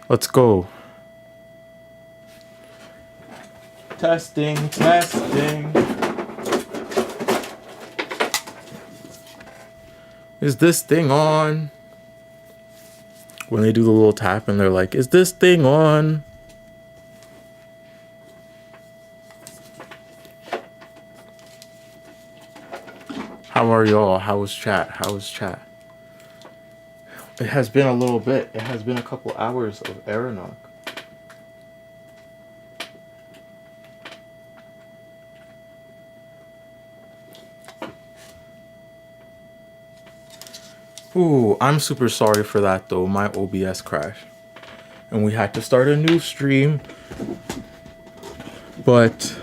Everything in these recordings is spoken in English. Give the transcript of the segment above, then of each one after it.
Let's go. Testing, testing. Is this thing on? When they do the little tap and they're like, is this thing on? How are y'all? How was chat? How was chat? It has been a little bit. It has been a couple hours of Aeronauts. Ooh, I'm super sorry for that though. My OBS crashed. And we had to start a new stream. But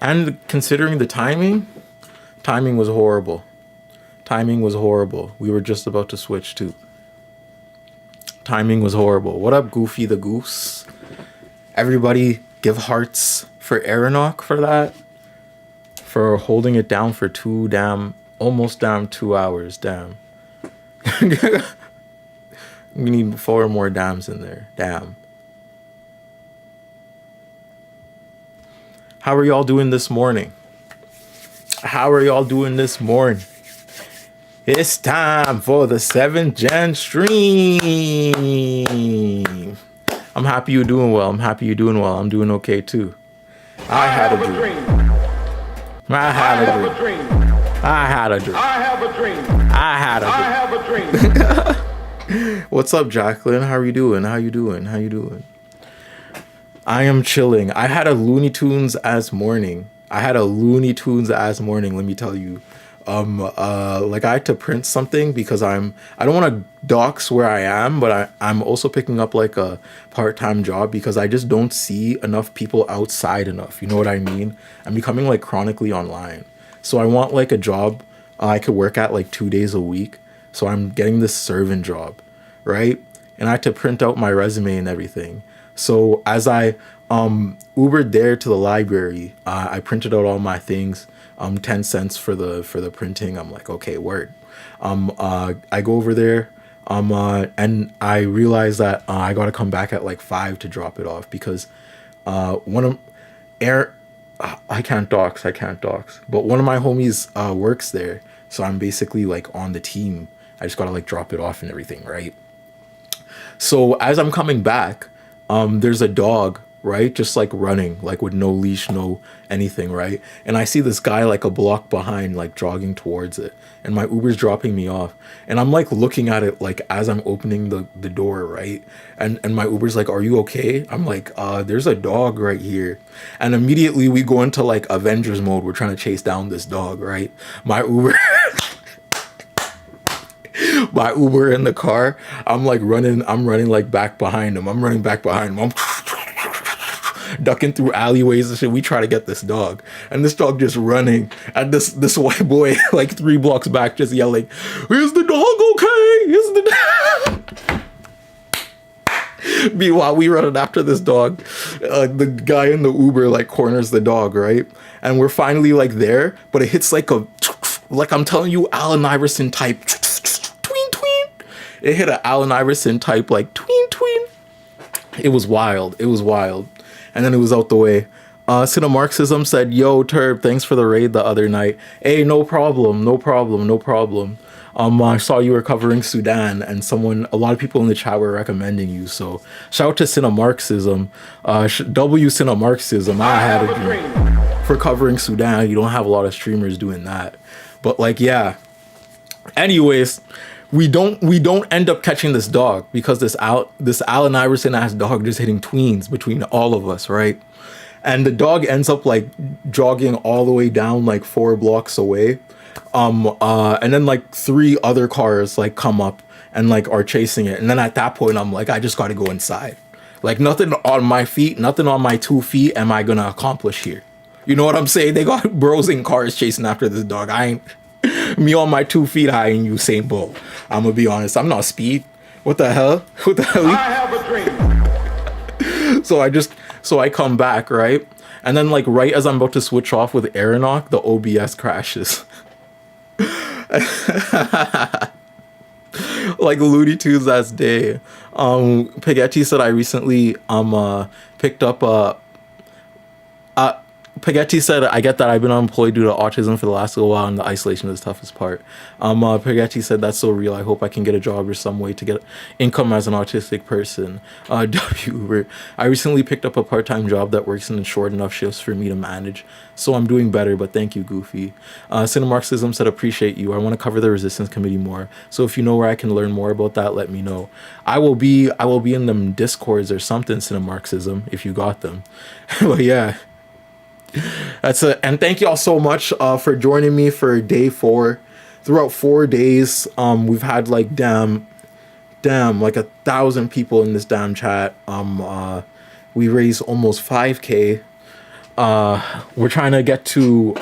and considering the timing was horrible. Timing was horrible. We were just about to switch too. Timing was horrible. What up, Goofy the Goose? Everybody give hearts for Aeronauts for that. For holding it down for almost 2 hours. Damn. We need 4 more dams in there. Damn. How are y'all doing this morning? How are y'all doing this morning? It's time for the 7th Gen stream. I'm happy you're doing well. I'm happy you're doing well. I'm doing okay too. I had a dream. I had a dream. I had a dream. I have a dream. I had a dream. I have a dream. What's up, Jacqueline? How are you doing? How you doing? How you doing? I am chilling. I had a Looney Tunes as morning. Let me tell you. Like I had to print something because I don't want to dox where I am, but I'm also picking up like a part-time job because I just don't see enough people outside enough. You know what I mean? I'm becoming like chronically online. So I want like a job I could work at like 2 days a week. So I'm getting this servant job, right? And I had to print out my resume and everything. So as I Ubered there to the library, I printed out all my things. 10 cents for the printing. I'm like, okay, word. I go over there, and I realize that I gotta come back at like 5 to drop it off because one of air I can't dox, but one of my homies works there, so I'm basically like on the team. I just gotta like drop it off and everything, right? So as I'm coming back, there's a dog, right? Just like running, like with no leash, no anything, right? And I see this guy like a block behind, like jogging towards it. And my Uber's dropping me off. And I'm like looking at it like as I'm opening the door, right? And my Uber's like, are you okay? I'm like, there's a dog right here. And immediately we go into like Avengers mode. We're trying to chase down this dog, right? My Uber my Uber in the car, I'm running like back behind him. I'm ducking through alleyways and shit. We try to get this dog, and this dog just running, and this white boy like 3 blocks back just yelling, "Is the dog okay? Is the dog?" Meanwhile, we running after this dog. The guy in the Uber like corners the dog, right? And we're finally like there, but it hits like I'm telling you, Allen Iverson type. It hit an Allen Iverson type like tween tween. It was wild. And then it was out the way. Cinemarxism said, "Yo, Turb, thanks for the raid the other night." Hey, no problem. I saw you were covering Sudan, and a lot of people in the chat were recommending you. So shout out to Cinemarxism. W Cinemarxism. I had a dream for covering Sudan. You don't have a lot of streamers doing that, but like, yeah. Anyways. We don't end up catching this dog because this Allen Iverson ass dog just hitting tweens between all of us, right? And the dog ends up like jogging all the way down like 4 blocks away. And then like 3 other cars like come up and like are chasing it. And then at that point I'm like, I just gotta go inside. Like nothing on my feet, nothing on my 2 feet am I gonna accomplish here. You know what I'm saying? They got bros in cars chasing after this dog. I ain't me on my 2 feet high and Usain Bolt. I'm gonna be honest. I'm not speed. What the hell? I have a dream. So I come back, right? And then like right as I'm about to switch off with Aeronauts, the OBS crashes. Like Looney Tunes that's day. Paghetti said I recently picked up uh Paghetti said, I get that I've been unemployed due to autism for the last little while, and the isolation is the toughest part. Paghetti said, that's so real. I hope I can get a job or some way to get income as an autistic person. Uber. I recently picked up a part-time job that works in short enough shifts for me to manage, so I'm doing better, but thank you, Goofy. Cinemarxism said, appreciate you. I want to cover the Resistance Committee more, so if you know where I can learn more about that, let me know. I will be in them Discords or something, Cinemarxism, if you got them. But yeah. That's it. And thank y'all so much for joining me for day 4. Throughout 4 days, we've had like damn like 1,000 people in this damn chat. We raised almost 5K. We're trying to get to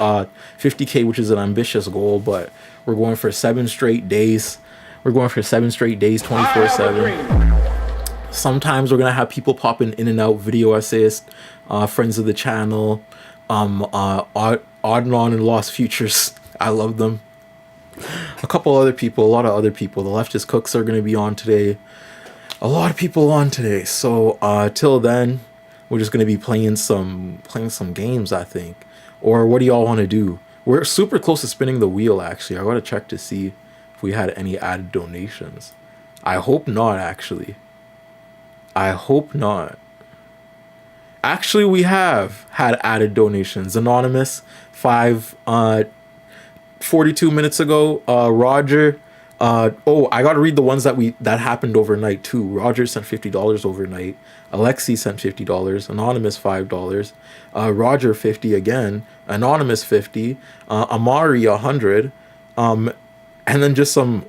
50K, which is an ambitious goal, but we're going for 7 straight days. We're going for 7 straight days, 24/7. Sometimes we're gonna have people popping in and out, video essayists, friends of the channel, Odd and On and Lost Futures. I love them. A lot of other people. The Leftist Cooks are going to be on today. A lot of people on today. So till then, we're just going to be playing some games, I think. Or what do y'all want to do? We're super close to spinning the wheel, actually. I got to check to see if we had any added donations. I hope not, actually. I hope not. Actually, we have had added donations. Anonymous, 42 minutes ago. Roger, I gotta read the ones that happened overnight too. Roger sent $50 overnight. Alexi sent $50. Anonymous $5. Roger 50 again. Anonymous 50. Amari 100. And then just some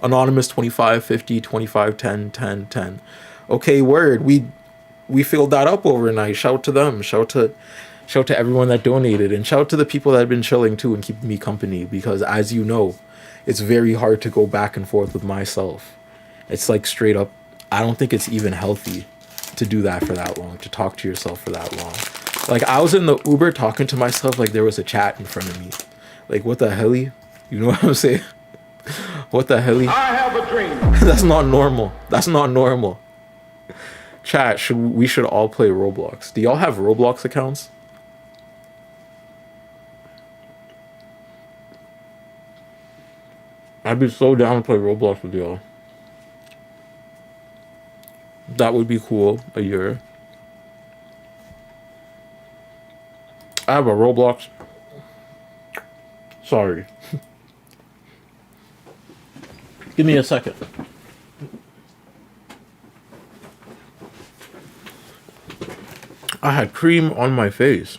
anonymous 25, 50, 25, 10, 10, 10. Okay, word. We filled that up overnight. Shout to them. Shout to everyone that donated, and shout to the people that have been chilling too and keeping me company, because as you know, it's very hard to go back and forth with myself. It's like straight up, I don't think it's even healthy to do that for that long, to talk to yourself for that long. Like I was in the Uber talking to myself like there was a chat in front of me. Like what the hell? You know what I'm saying? What the hell? I have a dream. That's not normal. That's not normal. Chat, we should all play Roblox. Do y'all have Roblox accounts? I'd be so down to play Roblox with y'all. That would be cool. A year. I have a Roblox. Sorry. Give me a second. I had cream on my face.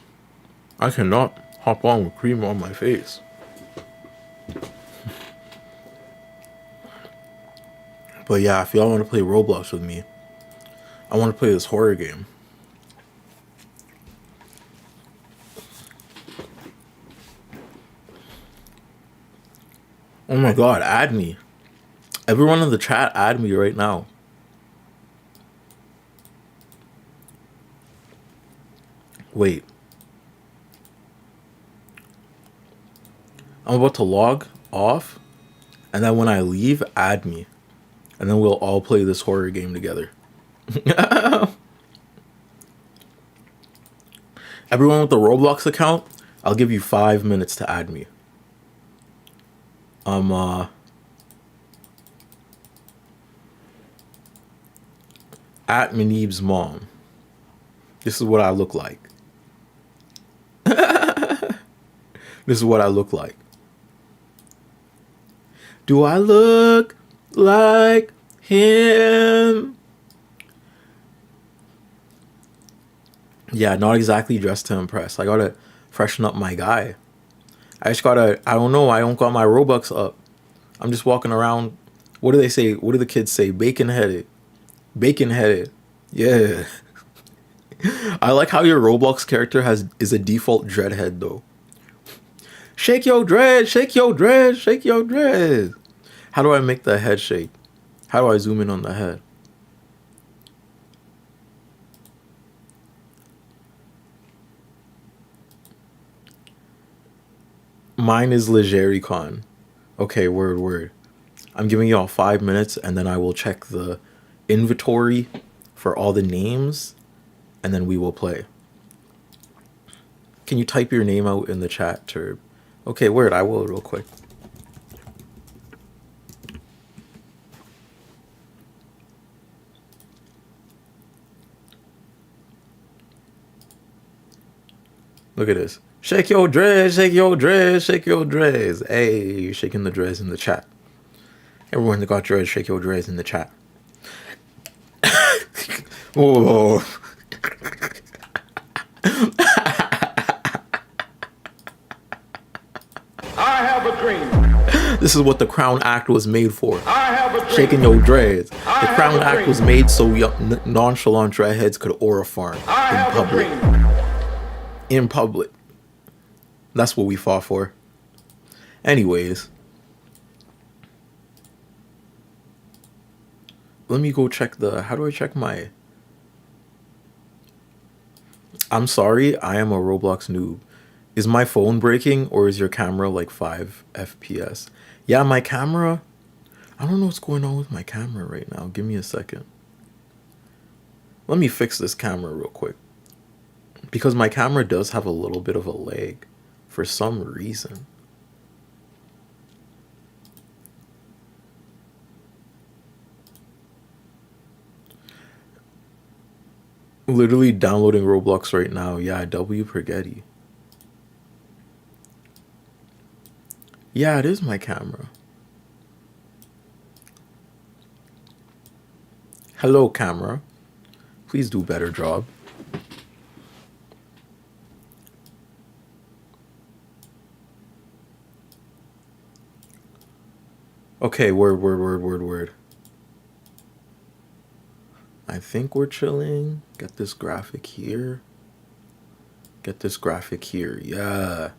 I cannot hop on with cream on my face. But yeah, if y'all want to play Roblox with me, I want to play this horror game. Oh my god, add me. Everyone in the chat, add me right now. Wait. I'm about to log off, and then when I leave, add me. And then we'll all play this horror game together. Everyone with the Roblox account, I'll give you 5 minutes to add me. At Manib's mom. This is what I look like. This is what I look like. Do I look like him? Yeah, not exactly dressed to impress. I gotta freshen up my guy. I don't know, I don't got my Robux up. I'm just walking around. What do they say? What do the kids say? Bacon-headed. Bacon-headed. Yeah. I like how your Roblox character is a default dreadhead though. Shake your dread, shake your dread, shake your dread. How do I make the head shake? How do I zoom in on the head? Mine is Legericon. Okay, word. I'm giving y'all 5 minutes, and then I will check the inventory for all the names, and then we will play. Can you type your name out in the chat, Turb? Okay, word, I will real quick. Look at this. Shake your dreads, shake your dreads, shake your dreads. Hey, you're shaking the dreads in the chat. Everyone that got dreads, shake your dreads in the chat. Whoa. I have a dream. This is what the Crown Act was made for. I have a dream. Shaking your dreads. The Crown Act was made so nonchalant dreadheads could aura farm in public. In public. That's what we fought for. Anyways. Let me go check the... How do I check my... I'm sorry, I am a Roblox noob. Is my phone breaking or is your camera like 5 FPS? Yeah, my camera... I don't know what's going on with my camera right now. Give me a second. Let me fix this camera real quick. Because my camera does have a little bit of a lag for some reason. Literally downloading Roblox right now. Yeah, W Pergetti. Yeah, it is my camera. Hello, camera. Please do better job. Okay, word. I think we're chilling. Get this graphic here. Get this graphic here. Yeah.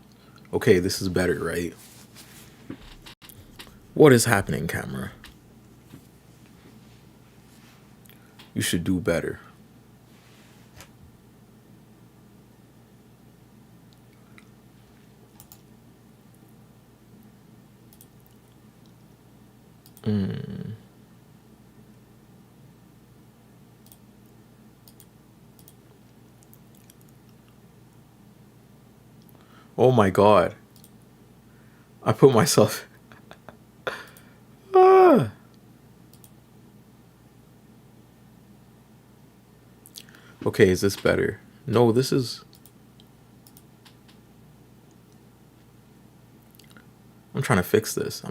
Okay, this is better, right? What is happening, camera? You should do better. Oh my god. I put myself... Okay, is this better? No, this is... I'm trying to fix this.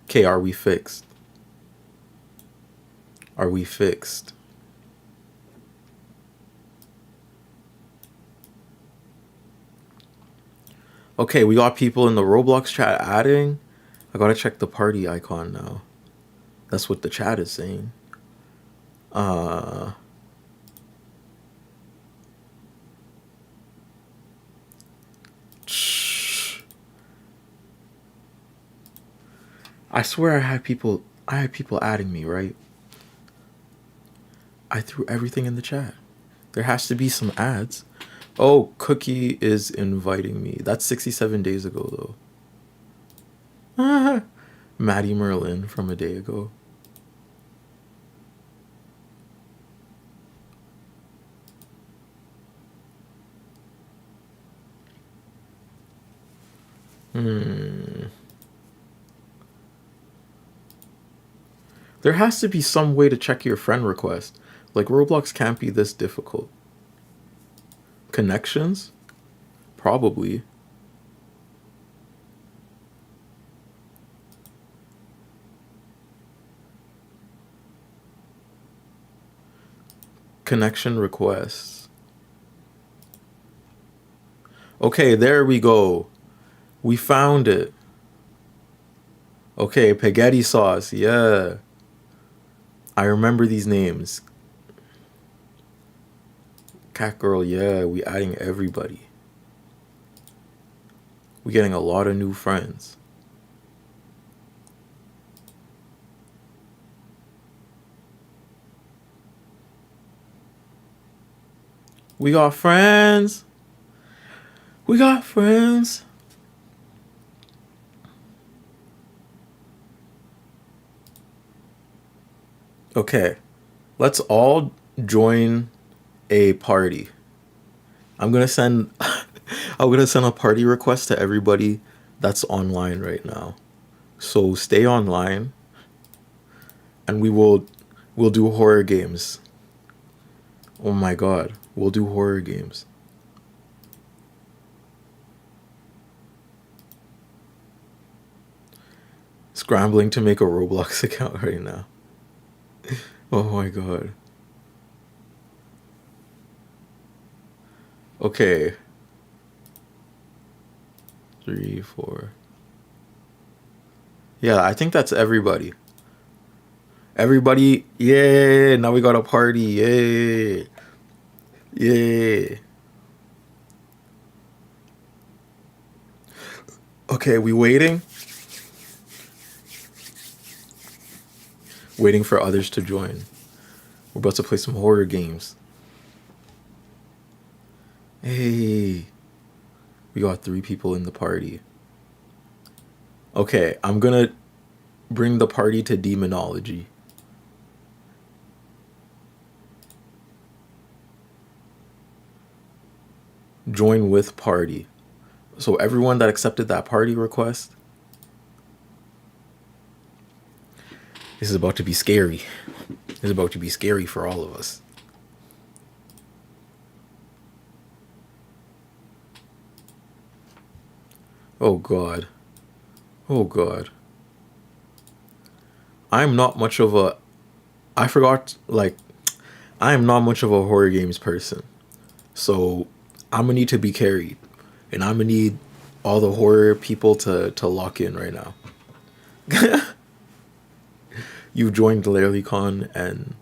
Okay, are we fixed? Okay, we got people in the Roblox chat adding. I gotta check the party icon now. That's what the chat is saying. I swear I had people adding me, right? I threw everything in the chat. There has to be some ads. Oh, Cookie is inviting me. That's 67 days ago, though. Maddie Merlin from a day ago. There has to be some way to check your friend request. Like, Roblox can't be this difficult. Connections? Probably. Connection requests. Okay, there we go. We found it. Okay, spaghetti sauce. Yeah. I remember these names. Cat girl, yeah, we adding everybody. We getting a lot of new friends. We got friends. We got friends. Okay, let's all join a party. I'm gonna send I'm gonna send a party request to everybody that's online right now. So stay online and we'll do horror games. Oh my god, we'll do horror games. Scrambling to make a Roblox account right now. Oh my god. Okay. 3, 4. Yeah, I think that's everybody. Everybody, yay! Now we got a party, yay! Yay! Okay, we waiting? Waiting for others to join. We're about to play some horror games. Hey, we got 3 people in the party. Okay, I'm gonna bring the party to demonology. Join with party. So everyone that accepted that party request, this is about to be scary. This is about to be scary for all of us. Oh god. Oh god. I'm not much of a... I forgot, like, I am not much of a horror games person. So I'm gonna need to be carried. And I'm gonna need all the horror people to lock in right now. You joined LarelyCon and...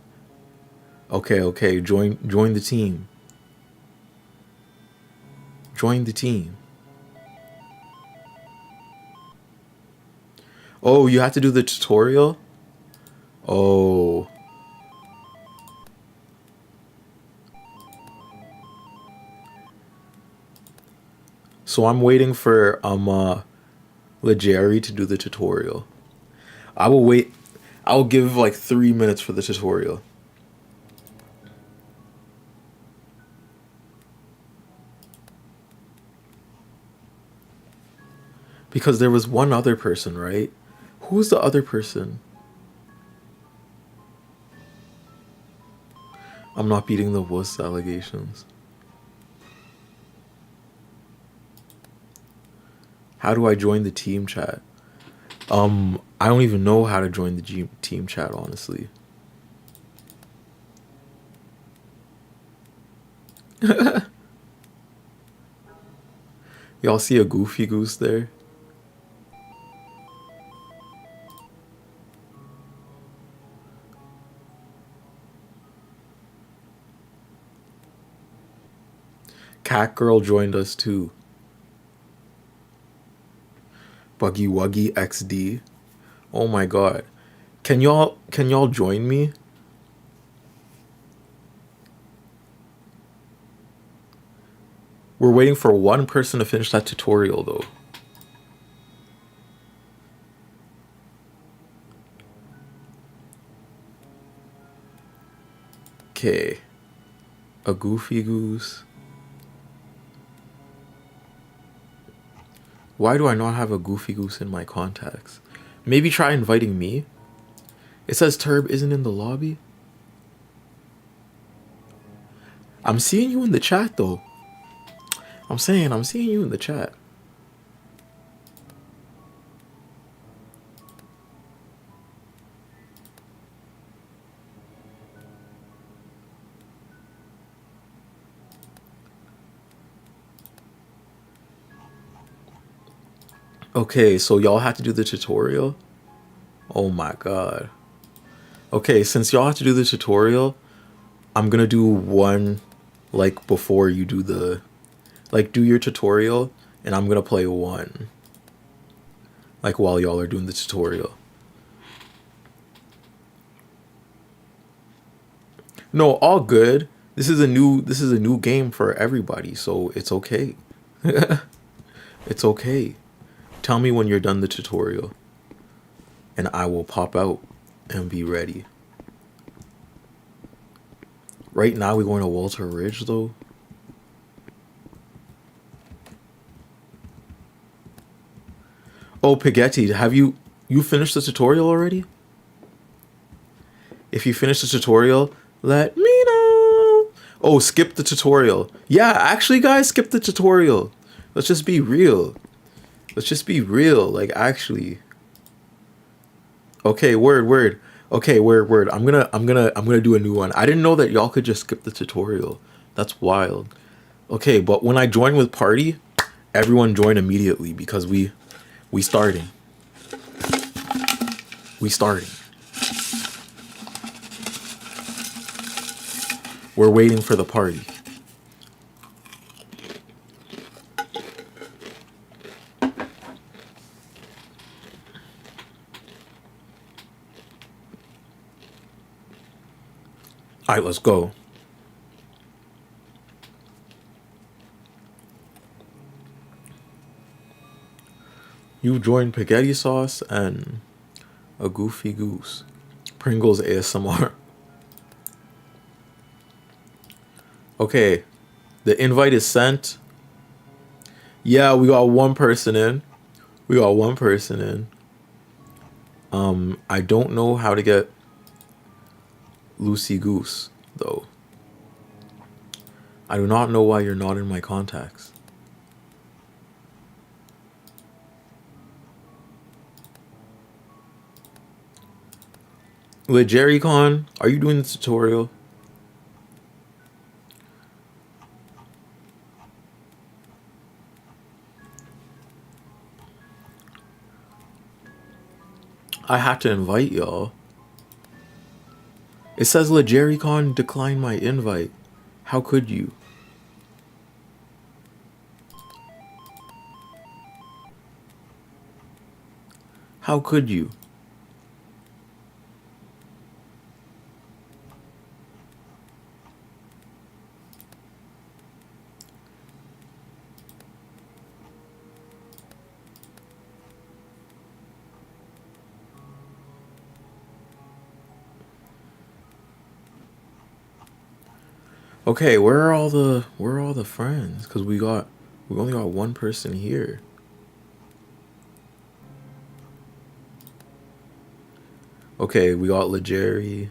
Okay, join the team. Join the team. Oh, you have to do the tutorial? Oh. So I'm waiting for Legeri to do the tutorial. I will wait. I will give like 3 minutes for the tutorial. Because there was one other person, right? Who was the other person? I'm not beating the wuss allegations. How do I join the team chat? I don't even know how to join the team chat, honestly. Y'all see a goofy goose there? Cat Girl joined us too. Buggy Wuggy XD. Oh my god. Can y'all join me? We're waiting for one person to finish that tutorial though. Okay. A goofy goose. Why do I not have a goofy goose in my contacts? Maybe try inviting me. It says Turb isn't in the lobby. I'm seeing you in the chat though. I'm seeing you in the chat. Okay, so y'all have to do the tutorial? Oh my god. Okay, since y'all have to do the tutorial, I'm gonna do one, like, before you do the... Like, do your tutorial, and I'm gonna play one. Like, while y'all are doing the tutorial. No, all good. This is a new game for everybody, so it's okay. It's okay. Tell me when you're done the tutorial, and I will pop out and be ready. Right now, we're going to Walter Ridge, though. Oh, Piggetti, have you finished the tutorial already? If you finish the tutorial, let me know. Oh, skip the tutorial. Yeah, actually, guys, skip the tutorial. Let's just be real. Let's just be real. Like, actually. Okay, word. Okay, word. I'm gonna do a new one. I didn't know that y'all could just skip the tutorial. That's wild. Okay, but when I join with party, everyone join immediately because we starting. We starting. We're waiting for the party. All right, let's go. You joined Spaghetti Sauce and a Goofy Goose. Pringles ASMR. Okay, the invite is sent. Yeah, we got one person in. I don't know how to get Lucy Goose, though. I do not know why you're not in my contacts. With JerryCon, are you doing the tutorial? I had to invite y'all. It says LeJerryCon declined my invite. How could you? How could you? Okay, where are all the friends? Cause we only got one person here. Okay, we got LeJerry.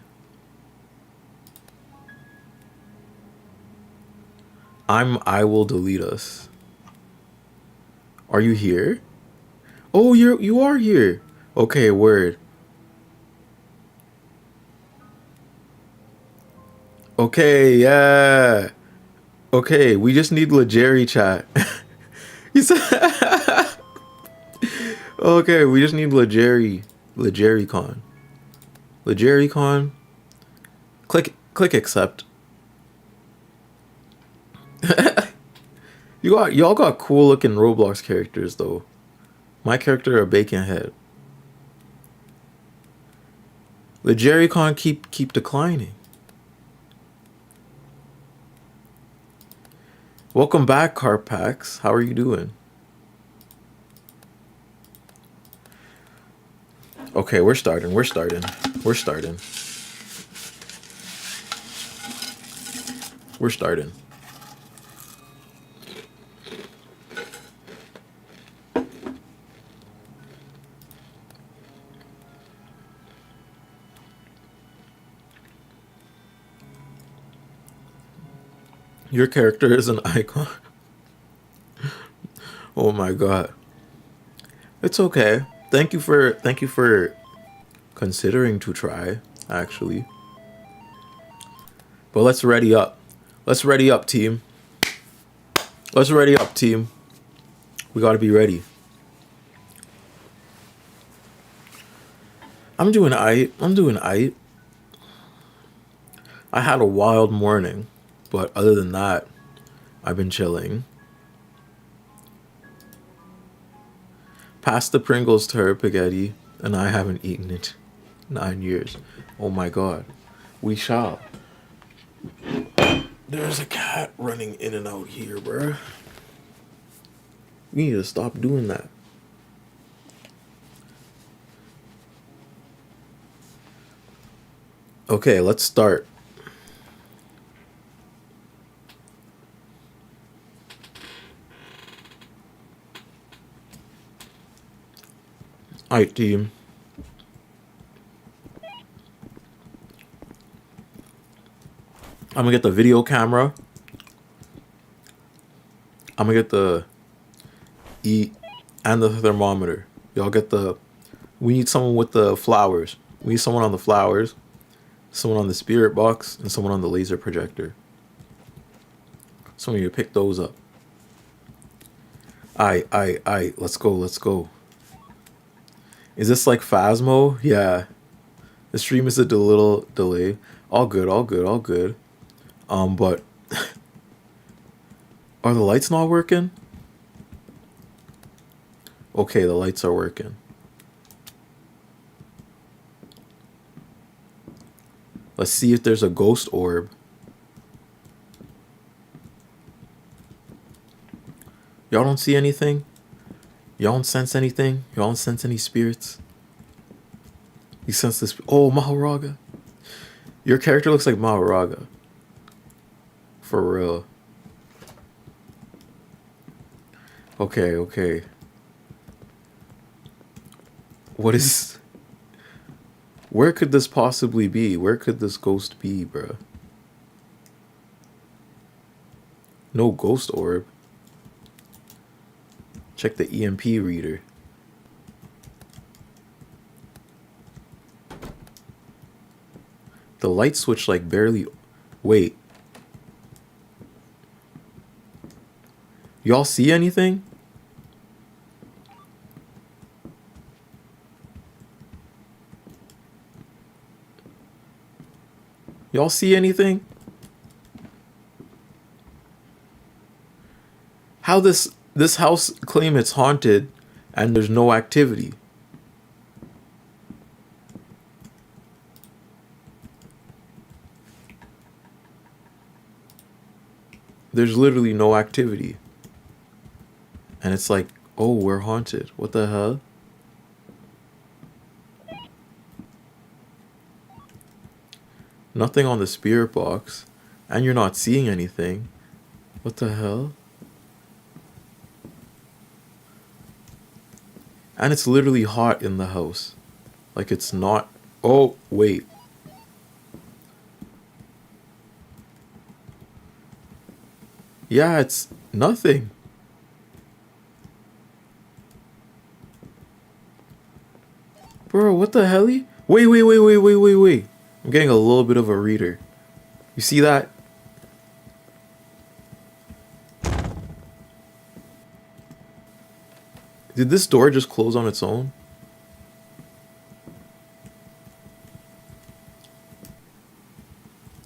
I will delete us. Are you here? Oh, you are here. Okay, word. Okay, yeah. Okay, we just need LeJerry chat. You said okay, we just need LeJerryCon. LeJerryCon. Click accept. Y'all got cool looking Roblox characters though. My character a bacon head. LeJerryCon keep declining. Welcome back, Carpax. How are you doing? Okay, we're starting. Your character is an icon. Oh my god. It's okay. Thank you for considering to try, actually. But let's ready up. Team. We gotta be ready. I'm doing aight. I had a wild morning, but other than that, I've been chilling. Pass the Pringles to her, Spaghetti, and I haven't eaten it 9 years. Oh my god. We shall. There's a cat running in and out here, bruh. We need to stop doing that. Okay, let's start. Alright, team. I'm gonna get the video camera. I'm gonna get the E and the thermometer. Y'all get the... We need someone with the flowers. We need someone on the flowers, someone on the spirit box, and someone on the laser projector. So we need to pick those up. Aight. Let's go. Is this like Phasmo? Yeah. The stream is a little delay. All good. But are the lights not working? Okay, the lights are working. Let's see if there's a ghost orb. Y'all don't see anything? Y'all don't sense anything? Y'all don't sense any spirits? You sense this? Oh, Mahoraga. Your character looks like Mahoraga. For real. Okay. What is... Where could this possibly be? Where could this ghost be, bruh? No ghost orb. Check the EMP reader. The light switch like barely... Wait. Y'all see anything? Y'all see anything? How this house claim it's haunted and there's no activity? There's literally no activity. And it's like, oh, we're haunted. What the hell? Nothing on the spirit box. And you're not seeing anything. What the hell? And it's literally hot in the house. Like it's not... Oh, wait. Yeah, it's nothing. Bro, what the hell? Wait. I'm getting a little bit of a reader. You see that? Did this door just close on its own?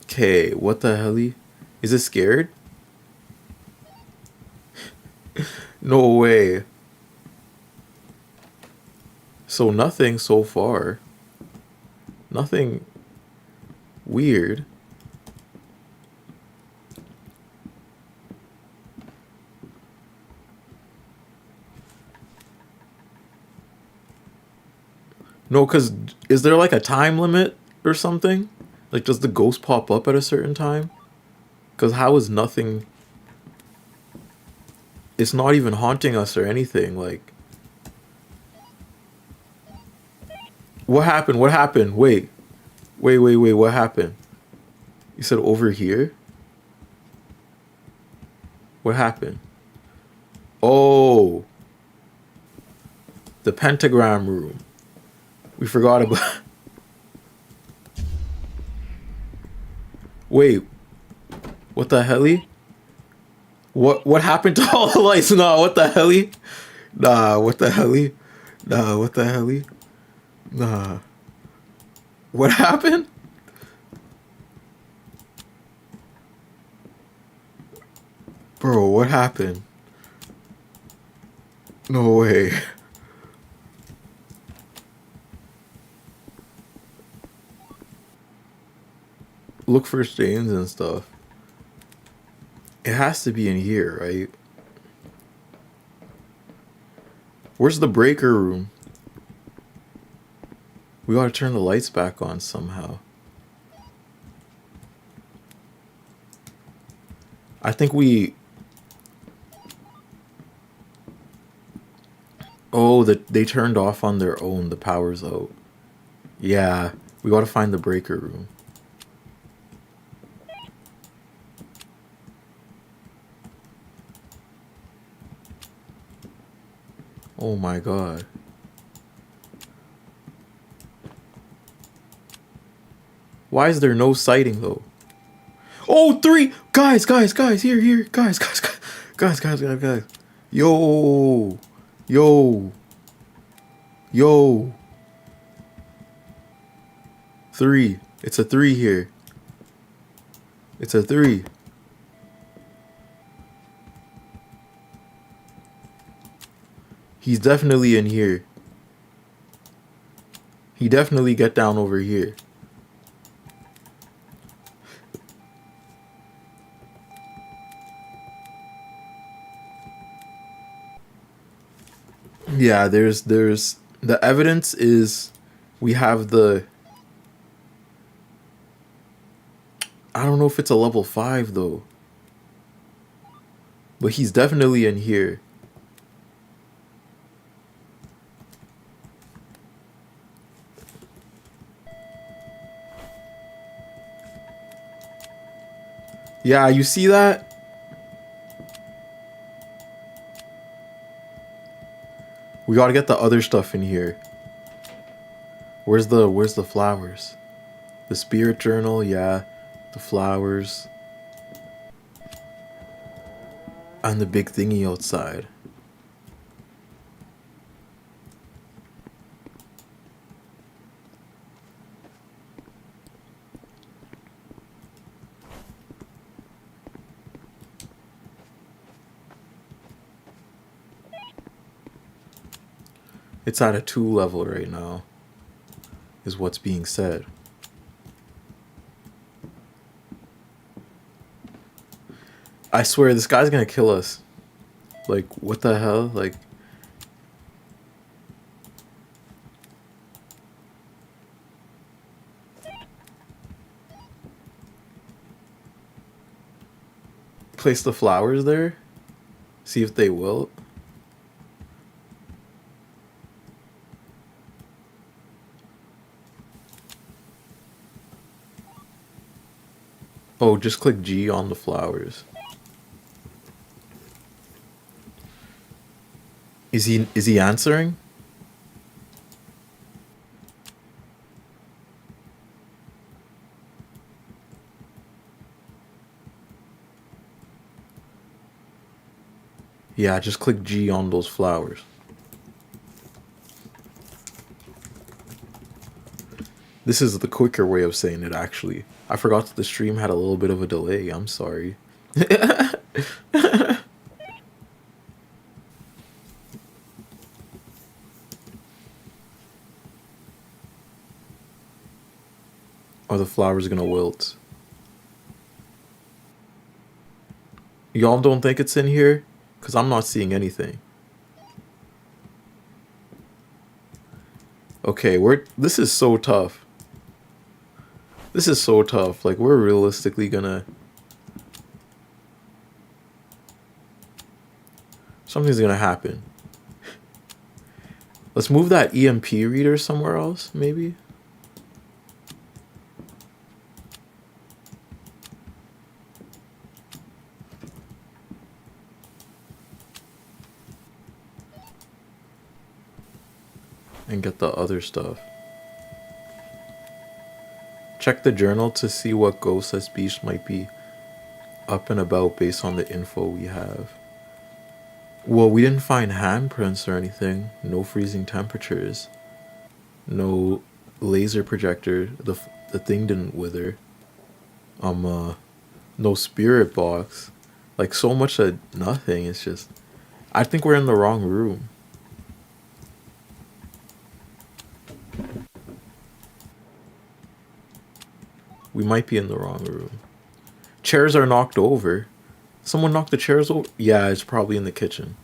Okay, what the hell? Is it scared? No way. So nothing so far. Nothing weird. No, because is there like a time limit or something? Like, does the ghost pop up at a certain time? Because how is nothing... It's not even haunting us or anything, like... What happened? Wait, what happened? You said over here? What happened? Oh! The pentagram room. We forgot about... Wait. What the hell? What happened to all the lights? Nah, what the hell? Nah, what the hell? Nah. What happened? Bro, what happened? No way. Look for stains and stuff. It has to be in here, right? Where's the breaker room? We gotta turn the lights back on somehow. I think we... Oh, they turned off on their own. The power's out. Yeah, we gotta find the breaker room. Oh my god. Why is there no sighting though? Oh, 3! Guys, here, guys. Yo. Yo. 3. It's a 3 here. It's a 3. He's definitely in here. He definitely get down over here. Yeah, there's the evidence is we have the... I don't know if it's a level 5 though. But he's definitely in here. Yeah, you see that? We gotta get the other stuff in here. Where's the flowers? The spirit journal, yeah. The flowers. And the big thingy outside. It's at a 2 level right now, is what's being said. I swear, this guy's gonna kill us. Like, what the hell? Like... Place the flowers there? See if they wilt? Oh, just click G on the flowers. Is he answering? Yeah, just click G on those flowers. This is the quicker way of saying it, actually. I forgot that the stream had a little bit of a delay. I'm sorry. Or the flowers gonna wilt. Y'all don't think it's in here? Because I'm not seeing anything. Okay, this is so tough. This is so tough. Like, we're realistically gonna... Something's gonna happen. Let's move that EMP reader somewhere else, maybe? And get the other stuff. Check the journal to see what ghosts as beast might be up and about based on the info we have. Well, we didn't find handprints or anything. No freezing temperatures. No laser projector. The thing didn't wither. No spirit box. Like, so much of nothing. It's just... I think we're in the wrong room. We might be in the wrong room. Chairs are knocked over. Someone knocked the chairs over? Yeah, it's probably in the kitchen.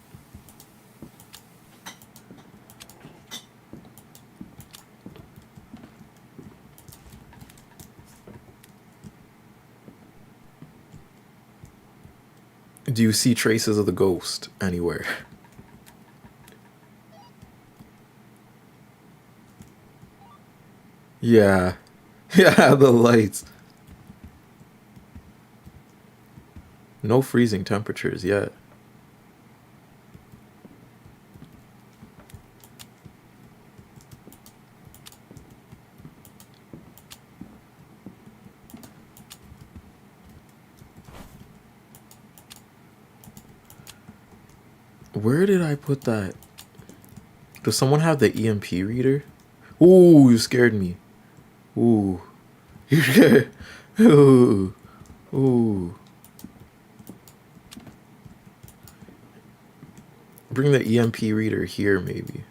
Do you see traces of the ghost anywhere? Yeah. Yeah, the lights. No freezing temperatures yet. Where did I put that? Does someone have the EMP reader? Ooh, you scared me. Ooh. You scared. Ooh. Ooh. Bring the EMP reader here, maybe.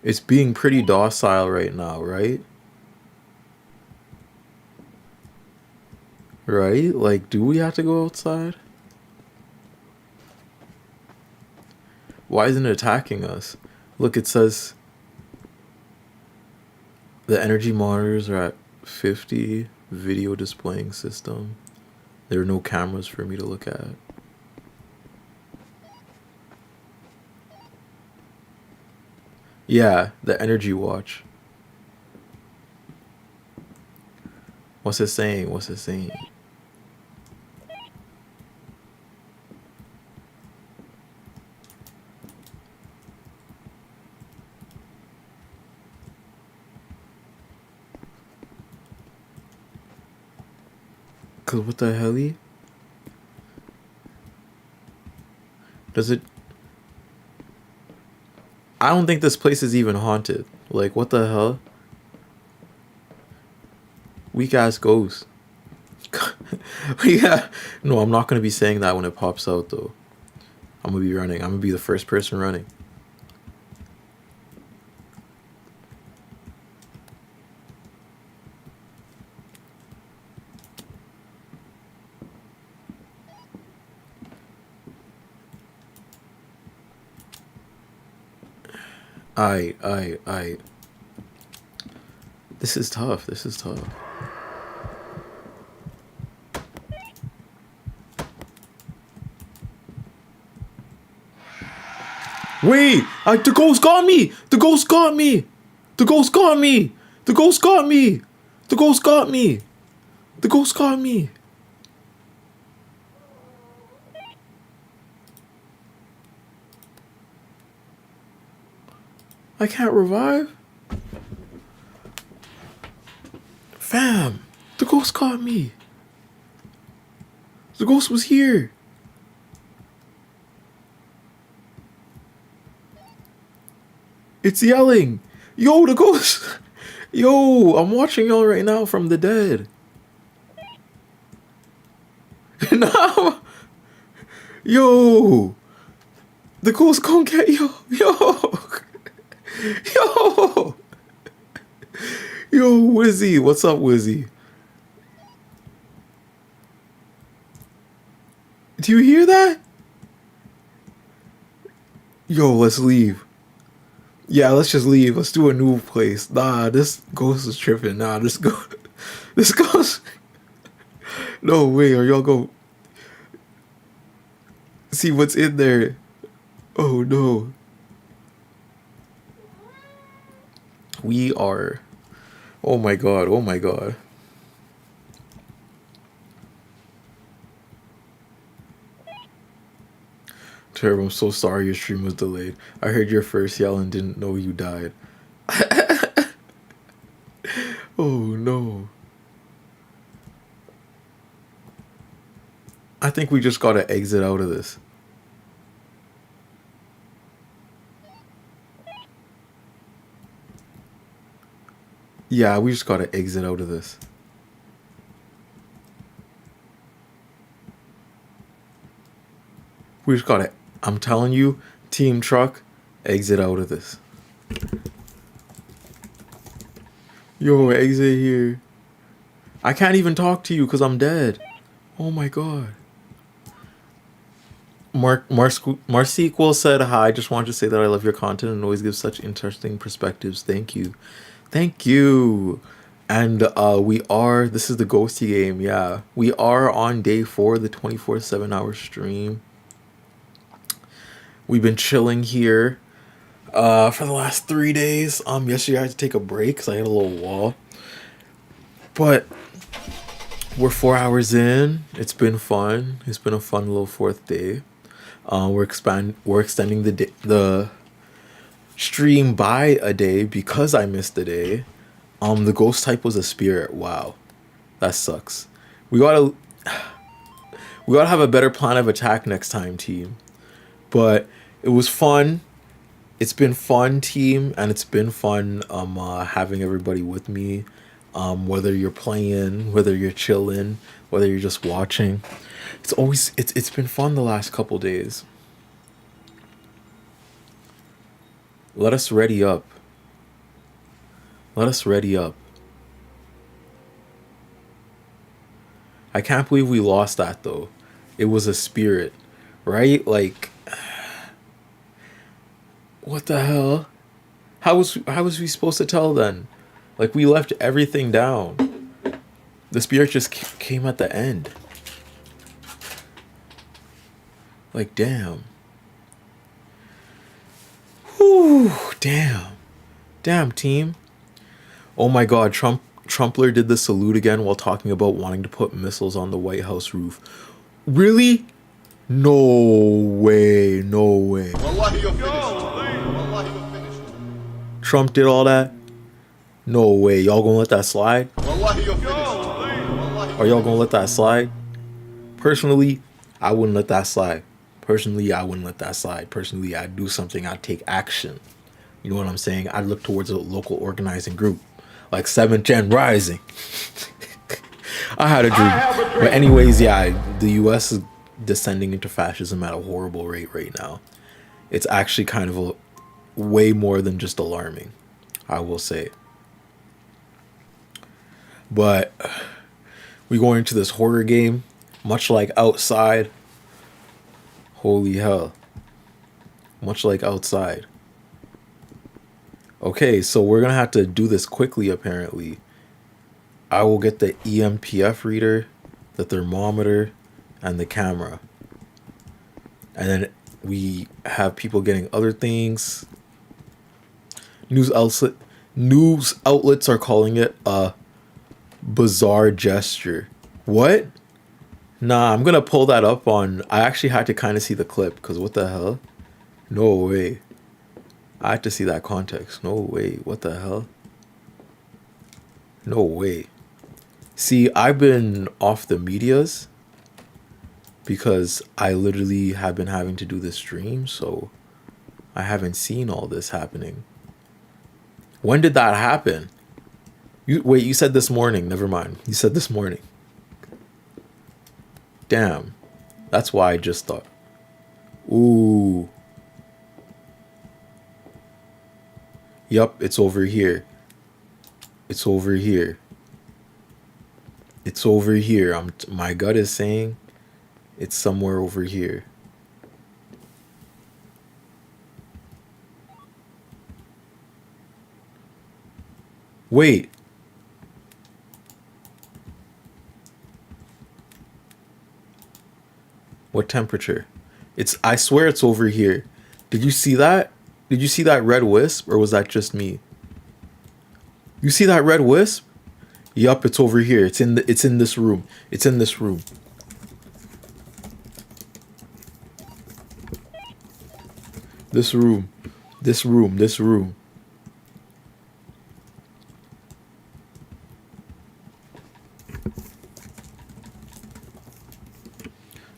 It's being pretty docile right now, right? Right? Like, do we have to go outside? Why isn't it attacking us? Look, it says the energy monitors are at 50. Video displaying system. There are no cameras for me to look at. Yeah, the energy watch. What's it saying? What's it saying? Cause what the hell? Does it? I don't think this place is even haunted. Like, what the hell? Weak ass ghost. Yeah. No, I'm not gonna be saying that when it pops out though. I'm gonna be running. I'm gonna be the first person running. I. This is tough. This is tough. Wait! The ghost got me! The ghost got me! The ghost got me! The ghost got me! The ghost got me! The ghost got me! I can't revive? Fam! The ghost got me! The ghost was here! It's yelling! Yo, the ghost! Yo, I'm watching y'all right now from the dead. No! Yo! The ghost can't get yo! Yo! Yo! Yo, Wizzy! What's up, Wizzy? Do you hear that? Yo, let's leave. Yeah, let's just leave. Let's do a new place. Nah, this ghost is tripping. Nah, this ghost. No way. Are y'all go see what's in there? Oh no. We are. Oh my god. Oh my god. Terrible. I'm so sorry your stream was delayed. I heard your first yell and didn't know you died. Oh no. I think we just gotta exit out of this. Yeah, we just gotta exit out of this. We just gotta, I'm telling you, team truck, exit out of this. Yo, exit here. I can't even talk to you because I'm dead. Oh my god. Marsequel said hi. Just wanted to say that I love your content and always give such interesting perspectives. Thank you, thank you. And this is the Ghosty game. Yeah, we are on day 4 of the 24/7 hour stream. We've been chilling here for the last 3 days. Yesterday I had to take a break because I had a little wall. But we're 4 hours in. It's been fun. It's been a fun little 4th day. We're extending the stream by a day because I missed a day. The ghost type was a spirit. Wow, that sucks. We gotta have a better plan of attack next time, team. But it was fun. It's been fun, team, and it's been fun having everybody with me. Whether you're playing, whether you're chilling, whether you're just watching, it's been fun the last couple days. Let us ready up. Let us ready up. I can't believe we lost that though. It was a spirit, right? Like, what the hell? How was we supposed to tell then? Like, we left everything down. The spirit just came at the end. Like, damn. Whew, damn. Damn, team. Oh my god, Trumpler did the salute again while talking about wanting to put missiles on the White House roof. Really? No way, no way. Trump did all that? No way. Y'all gonna let that slide? Are y'all gonna let that slide? Personally, I wouldn't let that slide. Personally, I'd do something. I'd take action. You know what I'm saying? I'd look towards a local organizing group. Like 7th Gen Rising. I had a dream. But anyways, yeah, the US is descending into fascism at a horrible rate right now. It's actually kind of way more than just alarming, I will say. But we going into this horror game, much like Outside. Holy hell. Much like Outside. Okay, so we're gonna have to do this quickly, apparently. I will get the EMPF reader, the thermometer, and the camera. And then we have people getting other things. News outlets are calling it a bizarre gesture. What? Nah, I'm gonna pull that up on... I actually had to kind of see the clip, because what the hell? No way. I had to see that context. No way. What the hell? No way. See, I've been off the medias because I literally have been having to do this stream, so I haven't seen all this happening. When did that happen? Wait, you said this morning. Never mind. You said this morning. Damn. That's why I just thought. Ooh. Yup, it's over here. It's over here. It's over here. My gut is saying it's somewhere over here. Wait. What temperature? I swear it's over here. Did you see that? Did you see that red wisp, or was that just me? You see that red wisp? Yup, it's over here. It's in this room. It's in this room. This room. This room. This room.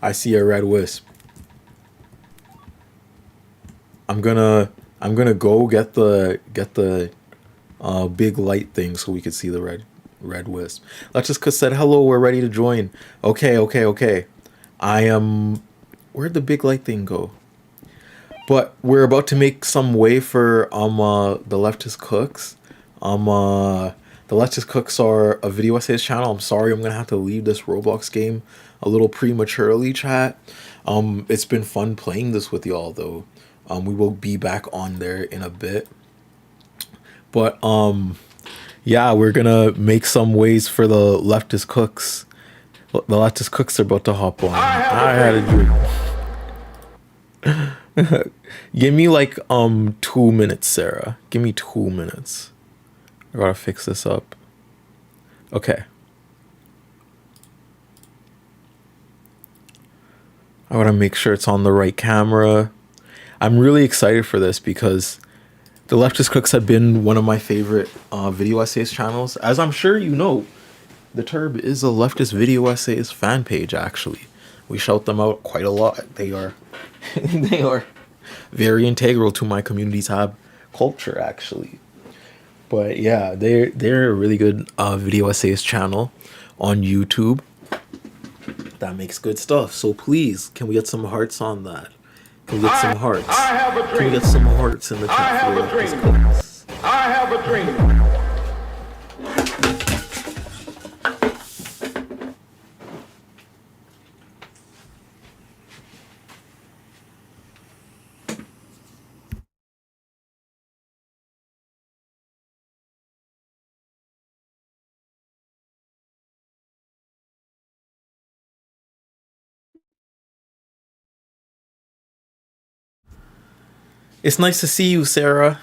I see a red wisp. I'm gonna go get the big light thing so we could see the red wisp. Let's just said hello. We're ready to join. Okay. I am. Where'd the big light thing go? But we're about to make some way for the Leftist Cooks. The Leftist Cooks are a video essays channel. I'm sorry, I'm gonna have to leave this Roblox game a little prematurely, chat. It's been fun playing this with y'all though. We will be back on there in a bit. But yeah, we're gonna make some ways for the leftist cooks. The leftist cooks are about to hop on. I had a drink. Give me like 2 minutes, Sarah. Give me 2 minutes. I gotta fix this up. Okay. I gotta make sure it's on the right camera. I'm really excited for this because the Leftist Cooks have been one of my favorite video essays channels. As I'm sure you know, the Turb is a leftist video essays fan page. Actually, we shout them out quite a lot. They are, they are very integral to my community tab culture. Actually, but yeah, they're a really good video essays channel on YouTube that makes good stuff. So please, can we get some hearts on that? Can we get some hearts? Can we get some hearts in the chat for Leftist Cooks? I have a dream. It's nice to see you, Sarah.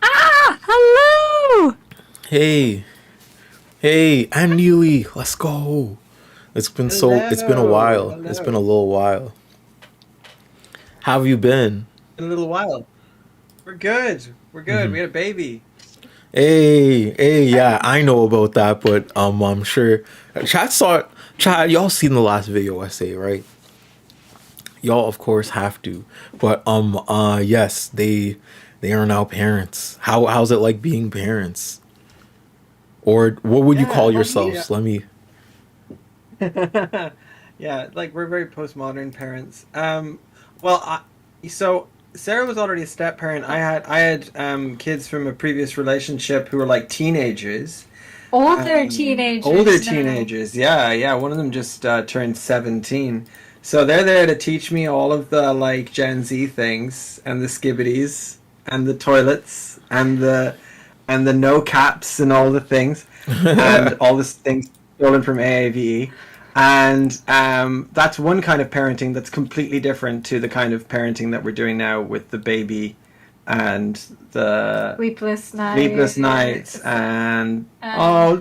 Ah, hello. Hey, hey, and Neely, let's go. It's been a while. Hello. It's been a little while. How have you been? In a little while. We're good. We're good. We had a baby. Hey, yeah, I know about that, but I'm sure Chat, y'all seen the last video essay, right? Y'all of course have to. But yes, they are now parents. How's it like being parents? Or what would you Yeah, call well, yourselves? Let me yeah, like we're very postmodern parents. So Sarah was already a step parent. I had kids from a previous relationship who were like teenagers. Older teenagers. Older now. teenagers, yeah. One of them just turned 17. So they're there to teach me all of the like Gen Z things and the skibbities and the toilets and the no caps and all the things and all the things stolen from AAVE. And that's one kind of parenting that's completely different to the kind of parenting that we're doing now with the baby and the Sleepless nights and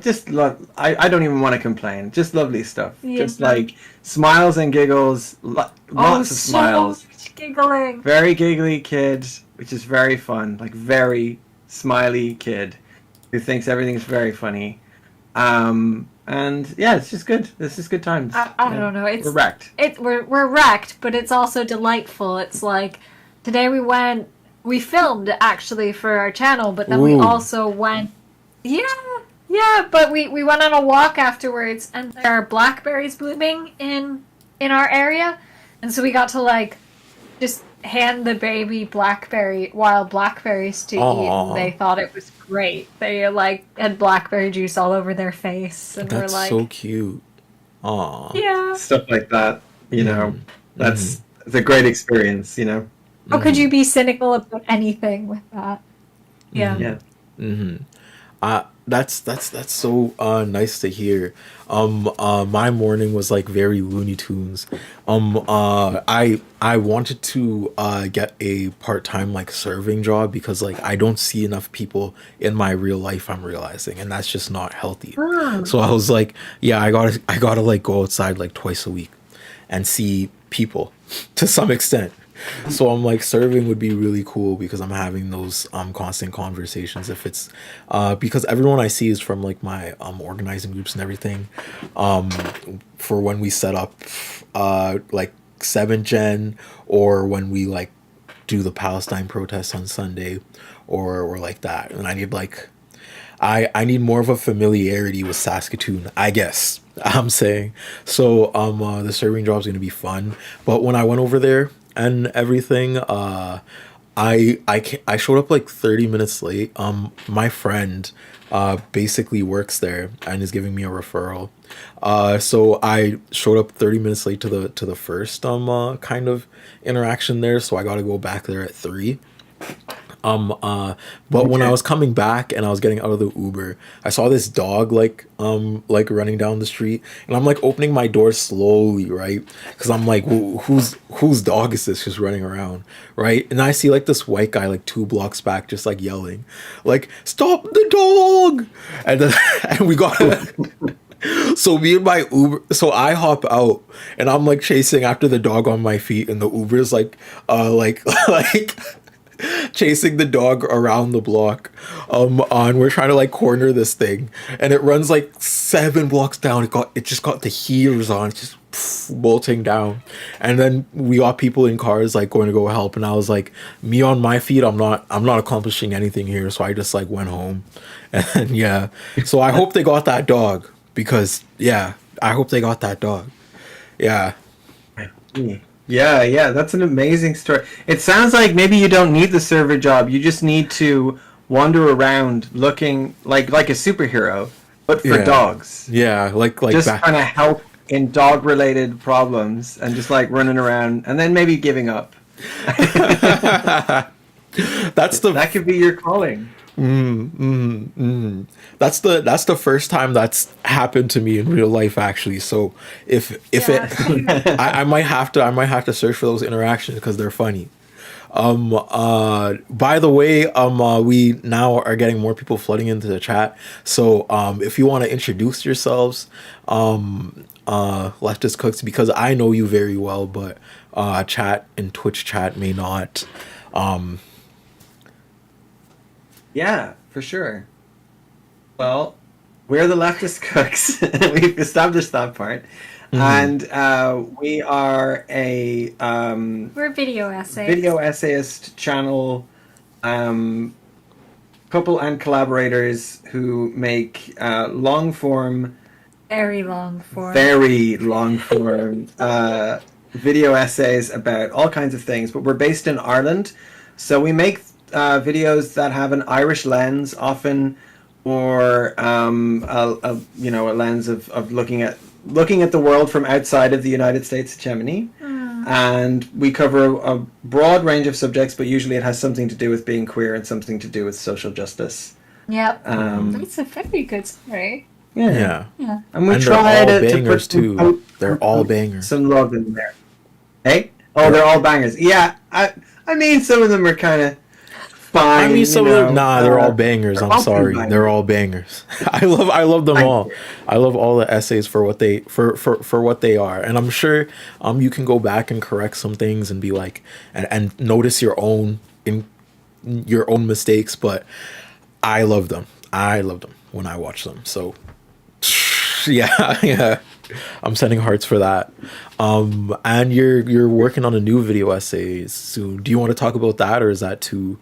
just love. I don't even want to complain. Just lovely stuff. Yeah. Just like smiles and giggles. Lots of smiles. So much giggling. Very giggly kid, which is very fun. Like very smiley kid who thinks everything's very funny. And yeah, it's just good. This is good times. I don't know. We're wrecked. We're wrecked, but it's also delightful. It's like today we filmed actually for our channel, but then we Ooh. also went. Yeah, but we went on a walk afterwards, and there are blackberries blooming in our area, and so we got to like just hand the baby wild blackberries to eat, Aw. and they thought it was great. They like had blackberry juice all over their face, and That's we're like, so cute. Aw. yeah. Stuff like that. You know, that's it's a great experience. You know. How could you be cynical about anything with that? Yeah. Yeah. That's so nice to hear. My morning was like very Looney Tunes. I wanted to get a part-time like serving job because like I don't see enough people in my real life, I'm realizing, and that's just not healthy. So I was like, yeah, I gotta like go outside like twice a week and see people to some extent. So I'm like serving would be really cool because I'm having those constant conversations. If it's because everyone I see is from like my organizing groups and everything. For when we set up like 7th Gen, or when we like do the Palestine protests on Sunday, or like that. And I need like I need more of a familiarity with Saskatoon, I guess. I'm saying. So the serving job's gonna be fun. But when I went over there and everything, I showed up like 30 minutes late. My friend basically works there and is giving me a referral. So I showed up 30 minutes late to the first kind of interaction there, so I got to go back there at 3. But when I was coming back and I was getting out of the Uber, I saw this dog like running down the street, and I'm like opening my door slowly, right? Because I'm like, whose dog is this just running around, right? And I see like this white guy like 2 blocks back, just like yelling, like, "Stop the dog!" And then, and we got. So me and my Uber, so I hop out and I'm like chasing after the dog on my feet, and the Uber's like chasing the dog around the block. On we're trying to like corner this thing, and it runs like 7 blocks down. It just got the heaters on, it's just bolting down. And then we got people in cars like going to go help, and I was like, me on my feet, I'm not accomplishing anything here. So I just like went home. And yeah, so I hope they got that dog, because yeah, I hope they got that dog. Yeah. Yeah, that's an amazing story. It sounds like maybe you don't need the server job. You just need to wander around looking like a superhero, but for dogs. Yeah, like just trying to help in dog-related problems, and just like running around, and then maybe giving up. That could be your calling. That's the first time that's happened to me in real life, actually. So if I might have to search for those interactions because they're funny. By the way, we now are getting more people flooding into the chat. So if you want to introduce yourselves, Leftist Cooks, because I know you very well, but chat and Twitch chat may not. Yeah, for sure. Well, we're the Leftist Cooks. We've established that part. And we are a we're video essayists. Video essayist channel, couple and collaborators who make long form, very long form video essays about all kinds of things. But we're based in Ireland, so we make videos that have an Irish lens often, or a lens of looking at the world from outside of the United States hegemony. And we cover a broad range of subjects, but usually it has something to do with being queer and something to do with social justice. Yep. That's a very good story. Yeah. And we and try they're all to bangers put too. They're all bangers. Some love in there. Hey? Oh, they're all bangers. Yeah, I mean, some of them are kind of fine. I mean, some of them, they're all bangers. I'm sorry, they're all bangers. I love them all. I love all the essays for what they for what they are, and I'm sure you can go back and correct some things and be like and notice your own mistakes. But I love them. I love them when I watch them. So yeah. I'm sending hearts for that. And you're working on a new video essay soon. Do you want to talk about that, or is that too?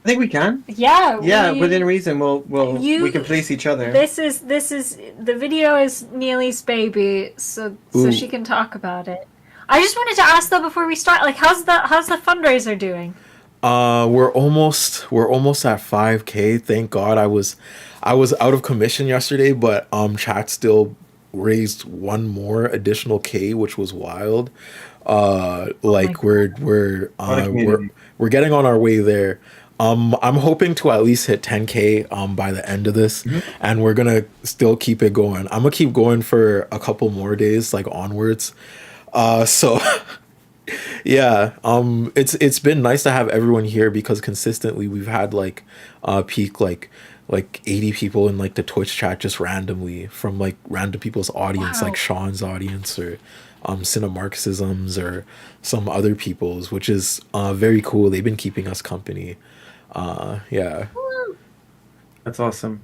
I think we can. Yeah, within reason, we can police each other. This is the video is Neely's baby, so she can talk about it. I just wanted to ask though before we start, like, how's the fundraiser doing? We're almost at 5K. Thank God. I was out of commission yesterday, but chat still raised one more additional K, which was wild. We're getting on our way there. I'm hoping to at least hit 10K by the end of this, and we're gonna still keep it going. I'm gonna keep going for a couple more days, like onwards. So yeah, it's been nice to have everyone here, because consistently we've had like peak like 80 people in like the Twitch chat just randomly from like random people's audience, like Sean's audience, or Cinemarxisms, or some other people's, which is very cool. They've been keeping us company. Yeah. That's awesome.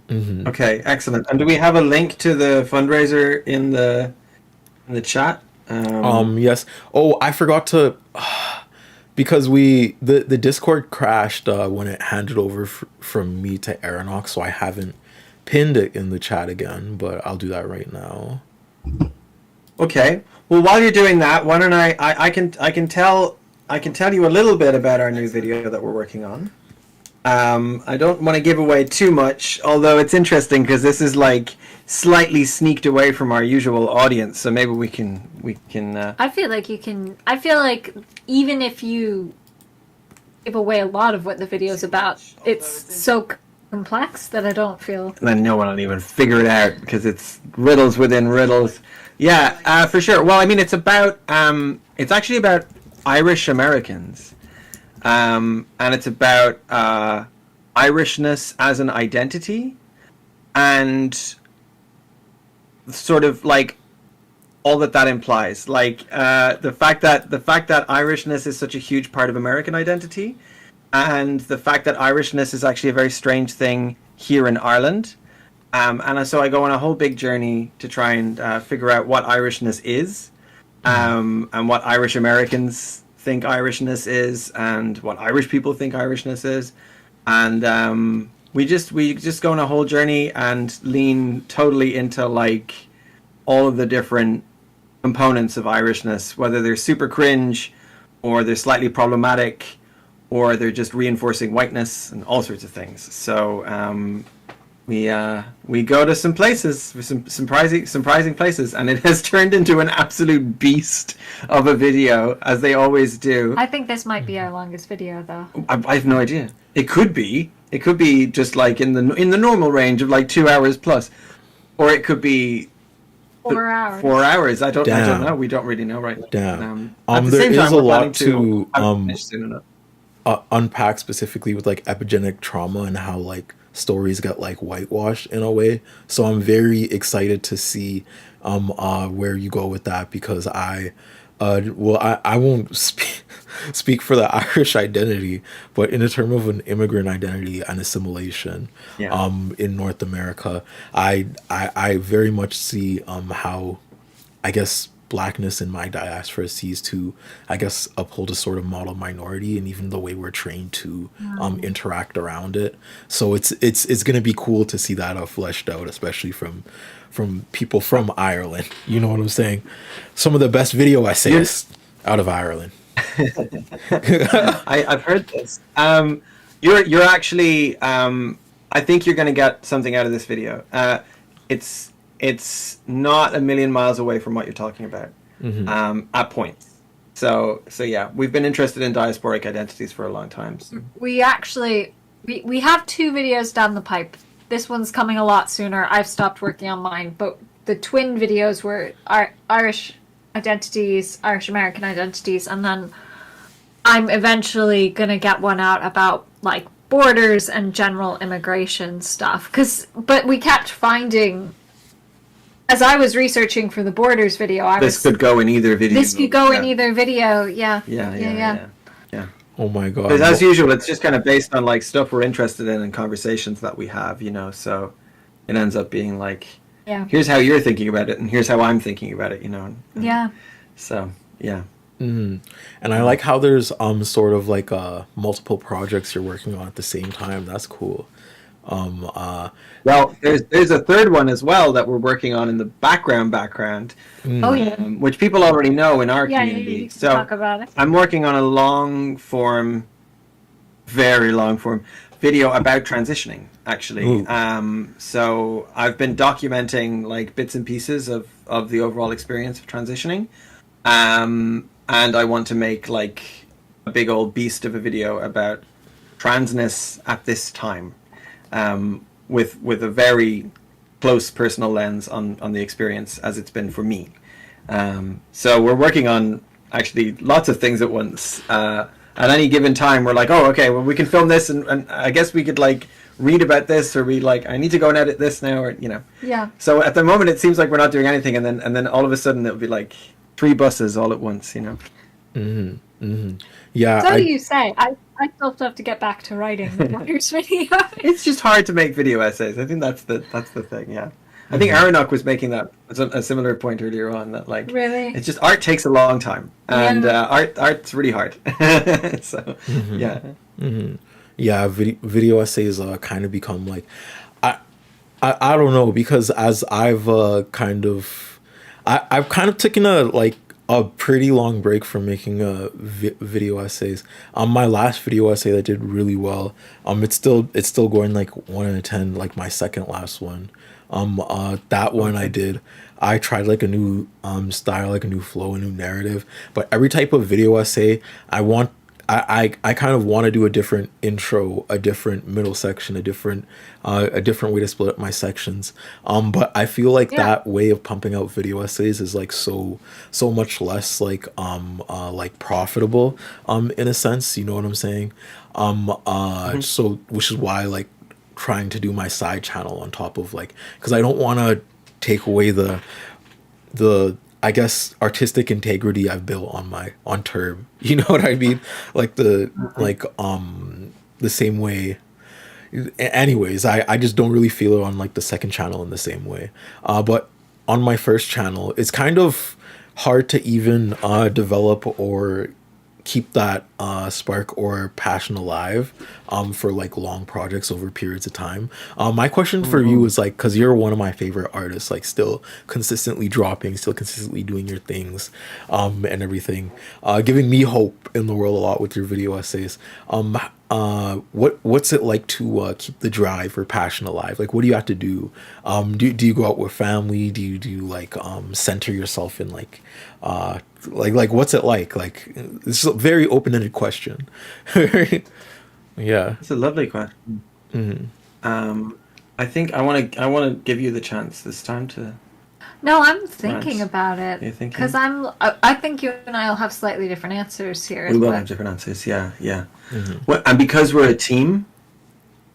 Okay, excellent. And do we have a link to the fundraiser in the chat? Yes. Oh, I forgot to, because the Discord crashed when it handed over from me to Aeronox, so I haven't pinned it in the chat again, but I'll do that right now. Okay. Well, while you're doing that, why don't I can tell I can tell you a little bit about our new video that we're working on. I don't want to give away too much, although it's interesting because this is like slightly sneaked away from our usual audience. So maybe we can. I feel like you can. I feel like even if you give away a lot of what the video's about, it's so complex that I don't feel. Then no one will even figure it out because it's riddles within riddles. Yeah, for sure. Well, I mean, it's about. It's actually about Irish Americans. And it's about Irishness as an identity, and sort of like all that implies, like the fact that Irishness is such a huge part of American identity, and the fact that Irishness is actually a very strange thing here in Ireland. And so I go on a whole big journey to try and figure out what Irishness is, and what Irish Americans think Irishness is, and what Irish people think Irishness is, and we just go on a whole journey and lean totally into like all of the different components of Irishness, whether they're super cringe, or they're slightly problematic, or they're just reinforcing whiteness and all sorts of things. So we go to some places, some surprising places, and it has turned into an absolute beast of a video, as they always do. I think this might be our longest video, though. I have no idea. It could be just like in the normal range of like 2 hours plus, or it could be 4 hours. 4 hours. I don't know. We don't really know right now. Damn. At the There same is time, a we're lot planning to finish soon enough. unpack, specifically with like epigenetic trauma and how like stories get like whitewashed in a way. So I'm very excited to see where you go with that, because I won't speak for the Irish identity, but in the term of an immigrant identity and assimilation, in North America, I very much see how, I guess, Blackness in my diaspora sees to, I guess, uphold a sort of model minority, and even the way we're trained to interact around it. So it's going to be cool to see that fleshed out, especially from people from Ireland. You know what I'm saying? Some of the best video essays out of Ireland. I've heard this. You're actually. I think you're going to get something out of this video. It's not a million miles away from what you're talking about, at points. So yeah, we've been interested in diasporic identities for a long time. So. We actually we have 2 videos down the pipe. This one's coming a lot sooner. I've stopped working on mine, but the twin videos were Irish identities, Irish American identities, and then I'm eventually gonna get one out about like borders and general immigration stuff. But we kept finding, as I was researching for the borders video, This could go in either video. This could go in either video. Yeah. Oh my god! Because as usual, it's just kind of based on like stuff we're interested in and conversations that we have, you know. So it ends up being like, here's how you're thinking about it, and here's how I'm thinking about it, you know. So yeah. And I like how there's sort of like multiple projects you're working on at the same time. That's cool. Well, there's a third one as well that we're working on in the background, which people already know in our community. You can talk about it. I'm working on a very long form video about transitioning, actually. So I've been documenting like bits and pieces of the overall experience of transitioning, and I want to make like a big old beast of a video about transness at this time. With a very close personal lens on the experience as it's been for me. So we're working on actually lots of things at once. At any given time, we're like, oh, okay, well, we can film this, and I guess we could like read about this, or I need to go and edit this now, or you know. Yeah. So at the moment, it seems like we're not doing anything, and then all of a sudden it'll be like 3 buses all at once, you know. Yeah. So you say. I still have to get back to writing the borders video. It's just hard to make video essays. I think that's the thing. Yeah, I think Aronok was making that a similar point earlier on, that like really, it's just art takes a long time, and art's really hard. So yeah, video essays kind of become like I don't know, because as I've kind of taken a a pretty long break from making video essays. My last video essay that did really well. It's still going like 1 out of 10, like my second last one. That one I did. I tried like a new style, like a new flow, a new narrative. But every type of video essay, I kind of want to do a different intro, a different middle section, a different way to split up my sections. But I feel like Yeah. that way of pumping out video essays is like so much less like profitable in a sense. You know what I'm saying? So which is why like trying to do my side channel on top of like, because I don't want to take away the I guess artistic integrity I've built on term. You know what I mean? Like the same way. Anyways, I just don't really feel it on like the second channel in the same way. But on my first channel, it's kind of hard to even develop or keep that spark or passion alive for like long projects over periods of time. My question for you is like, because you're one of my favorite artists, like still consistently dropping, still consistently doing your things and everything, giving me hope in the world a lot with your video essays. What's it like to keep the drive or passion alive? Like, what do you have to do? Do you go out with family? Do you like center yourself in like what's it like? Like, this is a very open-ended question. Yeah. It's a lovely question. I think I want to give you the chance this time to. No, I'm thinking Right. about it You're thinking? because I think you and I'll have slightly different answers here. We will but- have different answers. Yeah, yeah. Well, and because we're a team,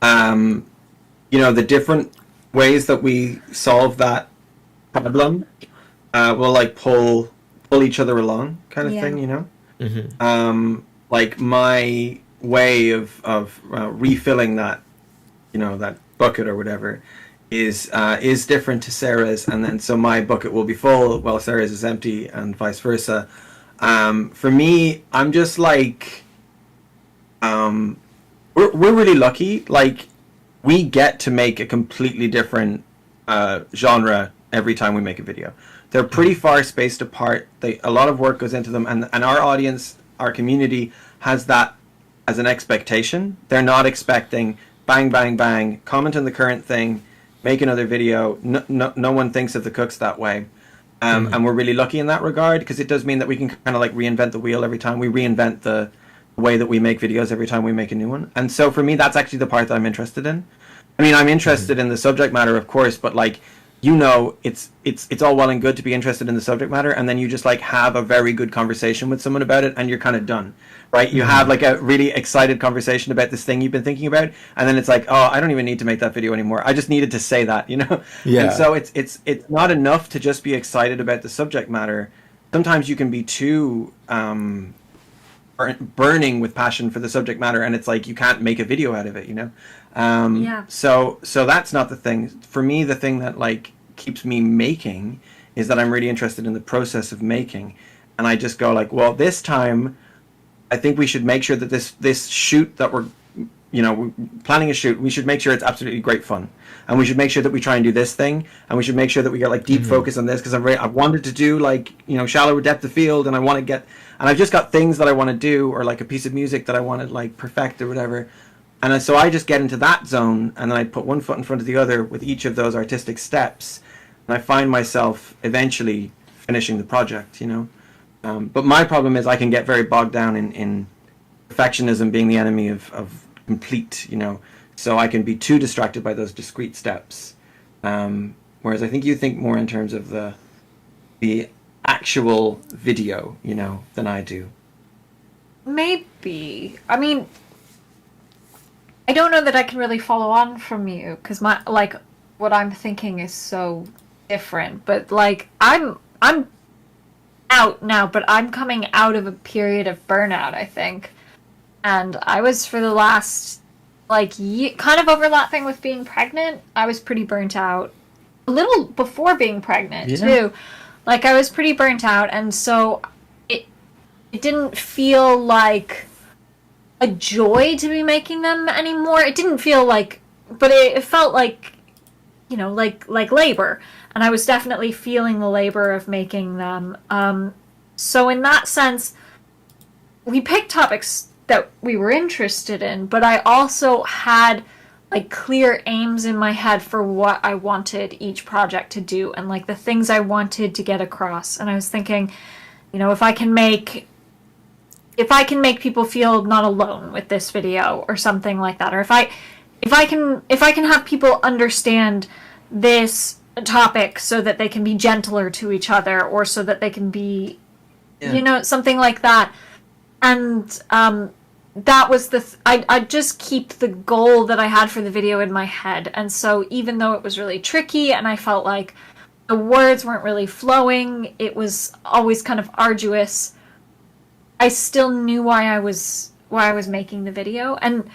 the different ways that we solve that problem will like pull each other along, kind of Yeah. thing. Like my way of refilling that, that bucket or whatever, is different to Sarah's, and then so my bucket will be full while Sarah's is empty, and vice versa. For me, I'm just like, we're really lucky. Like, we get to make a completely different genre every time we make a video. They're pretty far spaced apart. A lot of work goes into them, and our audience, our community, has that as an expectation. They're not expecting bang, bang, bang, comment on the current thing, make another video. No one thinks of the cooks that way. And we're really lucky in that regard, because it does mean that we can kind of like reinvent the wheel every time. We reinvent the way that we make videos every time we make a new one. And so for me, that's actually the part that I'm interested in. I mean, I'm interested in the subject matter, of course, but like, it's all well and good to be interested in the subject matter, and then you just like have a very good conversation with someone about it, and you're kind of done, right? You have like a really excited conversation about this thing you've been thinking about, and then it's like, oh, I don't even need to make that video anymore. I just needed to say that, Yeah. And so it's not enough to just be excited about the subject matter. Sometimes you can be too burning with passion for the subject matter, and it's like you can't make a video out of it. Yeah. So that's not the thing. For me, the thing that like keeps me making is that I'm really interested in the process of making, and I just go like, well, this time I think we should make sure that this shoot that we're planning a shoot, we should make sure it's absolutely great fun, and we should make sure that we try and do this thing, and we should make sure that we get like deep focus on this, because I've wanted to do like shallower depth of field, and I want to get, and I've just got things that I want to do, or like a piece of music that I want to like perfect or whatever. And so I just get into that zone, and then I put one foot in front of the other with each of those artistic steps, and I find myself eventually finishing the project, But my problem is I can get very bogged down in perfectionism being the enemy of complete, so I can be too distracted by those discrete steps. Whereas I think you think more in terms of the actual video, than I do. Maybe. I mean, I don't know that I can really follow on from you, because what I'm thinking is so different. But like, I'm out now, but I'm coming out of a period of burnout, I think. And I was, for the last kind of overlapping with being pregnant, I was pretty burnt out. A little before being pregnant too. Like, I was pretty burnt out, and so it didn't feel like a joy to be making them anymore. It didn't feel like, but it felt like, like labor, and I was definitely feeling the labor of making them. So in that sense, we picked topics that we were interested in, but I also had like clear aims in my head for what I wanted each project to do and like the things I wanted to get across. And I was thinking, you know, if I can make people feel not alone with this video or something like that, or if I can have people understand this topic so that they can be gentler to each other, or so that they can be, you know, something like that. And that was I just keep the goal that I had for the video in my head. And so even though it was really tricky and I felt like the words weren't really flowing, it was always kind of arduous, I still knew why I was making the video. And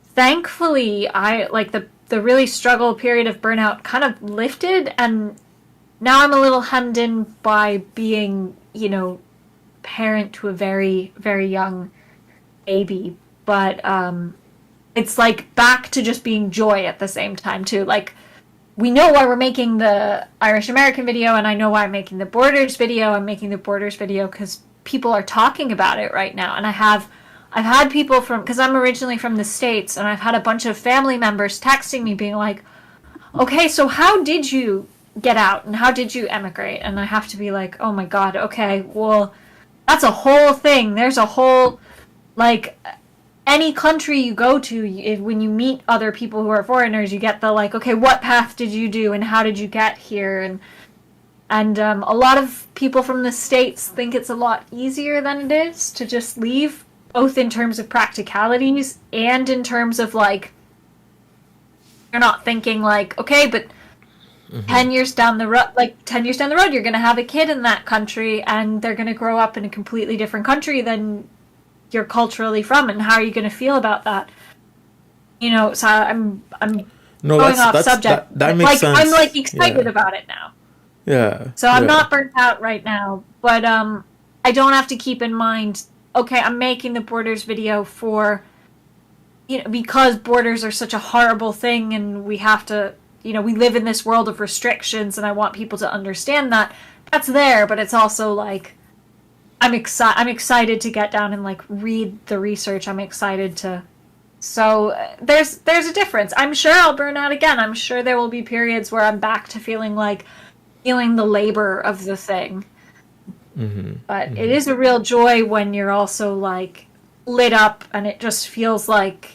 thankfully, I like the really struggle period of burnout kind of lifted, and now I'm a little hemmed in by being, you know, parent to a very, very young baby. But it's like back to just being joy at the same time too. Like, we know why we're making the Irish American video, and I know why I'm making the Borders video. I'm making the Borders video because people are talking about it right now, and I've had people because I'm originally from the States, and I've had a bunch of family members texting me being like, okay, so how did you get out and how did you emigrate? And I have to be like, oh my God, okay, well, that's a whole thing. There's a whole, like, any country you go to, when you meet other people who are foreigners, you get the like, okay, what path did you do and how did you get here? And a lot of people from the States think it's a lot easier than it is to just leave, both in terms of practicalities and in terms of like, you're not thinking like, okay, but 10 years down the road, you're going to have a kid in that country and they're going to grow up in a completely different country than you're culturally from. And how are you going to feel about that? You know, so I'm going off subject. That makes sense. I'm like excited about it now. Yeah. So I'm not burnt out right now, but I don't have to keep in mind, okay, I'm making the Borders video for, you know, because borders are such a horrible thing and we have to, you know, we live in this world of restrictions and I want people to understand that. That's there, but it's also like, I'm excited to get down and like read the research. I'm excited to, so there's a difference. I'm sure I'll burn out again. I'm sure there will be periods where I'm back to feeling the labor of the thing. But it is a real joy when you're also like lit up and it just feels like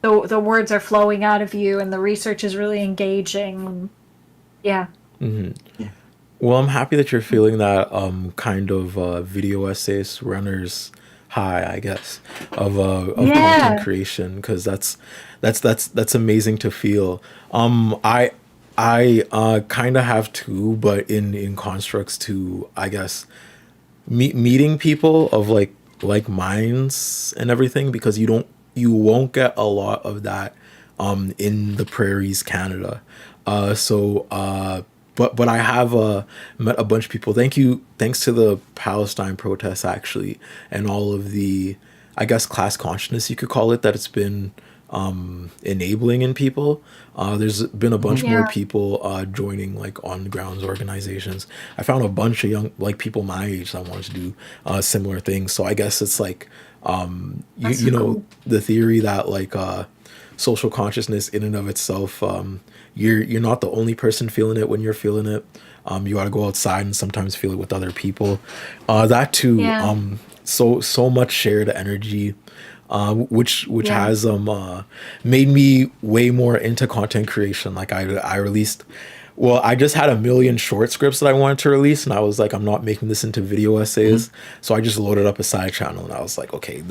the words are flowing out of you and the research is really engaging. Yeah. Well, I'm happy that you're feeling that kind of video essays runner's high, I guess, of content creation, because that's amazing to feel. I kind of have too, but in constructs to, I guess, meeting people of like minds and everything, because you won't get a lot of that in the prairies, Canada. But I have met a bunch of people. Thanks to the Palestine protests, actually, and all of the, I guess, class consciousness, you could call it, that it's been enabling in people. There's been a bunch more people joining like on the grounds organizations. I found a bunch of young, like, people my age that wanted to do similar things. So I guess it's like you know, cool. The theory that like social consciousness in and of itself, you're not the only person feeling it when you're feeling it. You got to go outside and sometimes feel it with other people. That too. So much shared energy. Which has made me way more into content creation. Like I released, well, I just had a million short scripts that I wanted to release, and I was like, I'm not making this into video essays. So I just loaded up a side channel, and I was like, okay,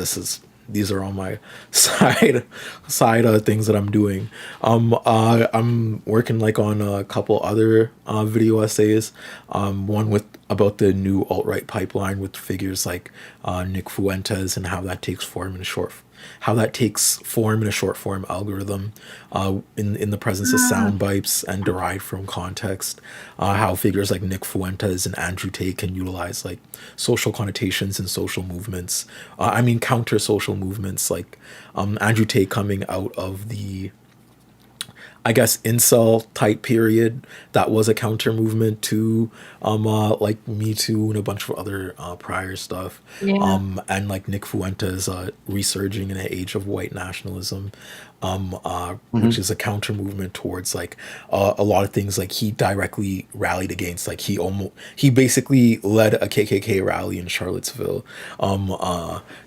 these are all my side things that I'm doing. I'm working like on a couple other video essays. One about the new alt-right pipeline with figures like Nick Fuentes, and how that takes form in a short form algorithm in the presence of sound bites and derived from context. How figures like Nick Fuentes and Andrew Tate can utilize like social connotations and social movements. Counter social movements, like Andrew Tate coming out of the I guess incel type period that was a counter movement to like Me Too and a bunch of other prior stuff. Yeah. And like Nick Fuentes resurging in an age of white nationalism, which is a counter movement towards like a lot of things like he directly rallied against. Like he basically led a KKK rally in Charlottesville,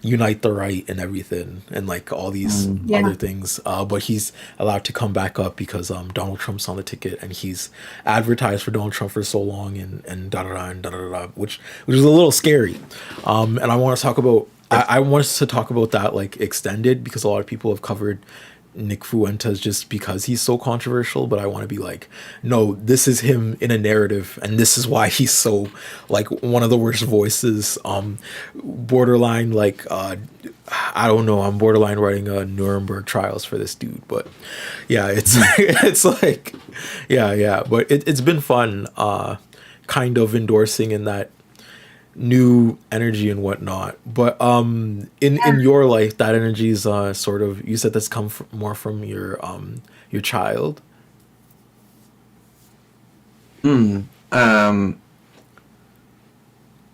unite the right and everything, and like all these Yeah. other things. But he's allowed to come back up because Donald Trump's on the ticket, and he's advertised for Donald Trump for so long, and da da da and da da da, which is a little scary. And I want to talk about. I want us to talk about that like extended, because a lot of people have covered Nick Fuentes just because he's so controversial, but I want to be like, no, this is him in a narrative, and this is why he's so like one of the worst voices. Borderline like I don't know, I'm borderline writing a Nuremberg trials for this dude, but yeah, it's it's like yeah, but it's been fun kind of endorsing in that new energy and whatnot. But in your life, that energy is sort of, you said that's come more from your child. I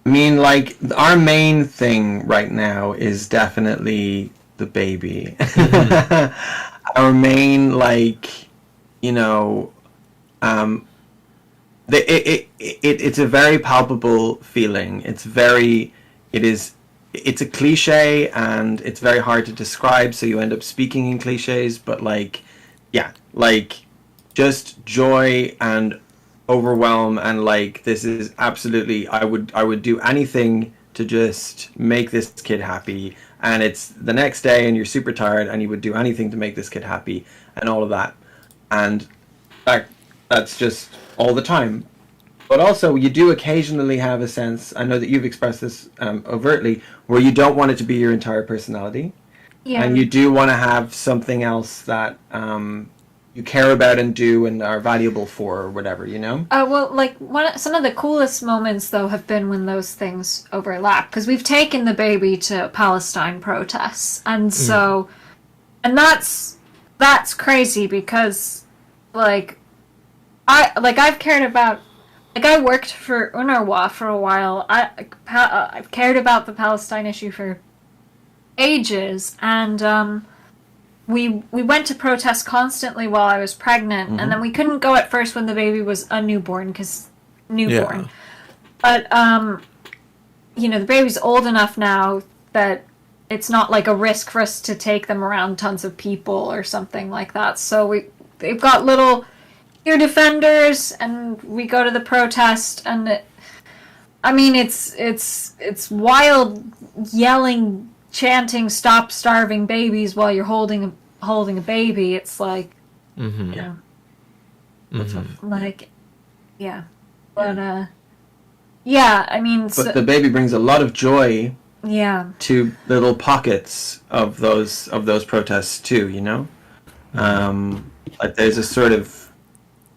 mean, like, our main thing right now is definitely the baby. Our main, like, you know, it's a very palpable feeling. It's a cliche, and it's very hard to describe, so you end up speaking in cliches, but like, yeah, like, just joy and overwhelm, and like, this is absolutely, I would do anything to just make this kid happy, and it's the next day and you're super tired and you would do anything to make this kid happy and all of that. And that's just all the time. But also, you do occasionally have a sense, I know that you've expressed this overtly, where you don't want it to be your entire personality. Yeah. And you do want to have something else that you care about and do and are valuable for, or whatever, you know? Well, like some of the coolest moments though have been when those things overlap, because we've taken the baby to Palestine protests, and so, and that's crazy because, like, I've cared about, like, I worked for UNRWA for a while. I've cared about the Palestine issue for ages, and we went to protest constantly while I was pregnant, and then we couldn't go at first when the baby was a newborn, because newborn. Yeah. But you know, the baby's old enough now that it's not like a risk for us to take them around tons of people or something like that. So they've got little ear defenders, and we go to the protest, and I mean, it's wild, yelling, chanting, "Stop starving babies" while you're holding a baby. It's like, Mm-hmm. you know, Mm-hmm. like, yeah, but yeah, I mean, But the baby brings a lot of joy yeah, to little pockets of those protests too, you know? Like, there's a sort of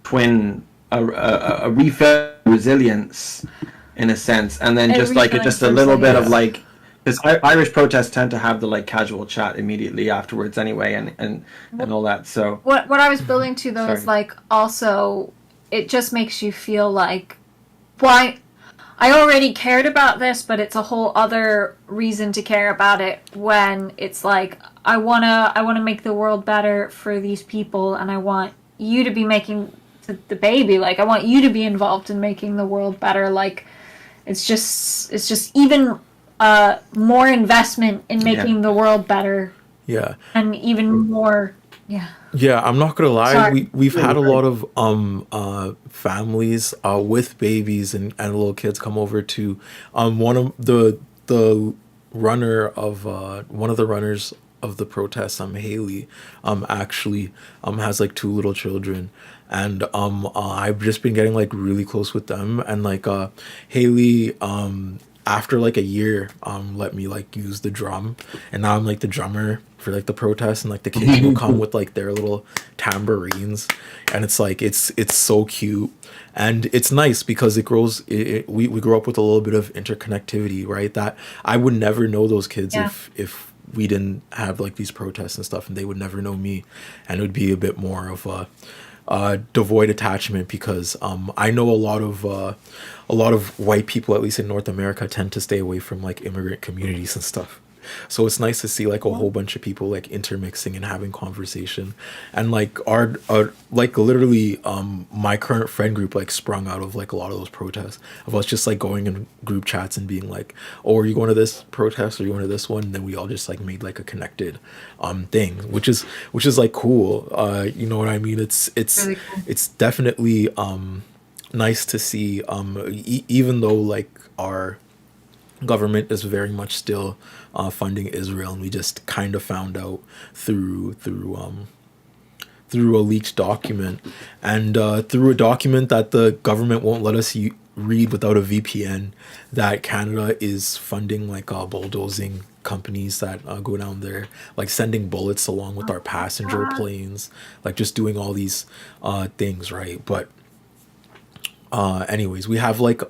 twin, a refill resilience in a sense, and then just like just a little bit of like, because Irish protests tend to have the like casual chat immediately afterwards anyway, and all that. So what I was building to though is Sorry. like, also it just makes you feel like, why I already cared about this, but it's a whole other reason to care about it when it's like, I wanna make the world better for these people, and I want you to be making the baby, like, I want you to be involved in making the world better. Like, it's just even more investment in making the world better, Yeah. and even more, yeah. Yeah, I'm not gonna lie. Sorry. We've had a lot of families with babies and little kids come over to one of the runner of one of the runners of the protest, Haley, actually has like two little children, and I've just been getting like really close with them, and like Haley after like a year let me like use the drum, and now I'm like the drummer for like the protest, and like the kids will come with like their little tambourines, and it's like it's so cute, and it's nice because it grows we grow up with a little bit of interconnectivity, right? That I would never know those kids Yeah. if we didn't have like these protests and stuff, and they would never know me, and it would be a bit more of a devoid attachment, because I know a lot of white people, at least in North America, tend to stay away from like immigrant communities and stuff. So it's nice to see like a whole bunch of people like intermixing and having conversation, and like our like literally my current friend group like sprung out of like a lot of those protests of us just like going in group chats and being like, oh, are you going to this protest, or are you going to this one? And then we all just like made like a connected thing, which is like cool. You know what I mean? It's Really cool. it's definitely nice to see, even though like our government is very much still funding Israel, and we just kind of found out through a leaked document, and through a document that the government won't let us read without a VPN, that Canada is funding like bulldozing companies that go down there, like sending bullets along with our passenger planes, like just doing all these things, right? But anyways, we have like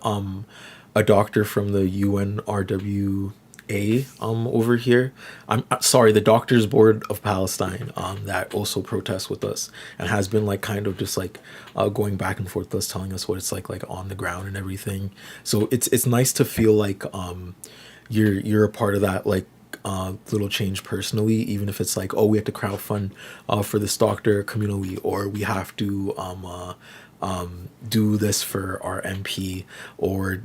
a doctor from the UNRWA over here. I'm sorry, the Doctors Board of Palestine, that also protests with us and has been like kind of just like going back and forth with us, telling us what it's like on the ground and everything. So it's nice to feel like you're a part of that like little change personally, even if it's like, oh, we have to crowdfund for this doctor communally, or we have to do this for our MP, or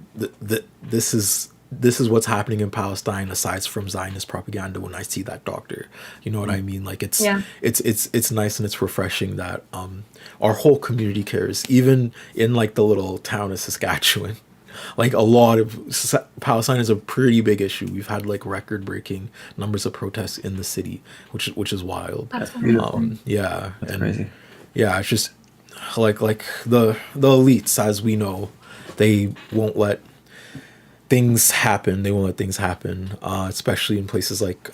this is what's happening in Palestine aside from Zionist propaganda when I see that doctor. You know what I mean? Like it's nice and it's refreshing that our whole community cares, even in like the little town of Saskatchewan. Like a lot of Palestine is a pretty big issue. We've had like record breaking numbers of protests in the city, which is wild. That's beautiful. Yeah. That's crazy. Yeah, it's just like the elites, as we know, they won't let things happen. They won't let things happen, especially in places like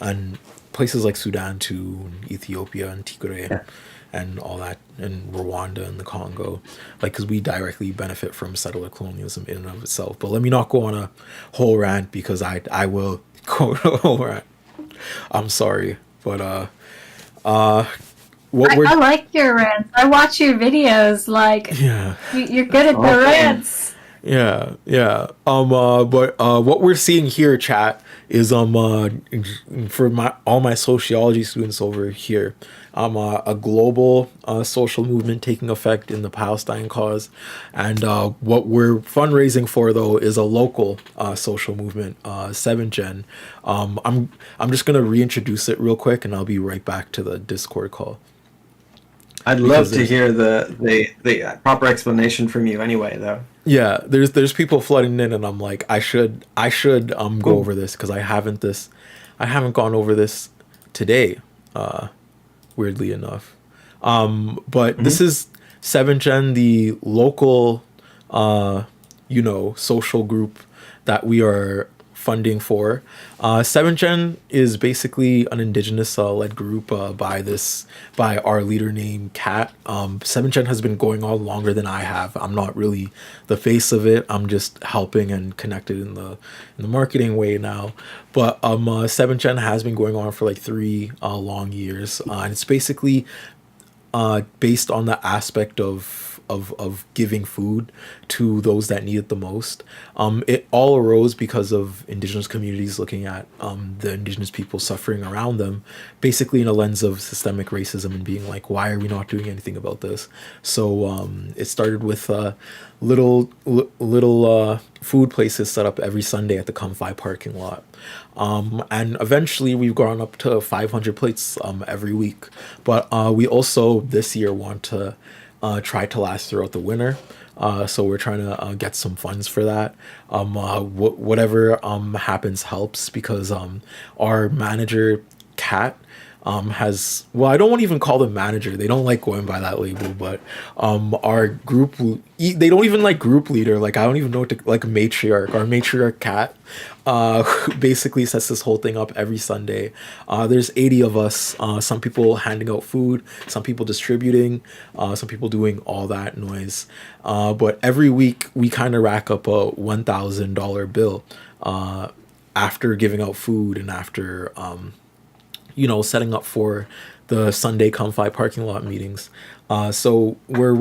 Sudan too, and Ethiopia and Tigray, and all that, and Rwanda and the Congo, like, because we directly benefit from settler colonialism in and of itself. But let me not go on a whole rant, because I will go on a whole rant. I'm sorry, but I like your rants. I watch your videos. Like, yeah. You're good at the rants. Yeah. But what we're seeing here, chat, is for all my sociology students over here, a global social movement taking effect in the Palestine cause, and what we're fundraising for though is a local social movement, 7Gen. I'm just gonna reintroduce it real quick, and I'll be right back to the Discord call. I'd love to hear the proper explanation from you anyway, though. Yeah, there's people flooding in, and I'm like, I should go over this, because I haven't gone over this today, weirdly enough. But this is 7Gen, the local social group that we are funding for. 7Gen is basically an indigenous led group by our leader named Kat. 7Gen has been going on longer than I have. I'm not really the face of it. I'm just helping and connected in the marketing way now. But 7Gen has been going on for like 3 long years, and it's basically based on the aspect of giving food to those that need it the most. It all arose because of indigenous communities looking at the indigenous people suffering around them, basically in a lens of systemic racism, and being like, why are we not doing anything about this? So it started with little food places set up every Sunday at the Comfy parking lot. And eventually we've gone up to 500 plates every week. But we also this year want to try to last throughout the winter. So we're trying to get some funds for that. Whatever happens helps, because our manager, Kat, has, well, I don't want to even call them manager. They don't like going by that label, but our group, they don't even like group leader. Like, I don't even know what to, like, matriarch. Our matriarch Kat who basically sets this whole thing up every Sunday. There's 80 of us, some people handing out food, some people distributing, some people doing all that noise. But every week we kind of rack up a $1,000 bill after giving out food and after setting up for the Sunday Comfy parking lot meetings. So we're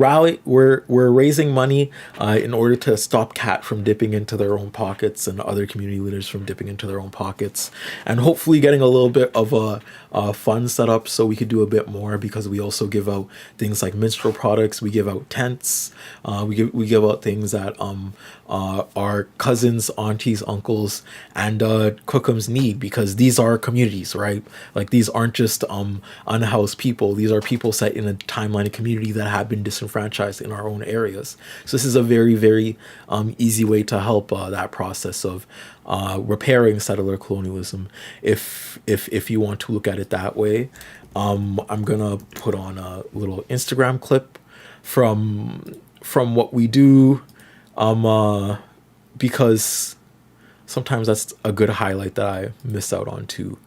raising money in order to stop Cat from dipping into their own pockets and other community leaders from dipping into their own pockets, and hopefully getting a little bit of a fund set up so we could do a bit more, because we also give out things like menstrual products, we give out tents, we give out things that our cousins, aunties, uncles, and cookums need, because these are communities, right? Like, these aren't just unhoused people. These are people set in a timeline of community that have been disenfranchised in our own areas. So this is a very, very easy way to help that process of repairing settler colonialism, if you want to look at it that way. I'm gonna put on a little Instagram clip from what we do, because sometimes that's a good highlight that I miss out on too.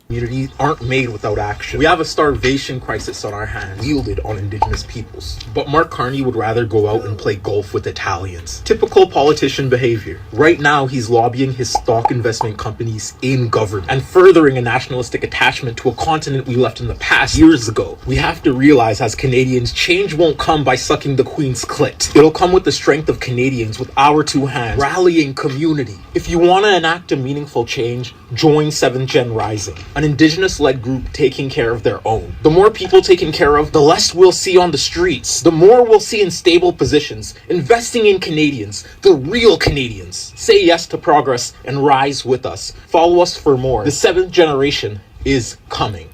Communities aren't made without action. We have a starvation crisis on our hands, wielded on Indigenous peoples. But Mark Carney would rather go out and play golf with Italians. Typical politician behavior. Right now, he's lobbying his stock investment companies in government and furthering a nationalistic attachment to a continent we left in the past years ago. We have to realize, as Canadians, change won't come by sucking the Queen's clit. It'll come with the strength of Canadians with our two hands, rallying community. If you want to enact a meaningful change, join 7th Gen Rising, an Indigenous-led group taking care of their own. The more people taken care of, the less we'll see on the streets. The more we'll see in stable positions, investing in Canadians, the real Canadians. Say yes to progress and rise with us. Follow us for more. The 7th generation is coming.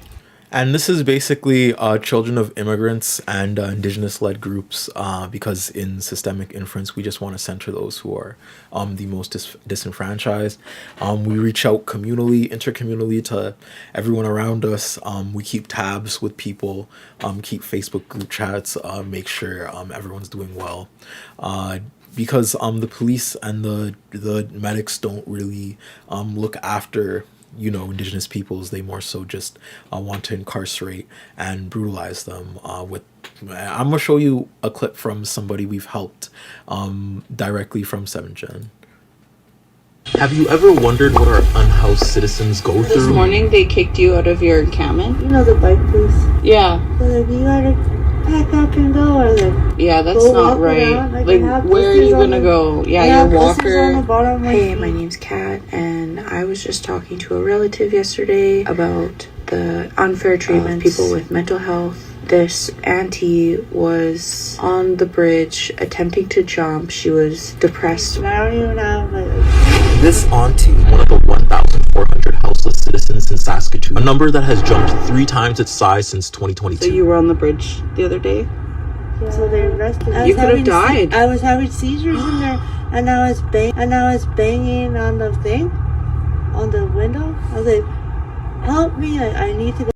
And this is basically children of immigrants and Indigenous-led groups, because in systemic inference, we just want to center those who are the most disenfranchised. We reach out communally, intercommunally, to everyone around us. We keep tabs with people, keep Facebook group chats, make sure everyone's doing well. Because the police and the medics don't really look after Indigenous peoples. They more so just want to incarcerate and brutalize them. I'm gonna show you a clip from somebody we've helped directly from 7th Gen. Have you ever wondered what our unhoused citizens go through? This morning they kicked you out of your encampment? You know the bike police? Yeah. So like, you gotta pack up and go, or like, Yeah, that's go not walk right. around. Like, Like, where are you gonna go? Yeah, your walker. Hey, my name's Kat, and I was just talking to a relative yesterday about the unfair treatment of people with mental health. This auntie was on the bridge attempting to jump. She was depressed. I don't even have like. This auntie, one of the 1,400 houseless citizens in Saskatoon, a number that has jumped 3 times its size since 2022. So you were on the bridge the other day? Yeah. So they arrested me. You could have died. I was having seizures in there, and I was banging on the thing, on the window. I was like, "Help me! I need to go."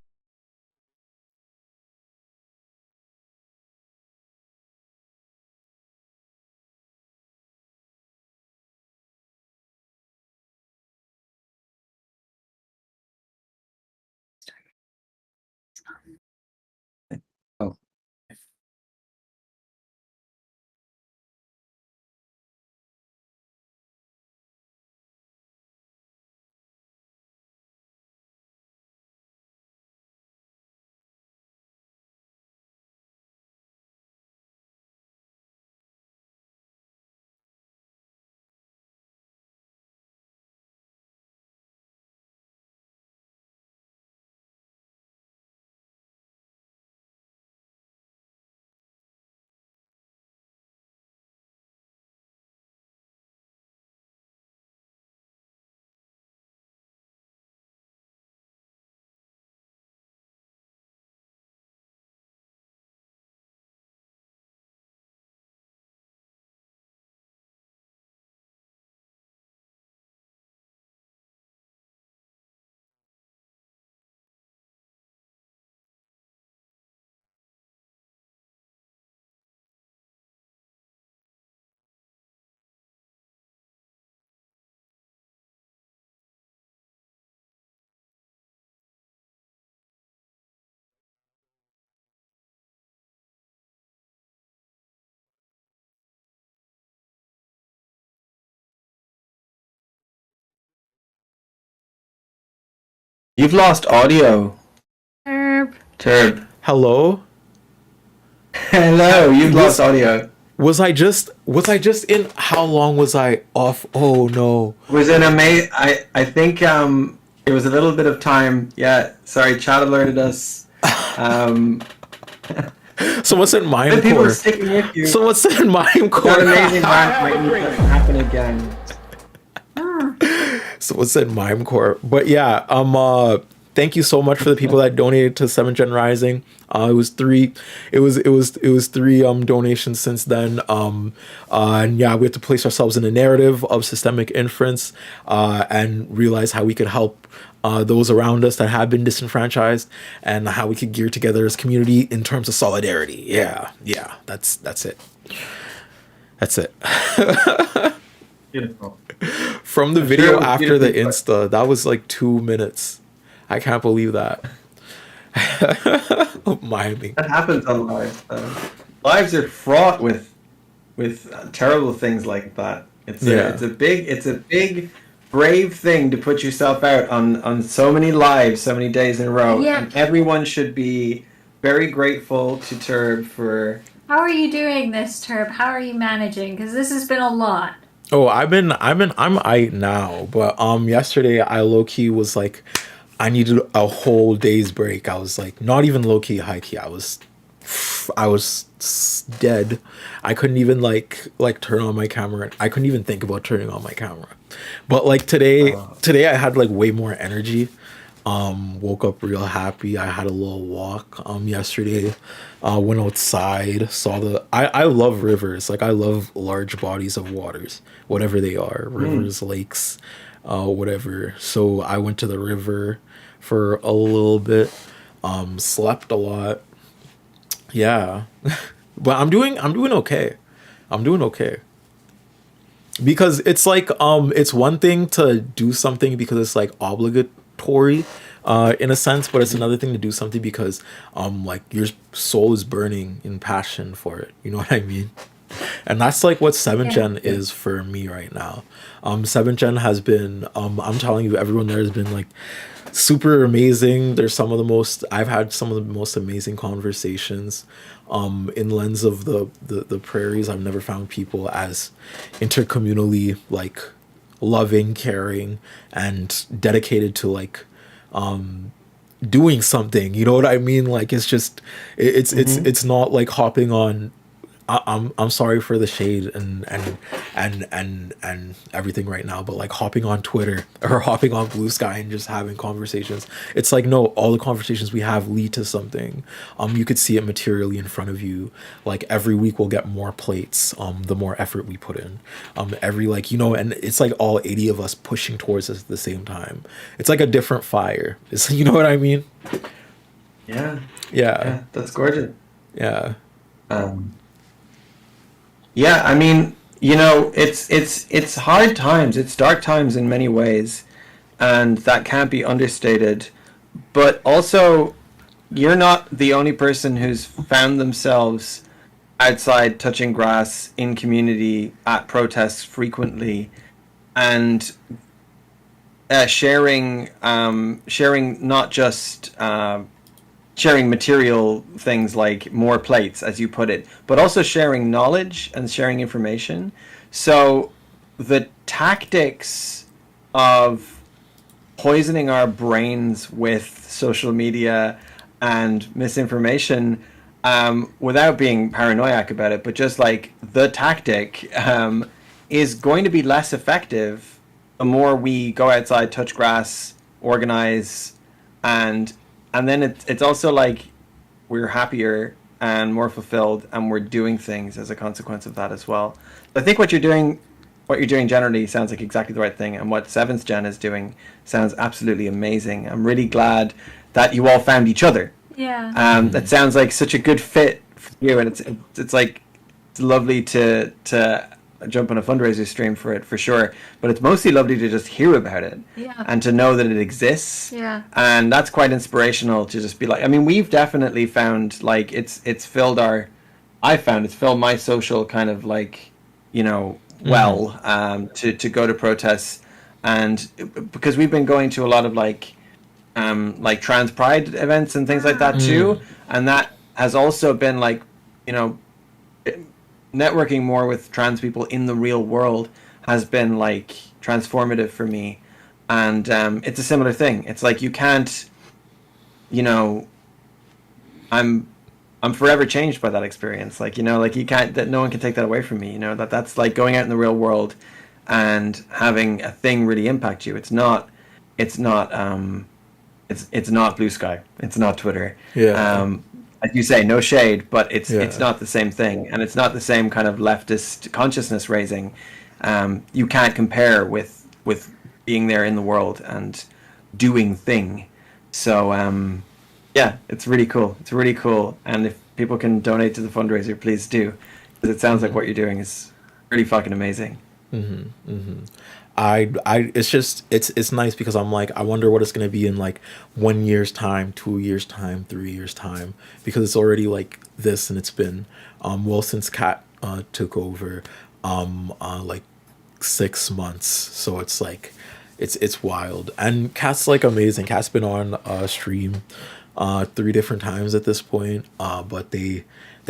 You've lost audio, Herb. Turb. Hello? Hello, you've lost audio. Was I just in, how long was I off? Oh no. Was it amazing? I think it was a little bit of time. Yeah, sorry, chat alerted us. Someone said Good people Mimecore. sticking with you. Someone said That Mimecore. amazing rant might need to happen again. Someone said Mimecore. But yeah, thank you so much for the people that donated to 7th Gen Rising. It was three donations since then. And yeah, we have to place ourselves in a narrative of systemic inference, and realize how we could help those around us that have been disenfranchised, and how we could gear together as community in terms of solidarity. Yeah, that's it. That's it. Beautiful. From the sure video it was after the beautifully Insta, that was like 2 minutes. I can't believe that. Miami. That happens on lives. Lives are fraught with terrible things like that. It's a big brave thing to put yourself out on so many lives, so many days in a row. Yeah. And everyone should be very grateful to Turb for. How are you doing this, Turb? How are you managing? Because this has been a lot. Oh, I'm aight now, but yesterday I low key was like, I needed a whole day's break. I was like, not even low key, high key. I was dead. I couldn't even like turn on my camera. I couldn't even think about turning on my camera. But like today I had like way more energy. Woke up real happy. I had a little walk yesterday. Went outside, saw I love rivers. Like I love large bodies of waters, whatever they are, rivers, lakes, whatever. So I went to the river for a little bit, slept a lot. Yeah. But I'm doing okay. I'm doing okay. Because it's like it's one thing to do something because it's like obligatory in a sense, but it's another thing to do something because like your soul is burning in passion for it. You know what I mean? And that's like what 7th Gen is for me right now. 7th Gen has been I'm telling you, everyone there has been like super amazing. I've had some of the most amazing conversations in lens of the prairies. I've never found people as intercommunally like loving, caring, and dedicated to like doing something. You know what I mean? Like it's just it's not like hopping on. I'm sorry for the shade and everything right now, but like hopping on Twitter or hopping on Blue Sky and just having conversations. It's like, no, all the conversations we have lead to something. You could see it materially in front of you. Like every week we'll get more plates, the more effort we put in. Every like, you know, and it's like all 80 of us pushing towards this at the same time. It's like a different fire. It's, you know what I mean? Yeah, That's gorgeous. yeah. Yeah, I mean, you know, it's hard times. It's dark times in many ways, and that can't be understated. But also, you're not the only person who's found themselves outside touching grass in community at protests frequently, and sharing not just sharing material things like more plates, as you put it, but also sharing knowledge and sharing information. So the tactics of poisoning our brains with social media and misinformation, without being paranoid about it, but just like the tactic is going to be less effective the more we go outside, touch grass, organize, and then it's also like we're happier and more fulfilled, and we're doing things as a consequence of that as well. I think what you're doing generally sounds like exactly the right thing, and what 7th Gen is doing sounds absolutely amazing. I'm really glad that you all found each other. Yeah. That sounds like such a good fit for you, and it's like it's lovely to jump on a fundraiser stream for it, for sure, but it's mostly lovely to just hear about it and to know that it exists. And that's quite inspirational to just be like, I mean, we've definitely found like it's filled my social kind of like, you know, to go to protests, and because we've been going to a lot of like like trans pride events and things like that too, and that has also been like, you know, networking more with trans people in the real world has been like transformative for me. And it's a similar thing. It's like you can't, you know, I'm forever changed by that experience. Like, you know, like you can't, that no one can take that away from me. You know, that's like going out in the real world and having a thing really impact you. It's not blue sky. It's not Twitter. Yeah. Like you say, no shade, but it's not the same thing, and it's not the same kind of leftist consciousness raising. You can't compare with being there in the world and doing thing. So yeah, it's really cool. It's really cool, and if people can donate to the fundraiser, please do, because it sounds like what you're doing is really fucking amazing. It's just it's nice because I'm like, I wonder what it's gonna be in like 1 year's time, 2 years time, 3 years time, because it's already like this, and it's been well since Kat took over like 6 months, so it's like it's wild. And Kat's like amazing. Kat's been on stream 3 different times at this point, but they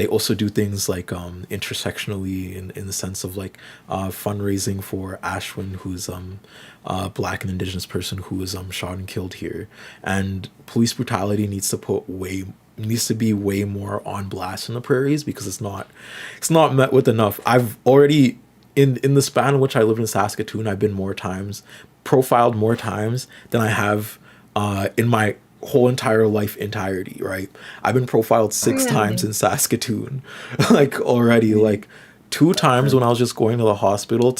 also do things like intersectionally in the sense of like fundraising for Ashwin, who's a black and indigenous person who was shot and killed here. And police brutality needs to be way more on blast in the prairies, because it's not met with enough. I've already in the span in which I lived in Saskatoon, I've been profiled more times than I have in my whole entire life entirety, right? I've been profiled 6 times in Saskatoon like already, like 2 times when I was just going to the hospital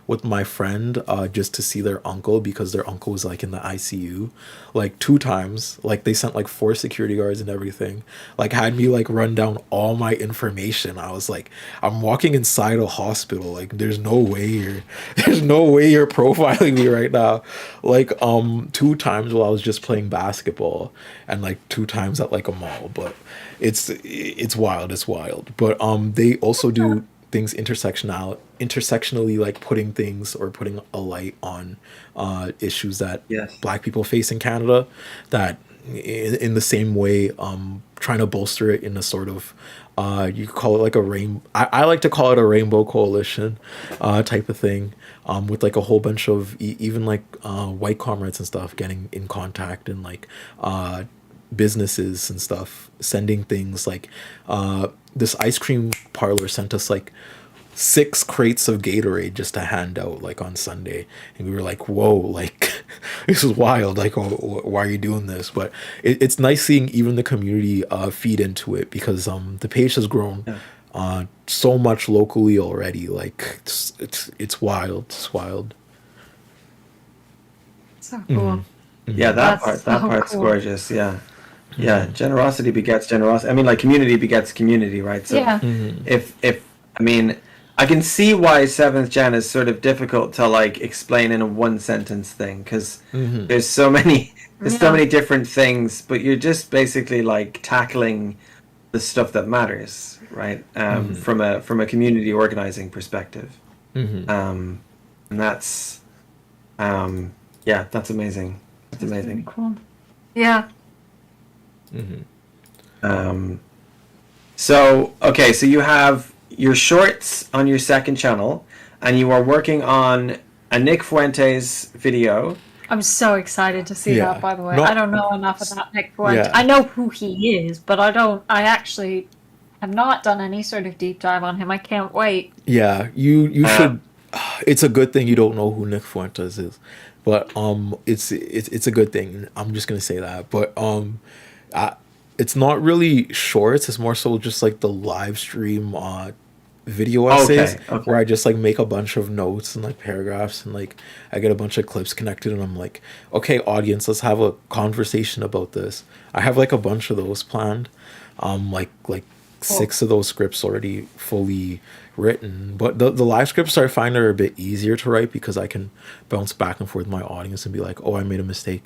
with my friend just to see their uncle, because their uncle was like in the ICU. Like 2 times, like they sent like 4 security guards and everything, like had me like run down all my information. I was like, I'm walking inside a hospital, like there's no way you're profiling me right now. Like 2 times while I was just playing basketball, and like 2 times at like a mall. But it's wild. But they also do things intersectionally, like putting a light on issues that Black people face in Canada, that in the same way trying to bolster it in a sort of you could call it like I like to call it a rainbow coalition type of thing, with like a whole bunch of even like white comrades and stuff getting in contact, and like businesses and stuff sending things like this ice cream parlor sent us like 6 crates of Gatorade just to hand out like on Sunday, and we were like, whoa, like this is wild, like, oh, why are you doing this? But it's nice seeing even the community feed into it, because the page has grown so much locally already. Like it's wild. So cool. Yeah, that part's cool. gorgeous. Yeah, generosity begets generosity. I mean, like community begets community, right? So if I mean, I can see why 7th Gen is sort of difficult to like explain in a 1 sentence thing, because there's so many different things, but you're just basically like tackling the stuff that matters, right? From a community organizing perspective, and that's that's amazing. That's amazing. Cool. Yeah. So you have your shorts on your 2nd channel, and you are working on a Nick Fuentes video. I'm so excited to see that, by the way. No, I don't know enough about Nick Fuentes. Yeah. I know who he is, but I actually have not done any sort of deep dive on him. I can't wait. Yeah, you should. It's a good thing you don't know who Nick Fuentes is, but it's a good thing. I'm just gonna say that. But it's not really shorts. It's more so just like the live stream video essays, where I just like make a bunch of notes and like paragraphs, and like I get a bunch of clips connected, and I'm like, okay, audience, let's have a conversation about this. I have like a bunch of those planned, like 6 of those scripts already fully written. But the live scripts I find are a bit easier to write, because I can bounce back and forth with my audience and be like, oh, I made a mistake,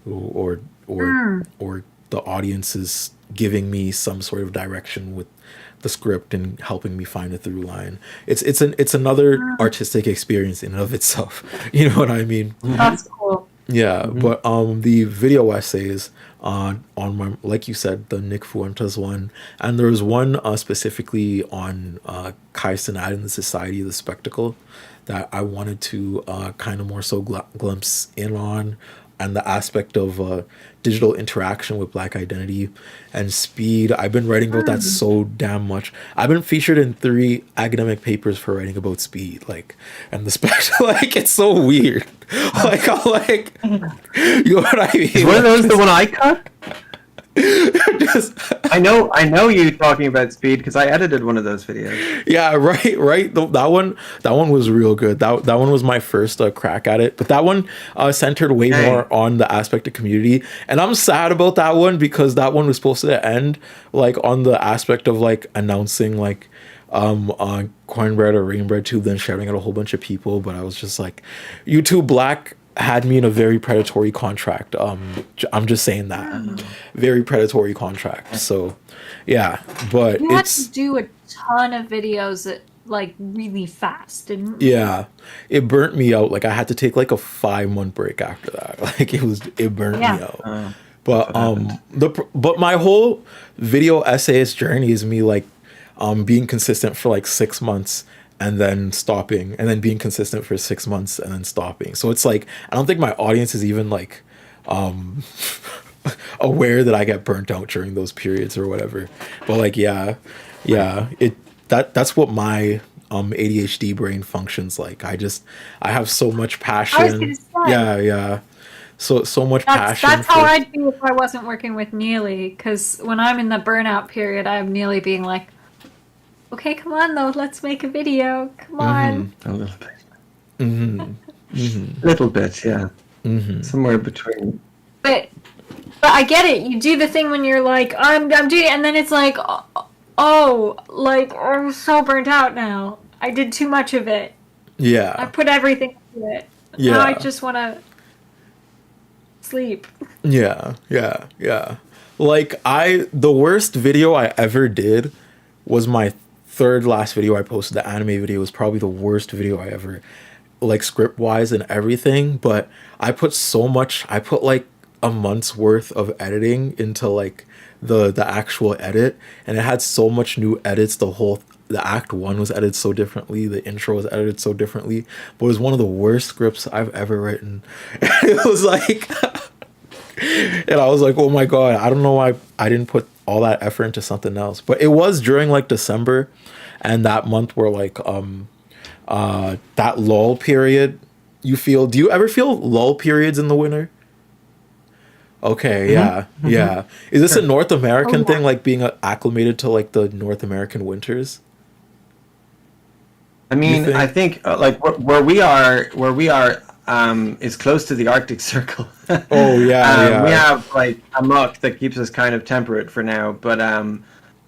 or the audience is giving me some sort of direction with the script and helping me find a through line. It's another artistic experience in and of itself. You know what I mean? That's cool. Yeah, but the video essays on my, like you said, the Nick Fuentes one, and there was one specifically on Kai Cenat and the Society of the Spectacle that I wanted to kind of more so glimpse in on, and the aspect of digital interaction with Black identity and speed. I've been writing about that so damn much. I've been featured in 3 academic papers for writing about speed, like, and the spectrum. Like, it's so weird. Like, I'm like, you know what I mean? Is one of those the one I cut? Just, I know you talking about speed because I edited one of those videos. yeah, right. That one was real good. That one was my first crack at it. But that one centered way more on the aspect of community, and I'm sad about that one because that one was supposed to end like on the aspect of like announcing like Cornbread or Rainbread Tube, then shouting at a whole bunch of people. But I was just like, YouTube Black had me in a very predatory contract. I'm just saying that. Very predatory contract. So yeah, but You had it's to do a ton of videos that like really fast, didn't you? yeah, it burnt me out. Like I had to take like a 5-month break after that. Like it burnt me out. But my whole video essayist journey is me like being consistent for like 6 months and then stopping, and then being consistent for 6 months and then stopping. So it's like I don't think my audience is even like aware that I get burnt out during those periods or whatever. But like yeah, that's what my ADHD brain functions like. I have so much passion. I was gonna say. Yeah. So much passion. That's how I'd be if I wasn't working with Neely. Because when I'm in the burnout period, I have Neely being like, "Okay, come on though, let's make a video. Come on." A little bit. Little bit, yeah. Somewhere between. But I get it. You do the thing when you're like, I'm doing it, and then it's like, oh, like I'm so burnt out now. I did too much of it. I Yeah. put everything into it. Yeah. Now I just want to sleep. Yeah. Like the worst video I ever did was my third last video I posted. The anime video was probably the worst video I ever, like script wise and everything. But I put like a month's worth of editing into like the actual edit, and it had so much new edits. The act 1 was edited so differently, the intro was edited so differently, but it was one of the worst scripts I've ever written. It was like and I was like, oh my god, I don't know why I didn't put all that effort into something else. But it was during like December and that month where like that lull period do you ever feel lull periods in the winter? Okay, yeah. Is this a North American thing, like being acclimated to like the North American winters? I mean, I think like where we are is close to the Arctic Circle. Oh yeah. We have like a muck that keeps us kind of temperate for now, but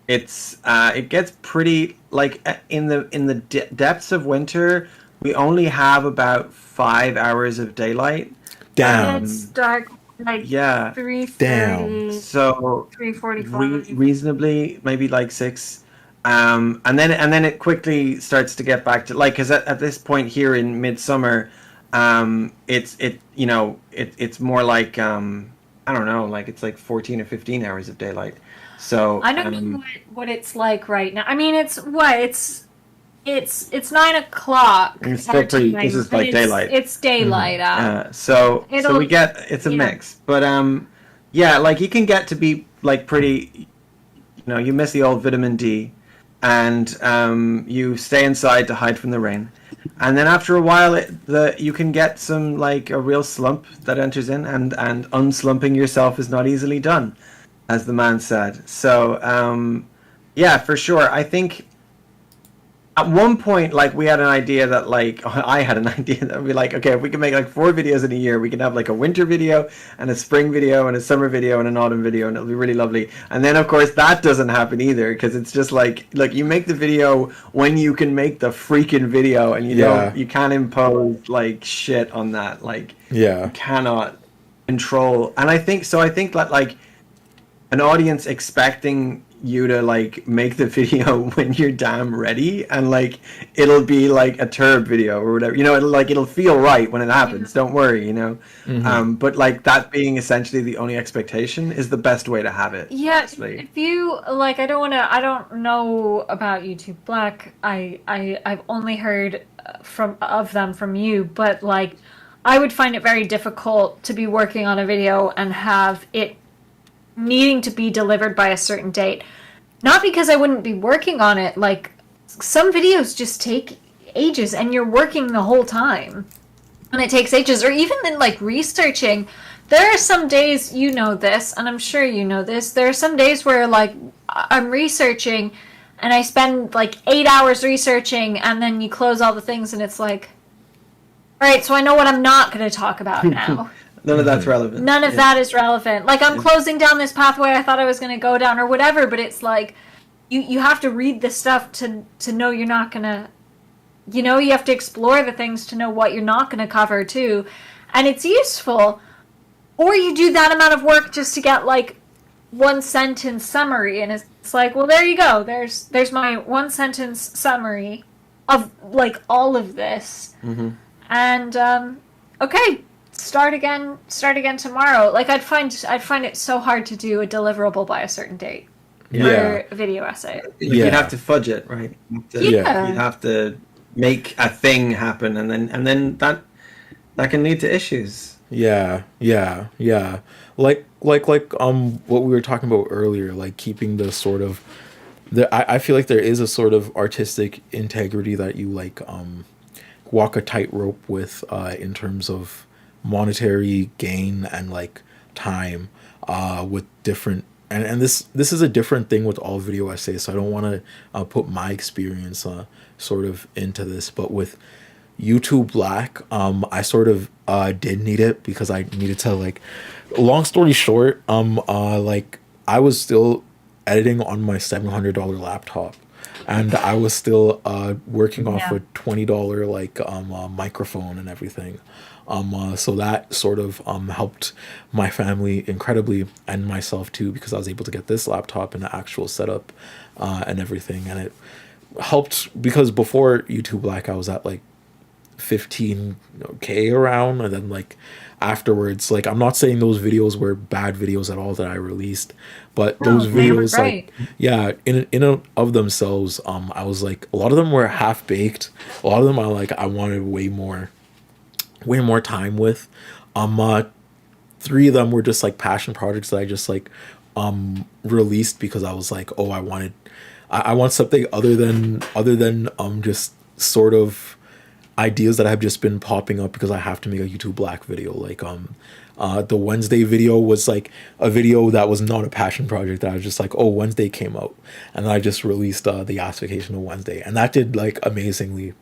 it gets pretty like in the depths of winter. We only have about 5 hours of daylight. Damn. It's dark like 3:30. Damn. So 3:45. reasonably maybe like 6. And then it quickly starts to get back to like, because at this point here in midsummer, it's more like I don't know, like it's like 14 or 15 hours of daylight. So I don't know what it's like right now. I mean, it's 9 o'clock. It's still pretty. This is like daylight. It's daylight out. So we get it's a mix, but yeah, like you can get to be like pretty. You miss the old vitamin D, and you stay inside to hide from the rain, and then after a while, you can get some like a real slump that enters in, and unslumping yourself is not easily done, as the man said. So yeah, for sure. I think at one point, like we had an idea that like I had an idea that we'd be like, okay, if we can make like 4 videos in a year, we can have like a winter video and a spring video and a summer video and an autumn video, and it'll be really lovely. And then of course that doesn't happen either, because it's just like, look, you make the video when you can make the freaking video, and you can't impose like shit on that. Like you cannot control. And I think that like an audience expecting you to like make the video when you're damn ready, and like it'll be like a turb video or whatever, you know, it'll feel right when it happens. Don't worry, you know. But like that being essentially the only expectation is the best way to have it. Yeah, honestly. if you like, I don't know about YouTube Black. I've only heard of them from you, but like I would find it very difficult to be working on a video and have it needing to be delivered by a certain date. Not because I wouldn't be working on it, like some videos just take ages and you're working the whole time and it takes ages. Or even in like researching, there are some days, you know this, and I'm sure you know this, there are some days where like I'm researching and I spend like 8 hours researching, and then you close all the things and it's like, all right, so I know what I'm not going to talk about now. None of that's relevant. None of that is relevant. Like, I'm closing down this pathway I thought I was going to go down or whatever, but it's like, you have to read the stuff to know you're not going to, you know, you have to explore the things to know what you're not going to cover too. And it's useful. Or you do that amount of work just to get like one sentence summary, and it's like, well, there you go. There's my one sentence summary of like all of this. And, okay. Start again tomorrow. Like I'd find it so hard to do a deliverable by a certain date for a video essay. You'd have to fudge it, right? You'd have to make a thing happen, and then that can lead to issues. Yeah. Like what we were talking about earlier, like keeping the sort of I feel like there is a sort of artistic integrity that you like walk a tightrope with in terms of monetary gain and like time with different and this is a different thing with all video essays, so I don't want to put my experience sort of into this, but with YouTube Black I sort of did need it because I needed to, like, long story short, like I was still editing on my $700 laptop, and I was still working off a $20 like microphone and everything. So that sort of helped my family incredibly, and myself too, because I was able to get this laptop and the actual setup and everything. And it helped because before YouTube Black, I was at like 15K around, and then like afterwards, like I'm not saying those videos were bad videos at all that I released, but those videos, like, yeah, in of themselves, I was like, a lot of them were half baked. A lot of them I wanted way more time with. 3 of them were just like passion projects that I just like released because I was like, oh, I want something other than just sort of ideas that have just been popping up because I have to make a YouTube Black video. Like the Wednesday video was like a video that was not a passion project, that I was just like, oh, Wednesday came out, and I just released the Yassification of Wednesday, and that did like amazingly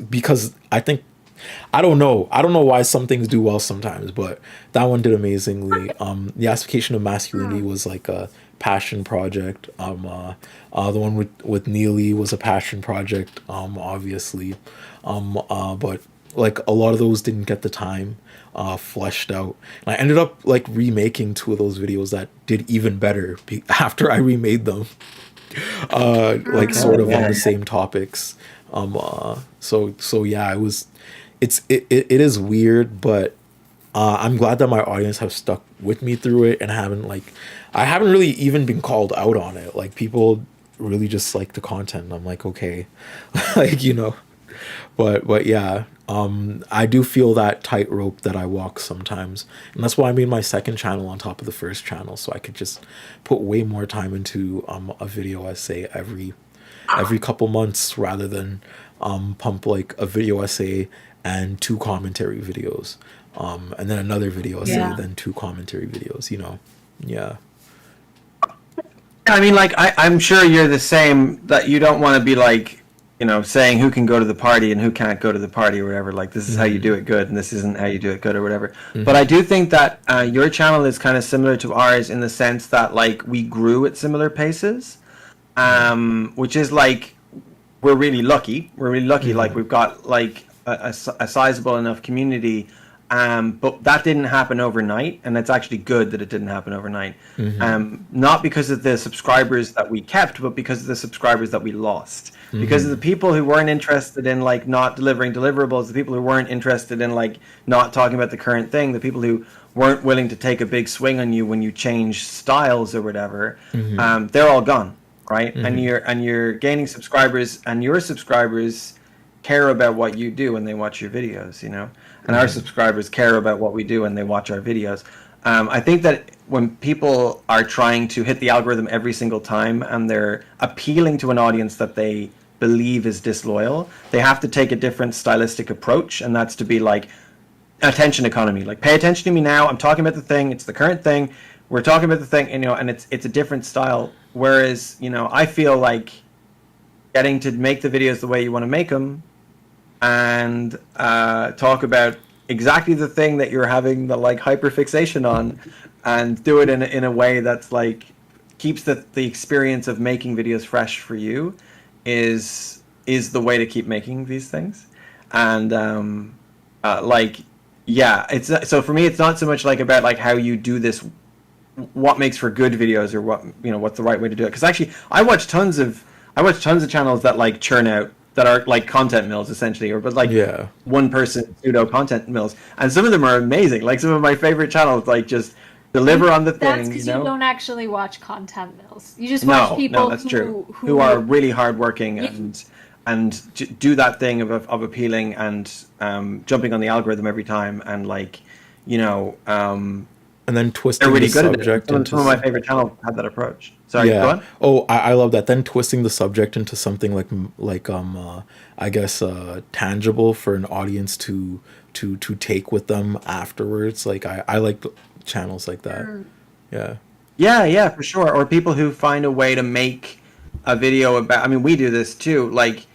because I don't know why some things do well sometimes, but that one did amazingly. The Yassification of Masculinity was like a passion project. The one with Neely was a passion project, obviously. But like a lot of those didn't get the time fleshed out. And I ended up like remaking 2 of those videos that did even better after I remade them. Like sort of on the same topics. So yeah, it is weird, but I'm glad that my audience have stuck with me through it, and I haven't really even been called out on it. Like, people really just like the content, and I'm like, okay. Like, you know, but yeah, I do feel that tightrope that I walk sometimes, and that's why I made my second channel on top of the first channel, so I could just put way more time into a video essay every couple months, rather than pump like a video essay and 2 commentary videos, and then another video essay, then 2 commentary videos, you know. Yeah. I mean, like, I'm sure you're the same, that you don't want to be like, you know, saying who can go to the party and who can't go to the party or whatever. Like, this is how you do it good, and this isn't how you do it good or whatever. But I do think that your channel is kind of similar to ours in the sense that, like, we grew at similar paces, which is like, we're really lucky. Like, we've got like a sizable enough community But that didn't happen overnight, and it's actually good that it didn't happen overnight. Not because of the subscribers that we kept, but because of the subscribers that we lost. Because of the people who weren't interested in like not delivering deliverables, the people who weren't interested in like not talking about the current thing, the people who weren't willing to take a big swing on you when you change styles or whatever, they're all gone, right? And you're gaining subscribers, and your subscribers care about what you do when they watch your videos, you know. And our subscribers care about what we do and they watch our videos. I think that when people are trying to hit the algorithm every single time and they're appealing to an audience that they believe is disloyal, they have to take a different stylistic approach, and that's to be like attention economy. Like, pay attention to me now. I'm talking about the thing. It's the current thing. We're talking about the thing, and, you know, and it's a different style. Whereas, you know, I feel like getting to make the videos the way you want to make them and talk about exactly the thing that you're having the like hyperfixation on, and do it in a way that's like keeps the experience of making videos fresh for you is the way to keep making these things. And like, yeah, it's so for me it's not so much like about like how you do this, what makes for good videos, or what, you know, what's the right way to do it. Because actually I watch tons of channels that like churn out, that are like content mills essentially, or but like one person pseudo content mills, and some of them are amazing. Like some of my favorite channels like just deliver on the thing. That's because you don't actually watch content mills. You just watch people that's true. Who are really hardworking and do that thing of appealing and jumping on the algorithm every time, and like, you know, and then twisting really the subject into some of my favorite channels have that approach. Sorry, go on. Oh, I love that. Then twisting the subject into something like I guess tangible for an audience to take with them afterwards. Like I like channels like that. Yeah, for sure. Or people who find a way to make a video about. I mean, we do this too. Like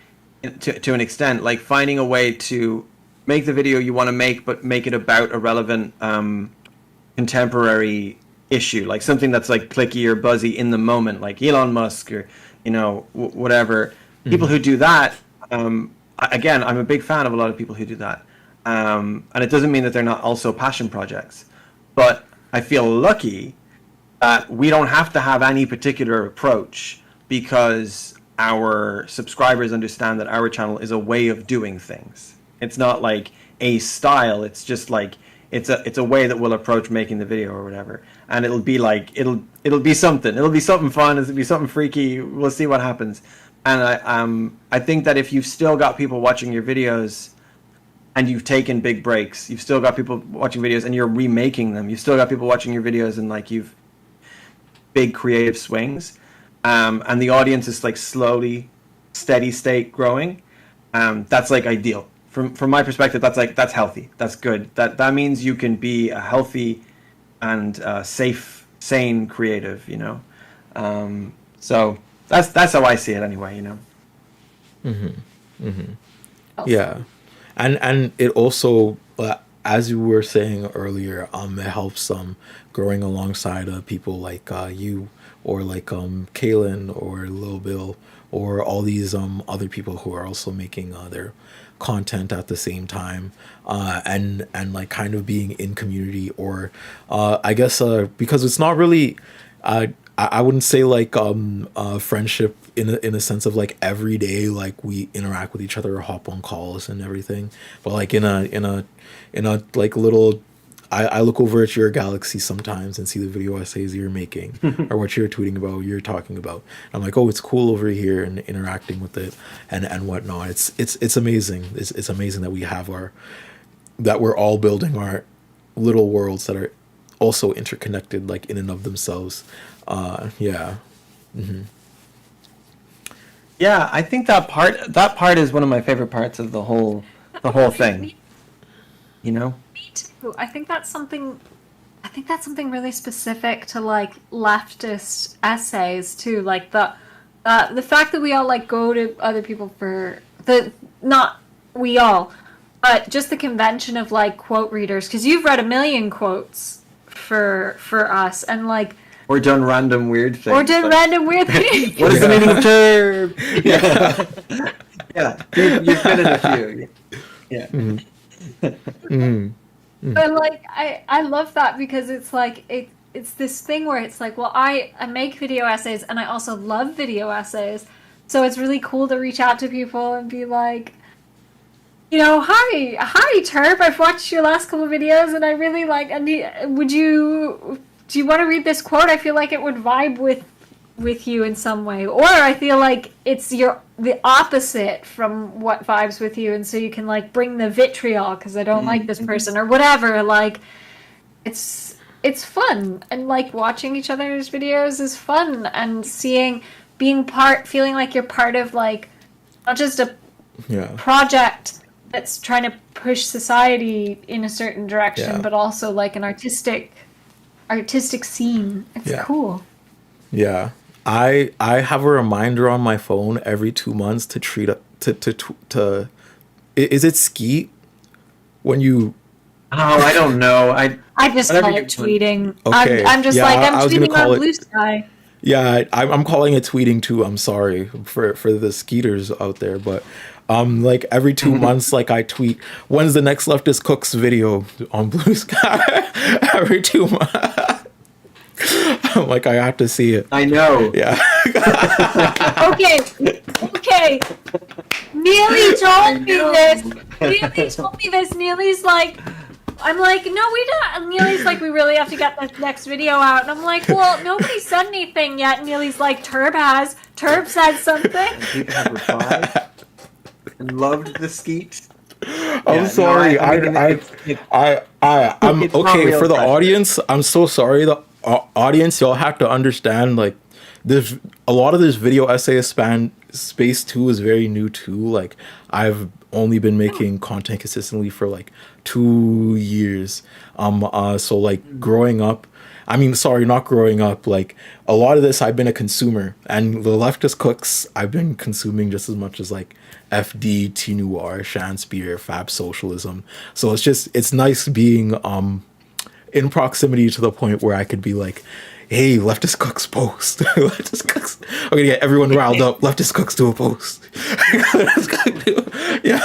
to an extent, like finding a way to make the video you want to make, but make it about a relevant contemporary issue, like something that's like clicky or buzzy in the moment, like Elon Musk, or, you know, whatever. People who do that, again, I'm a big fan of a lot of people who do that, and it doesn't mean that they're not also passion projects, but I feel lucky that we don't have to have any particular approach, because our subscribers understand that our channel is a way of doing things. It's not like a style, it's just like it's a way that we'll approach making the video or whatever, and it'll be like it'll be something fun, it'll be something freaky. We'll see what happens. And I think that if you've still got people watching your videos and you've taken big breaks, you've still got people watching videos and you're remaking them, you've still got people watching your videos and like you've big creative swings, and the audience is like slowly steady state growing, that's like ideal. From my perspective, that's healthy. That's good. That means you can be a healthy and safe, sane creative, you know. So that's how I see it anyway, you know. Yeah, and it also, as you were saying earlier, it helps growing alongside people like you, or like Kaylin or Lil Bill, or all these other people who are also making their content at the same time, and like kind of being in community, or I guess because it's not really I wouldn't say like friendship in a sense of like every day like we interact with each other or hop on calls and everything, but like in a like little, I look over at your galaxy sometimes and see the video essays you're making or what you're tweeting about, you're talking about. I'm like, oh, it's cool over here, and interacting with it and whatnot. It's amazing. It's amazing that we have that we're all building our little worlds that are also interconnected, like in and of themselves. Yeah. Yeah, I think that part is one of my favorite parts of the whole thing. You know? Me too. I think that's something really specific to like leftist essays too. Like the fact that we all like go to other people for not we all, but just the convention of like quote readers, because you've read a million quotes for us, and like or done random weird things. What is the meaning of term? Yeah, you've been in a few. Yeah. But like I love that because it's like it's this thing where it's like, well, I make video essays and I also love video essays. So it's really cool to reach out to people and be like, hi Terp, I've watched your last couple videos and I really like, and do you want to read this quote? I feel like it would vibe with you in some way. Or I feel like it's the opposite from what vibes with you, and so you can like bring the vitriol because I don't like this person or whatever. Like it's fun, and like watching each other's videos is fun, and feeling like you're part of like not just a project that's trying to push society in a certain direction, but also like an artistic scene. It's cool. Yeah. I have a reminder on my phone every 2 months to treat to is it skeet when you I don't know. I just call it tweeting. Okay. I'm just like I'm tweeting on Blue Sky. Yeah, I'm calling it tweeting too. I'm sorry for the skeeters out there, but like every 2 months, like I tweet, when's the next Leftist Cooks video on Blue Sky? Every 2 months. I'm like, I have to see it. I know. Yeah. Okay. Neely told me this. Neely's like, I'm like, no, we don't. Neely's like, we really have to get this next video out. And I'm like, well, nobody said anything yet. And Neely's like, Turb has. Turb said something. People have replied and loved the skeet. I'm sorry. I'm okay for the audience. I'm so sorry. The audience, y'all have to understand. Like, there's a lot of this video essay space too is very new too. Like, I've only been making content consistently for like 2 years. So like growing up. I mean, sorry, not growing up. Like a lot of this, I've been a consumer, and the Leftist Cooks, I've been consuming just as much as like FD, T Noir, Shanspeare, Fab Socialism. So it's nice being in proximity to the point where I could be like, hey, Leftist Cooks post. Leftist Cooks. I'm gonna get everyone riled up. Leftist Cooks do a post. Yeah.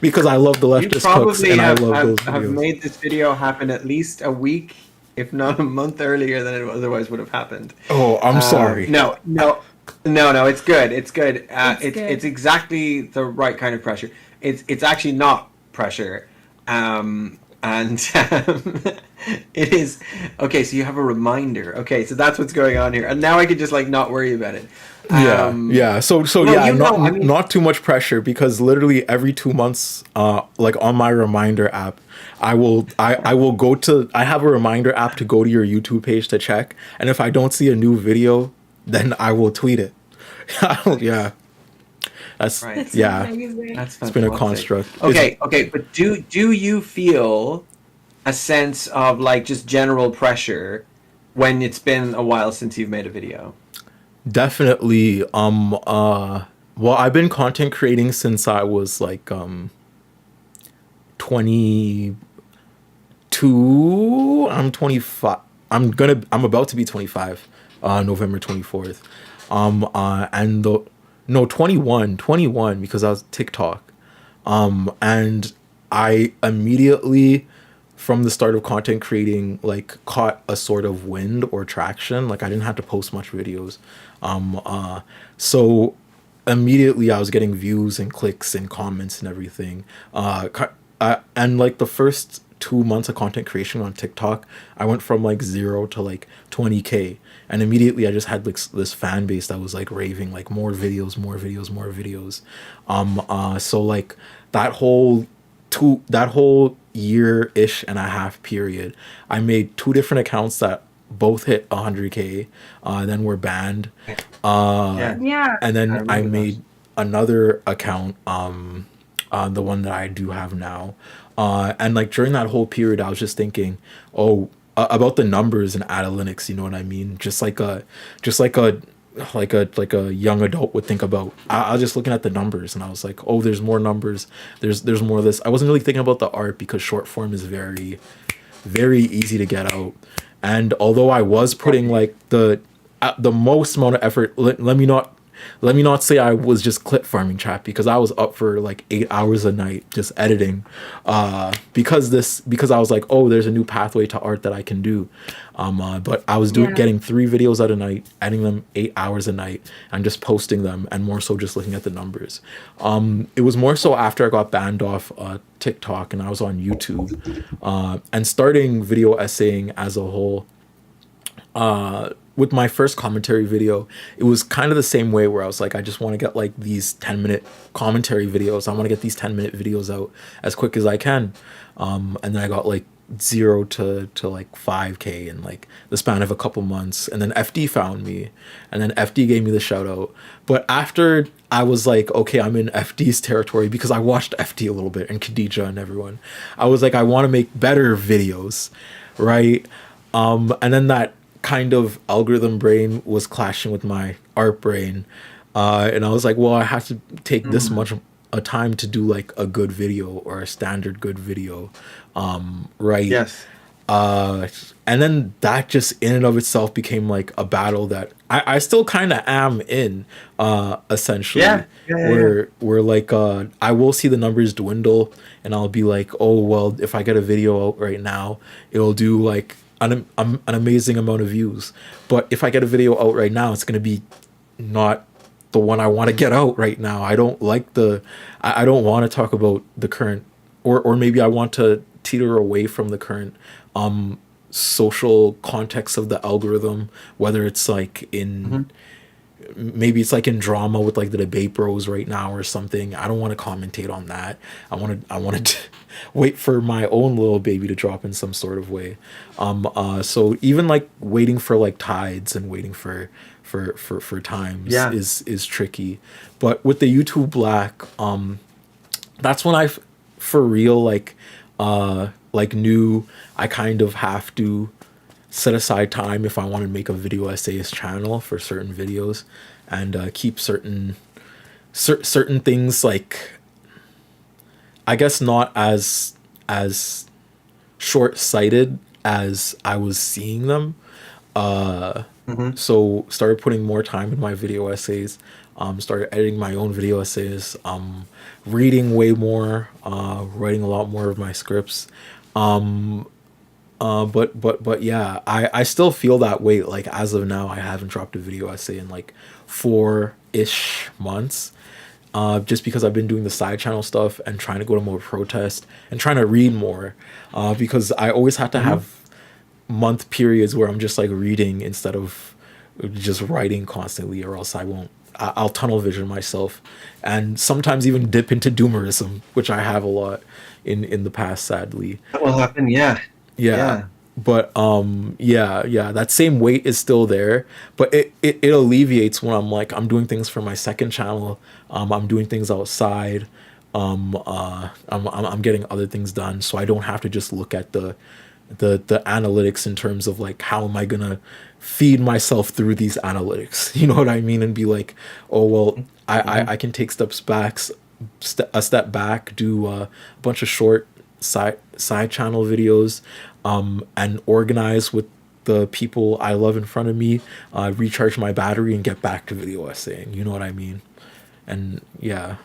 Because I love the Leftist Cooks and I love those videos. Have made this video happen at least a week, if not a month earlier than it otherwise would have happened. Oh, I'm sorry. No, it's good. It's good. Good. It's exactly the right kind of pressure. It's actually not pressure. It is okay. So you have a reminder. Okay, so that's what's going on here, and now I can just like not worry about it. Yeah. So not too much pressure, because literally every 2 months, like on my reminder app, I will go to. I have a reminder app to go to your YouTube page to check, and if I don't see a new video, then I will tweet it. Yeah. That's right. Yeah. That's it's been a construct. Okay, but do you feel a sense of like just general pressure when it's been a while since you've made a video? Definitely. Well, I've been content creating since I was like 22. I'm 25. I'm about to be 25 November 24th. And the No, 21 because I was TikTok. And I immediately, from the start of content creating, like caught a sort of wind or traction. Like I didn't have to post much videos. So immediately I was getting views and clicks and comments and everything. And like the first 2 months of content creation on TikTok, I went from like 0 to like 20K. And immediately I just had like this fan base that was like raving, like more videos. So like that whole year-ish and a half period, I made 2 different accounts that both hit 100K, then were banned. And then I made another account, the one that I do have now. And like during that whole period, I was just thinking, about the numbers and analytics, you know what I mean? Just like a young adult would think about. I was just looking at the numbers and I was like, oh, there's more numbers. There's more of this. I wasn't really thinking about the art because short form is very, very easy to get out. And although I was putting like the most amount of effort, let me not Let me not say I was just clip farming, chat, because I was up for like 8 hours a night just editing, because I was like, oh, there's a new pathway to art that I can do. But I was Yeah. getting 3 videos out a night, editing them 8 hours a night, and just posting them, and more so just looking at the numbers. It was more so after I got banned off TikTok and I was on YouTube, and starting video essaying as a whole. With my first commentary video, it was kind of the same way, where I was like, I just want to get like these 10-minute commentary videos. I want to get these 10-minute videos out as quick as I can. And then I got like 0 to like 5K in like the span of a couple months. And then FD found me, and then FD gave me the shout out. But after I was like, okay, I'm in FD's territory, because I watched FD a little bit and Khadija and everyone. I was like, I want to make better videos, right? And then that kind of algorithm brain was clashing with my art brain, and I was like, well, I have to take this much a time to do like a good video, or a standard good video, right? Yes. And then that just in and of itself became like a battle that I still kind of am in, essentially. Yeah. Where like I will see the numbers dwindle, and I'll be like, oh well, if I get a video out right now, it'll do like an amazing amount of views. But if I get a video out right now, it's gonna be not the one I want to get out right now. I don't like I don't want to talk about the current, or maybe I want to teeter away from the current social context of the algorithm, whether it's like in maybe it's like in drama with like the debate bros right now or something. I don't want to commentate on that. I wanted to wait for my own little baby to drop in some sort of way. So even like waiting for like tides and waiting for times is tricky. But with the YouTube Black, that's when I for real like knew I kind of have to set aside time if I want to make a video essays channel for certain videos, and keep certain things, like, I guess not as short-sighted as I was seeing them. So started putting more time in my video essays, started editing my own video essays, reading way more, writing a lot more of my scripts. But yeah, I still feel that way. Like, as of now, I haven't dropped a video essay in like 4-ish months. Just because I've been doing the side channel stuff and trying to go to more protests and trying to read more, because I always had to have month periods where I'm just like reading instead of just writing constantly, or else I'll tunnel vision myself, and sometimes even dip into doomerism, which I have a lot in the past, sadly. That will happen. Yeah. But that same weight is still there, but it alleviates when I'm doing things for my second channel. I'm doing things outside. I'm getting other things done, so I don't have to just look at the analytics in terms of like, how am I gonna feed myself through these analytics, you know what I mean, and be like, oh well, I can take a step back, do a bunch of short side channel videos, and organize with the people I love in front of me, recharge my battery, and get back to video essaying, you know what I mean. And yeah,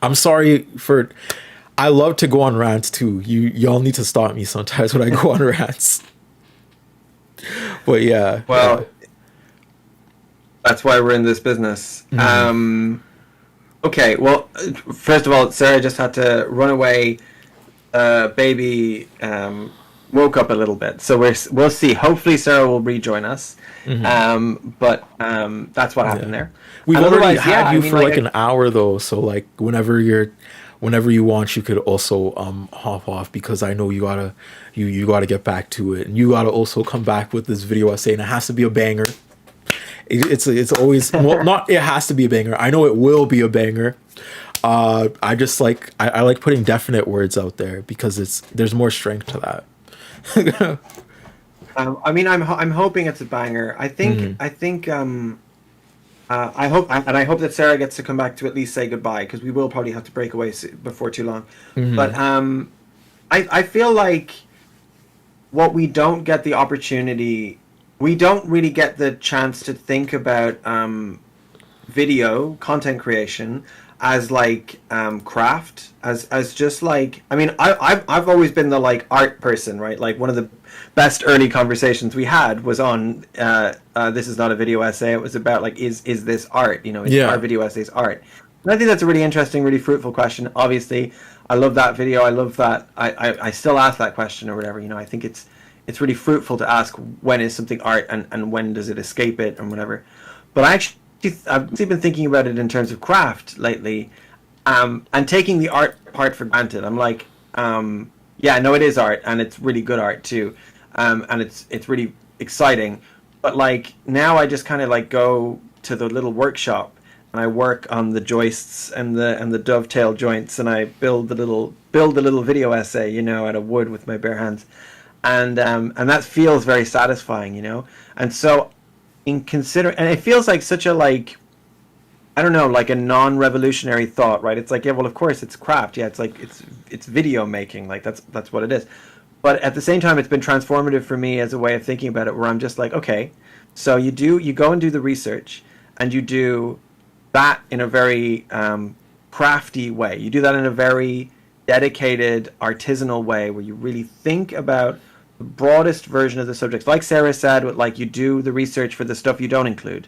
I'm sorry for, I love to go on rants too. Y'all need to stop me sometimes when I go on rants. But yeah. Well, that's why we're in this business. Okay, well, first of all, Sarah just had to run away. Baby woke up a little bit, so we'll see. Hopefully Sarah will rejoin us. But that's what happened there. We've And already otherwise, had yeah, you I mean, for like an hour though, so like whenever you want, you could also hop off, because I know you gotta get back to it, and you gotta also come back with this video essay, and it has to be a banger. It's always, well, not it has to be a banger. I know it will be a banger. I just like I like putting definite words out there, because there's more strength to that. I mean, I'm hoping it's a banger. I think I hope that Sarah gets to come back to at least say goodbye, because we will probably have to break away before too long. But I feel like what we don't get the opportunity, we don't really get the chance to think about video content creation as like craft, as just like, I mean, I've always been the like art person, right? Like one of the best early conversations we had was on this is not a video essay. It was about like, is this art? You know, is our video essays art? And I think that's a really interesting, really fruitful question. Obviously, I love that video. I love that. I still ask that question or whatever. You know, I think it's really fruitful to ask when is something art and when does it escape it and whatever. But I've been thinking about it in terms of craft lately, and taking the art part for granted. I'm like, yeah, no, it is art, and it's really good art too, and it's really exciting. But like now, I just kind of like go to the little workshop and I work on the joists and the dovetail joints, and I build the little video essay, you know, out of wood with my bare hands, and that feels very satisfying, you know. And so, and it feels like such a like, I don't know, like a non-revolutionary thought, right? It's like, yeah, well, of course it's craft, yeah, it's like it's video making, like that's what it is. But at the same time, it's been transformative for me as a way of thinking about it, where I'm just like, okay, so you go and do the research, and you do that in a very crafty way. You do that in a very dedicated, artisanal way, where you really think about the broadest version of the subjects. Like Sarah said, with like you do the research for the stuff you don't include.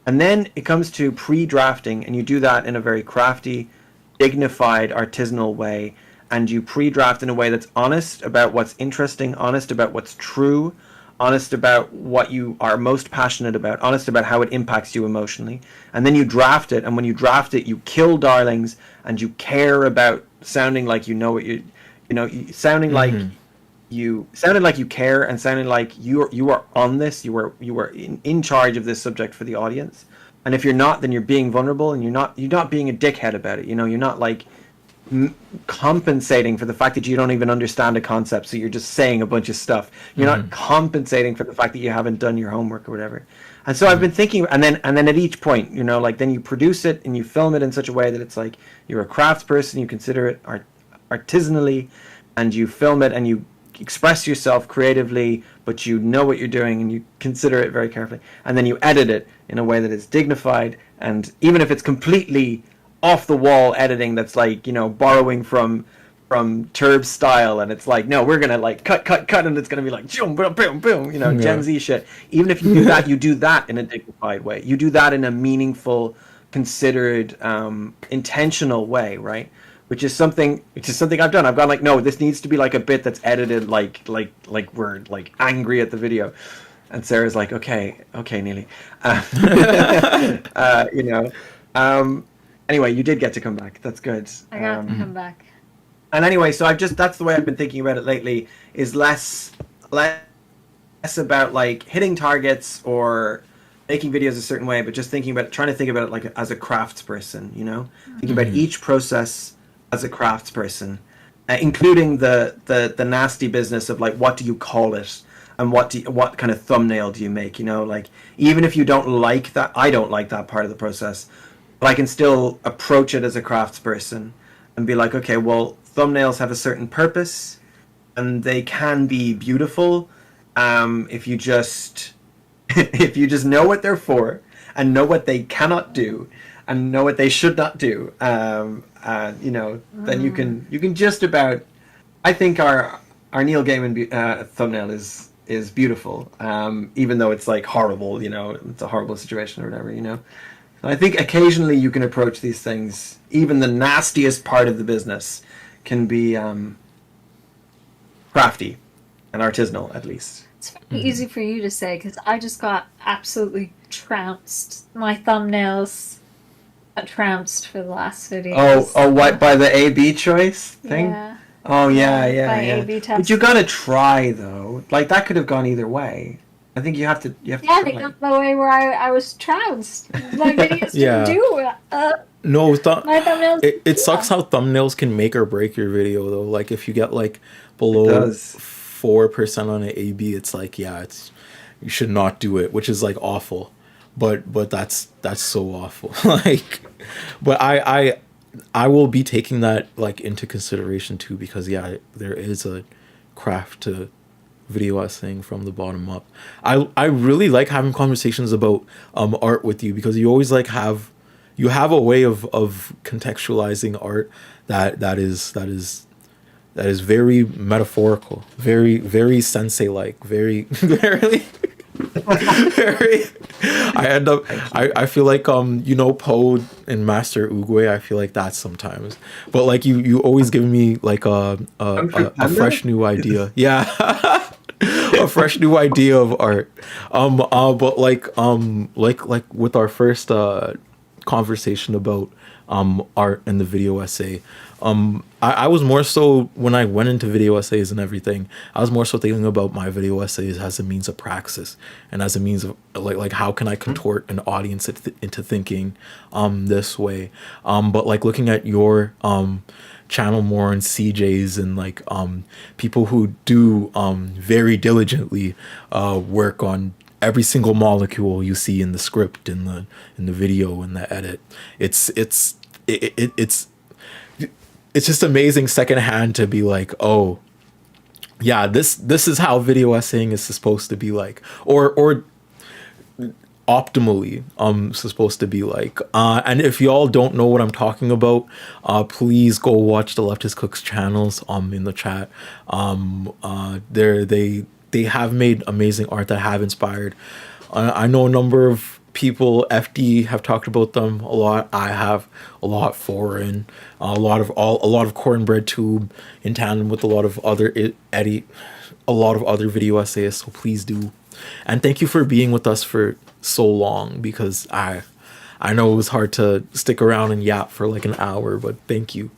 And then it comes to pre-drafting, and you do that in a very crafty, dignified, artisanal way. And you pre-draft in a way that's honest about what's interesting, honest about what's true, honest about what you are most passionate about, honest about how it impacts you emotionally. And then you draft it, and when you draft it, you kill darlings, and you care about sounding like you know what sounding like you sounded like you care, and sounding like you are on this, you are in charge of this subject for the audience. And if you're not, then you're being vulnerable, and you're not being a dickhead about it. You know, you're not like compensating for the fact that you don't even understand a concept, so you're just saying a bunch of stuff. You're not compensating for the fact that you haven't done your homework or whatever. And so I've been thinking, and then at each point, you know, like then you produce it and you film it in such a way that it's like you're a crafts person, you consider it artisanally, and you film it and you express yourself creatively, but you know what you're doing and you consider it very carefully, and then you edit it in a way that is dignified. And even if it's completely off the wall editing that's like, you know, borrowing from Turb style, and it's like, no, we're gonna like cut, and it's gonna be like boom, boom, boom, boom, you know, Gen Z shit. Even if you do that, you do that in a dignified way. You do that in a meaningful, considered, intentional way, right? Which is something I've done. I've gone like, no, this needs to be like a bit that's edited like we're like angry at the video. And Sarah's like, okay, Neely. You know. Anyway, you did get to come back. That's good. I got to come back. And anyway, so that's the way I've been thinking about it lately, is less about like hitting targets or making videos a certain way, but just trying to think about it like as a craftsperson, you know? Thinking about each process as a craftsperson, including the nasty business of like, what do you call it? And what kind of thumbnail do you make, you know? Like, even if you don't like that, I don't like that part of the process, but I can still approach it as a craftsperson and be like, okay, well, thumbnails have a certain purpose, and they can be beautiful if you just know what they're for, and know what they cannot do, and know what they should not do. You know, then you can just about. I think our Neil Gaiman thumbnail is beautiful, even though it's like horrible. You know, it's a horrible situation or whatever. You know. I think occasionally you can approach these things, even the nastiest part of the business can be crafty and artisanal, at least. It's very easy for you to say, because I just got absolutely trounced. My thumbnails got trounced for the last video. Oh, what, by the A-B choice thing? Yeah. Oh, yeah. A/B test. But you gotta try, though. Like, that could have gone either way. I think you have to. Yeah, they got the way where I was trounced. My videos didn't do. No, my thumbnails. It sucks how thumbnails can make or break your video, though. Like if you get like below 4% on an A/B, it's like, yeah, you should not do it, which is like awful. But that's so awful. Like, but I will be taking that like into consideration too, because yeah, there is a craft to video essaying from the bottom up. I really like having conversations about art with you, because you always like have you have a way of contextualizing art that is very metaphorical, very sensei like, very very very. I feel like Poe and Master Oogway. I feel like that sometimes, but like you always give me like a fresh new idea. Yeah. A fresh new idea of art. But like with our first conversation about art and the video essay, I was more so, when I went into video essays and everything, I was more so thinking about my video essays as a means of praxis and as a means of like how can I contort an audience into thinking this way. But like looking at your channel more and CJ's and like people who do very diligently work on every single molecule you see in the script, in the video, in the edit. It's just amazing secondhand to be like, oh yeah, this is how video essaying is supposed to be like, or optimally supposed to be like. And if y'all don't know what I'm talking about, please go watch the Leftist Cooks channels in the chat. They have made amazing art that have inspired. I know a number of people, FD, have talked about them a lot. I have a lot. Foreign, a lot of Cornbread Tube, in tandem with a lot of other video essayists. So please do, and thank you for being with us for so long, because I know it was hard to stick around and yap for like an hour, but thank you.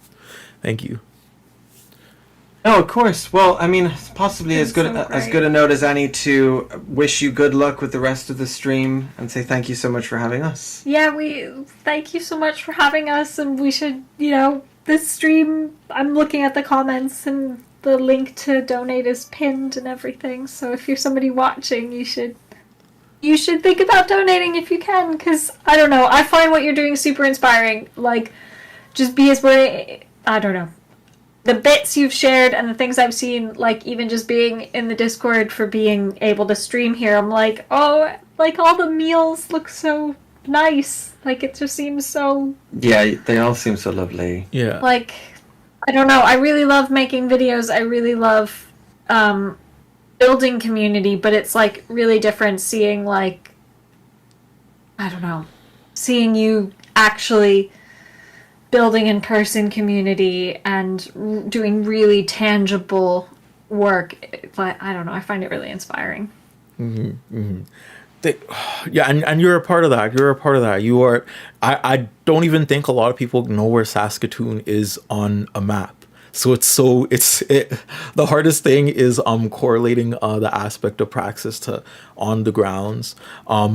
No, of course. Well, I mean, possibly as good a note as any to wish you good luck with the rest of the stream and say thank you so much for having us. Yeah, we thank you so much for having us, and we should, this stream, I'm looking at the comments and the link to donate is pinned and everything. So if you're somebody watching, you should think about donating if you can, because I don't know, I find what you're doing super inspiring. Like, just be as I don't know. The bits you've shared and the things I've seen, like even just being in the Discord for being able to stream here, I'm like, oh, like all the meals look so nice. Like it just seems so... Yeah, they all seem so lovely. Yeah. Like, I don't know, I really love making videos. I really love building community, but it's like really different seeing like, I don't know, seeing you actually building in-person community and doing really tangible work. But I don't know, I find it really inspiring. Yeah, and you're a part of that. You are. I don't even think a lot of people know where Saskatoon is on a map. So the hardest thing is correlating the aspect of praxis to on the grounds.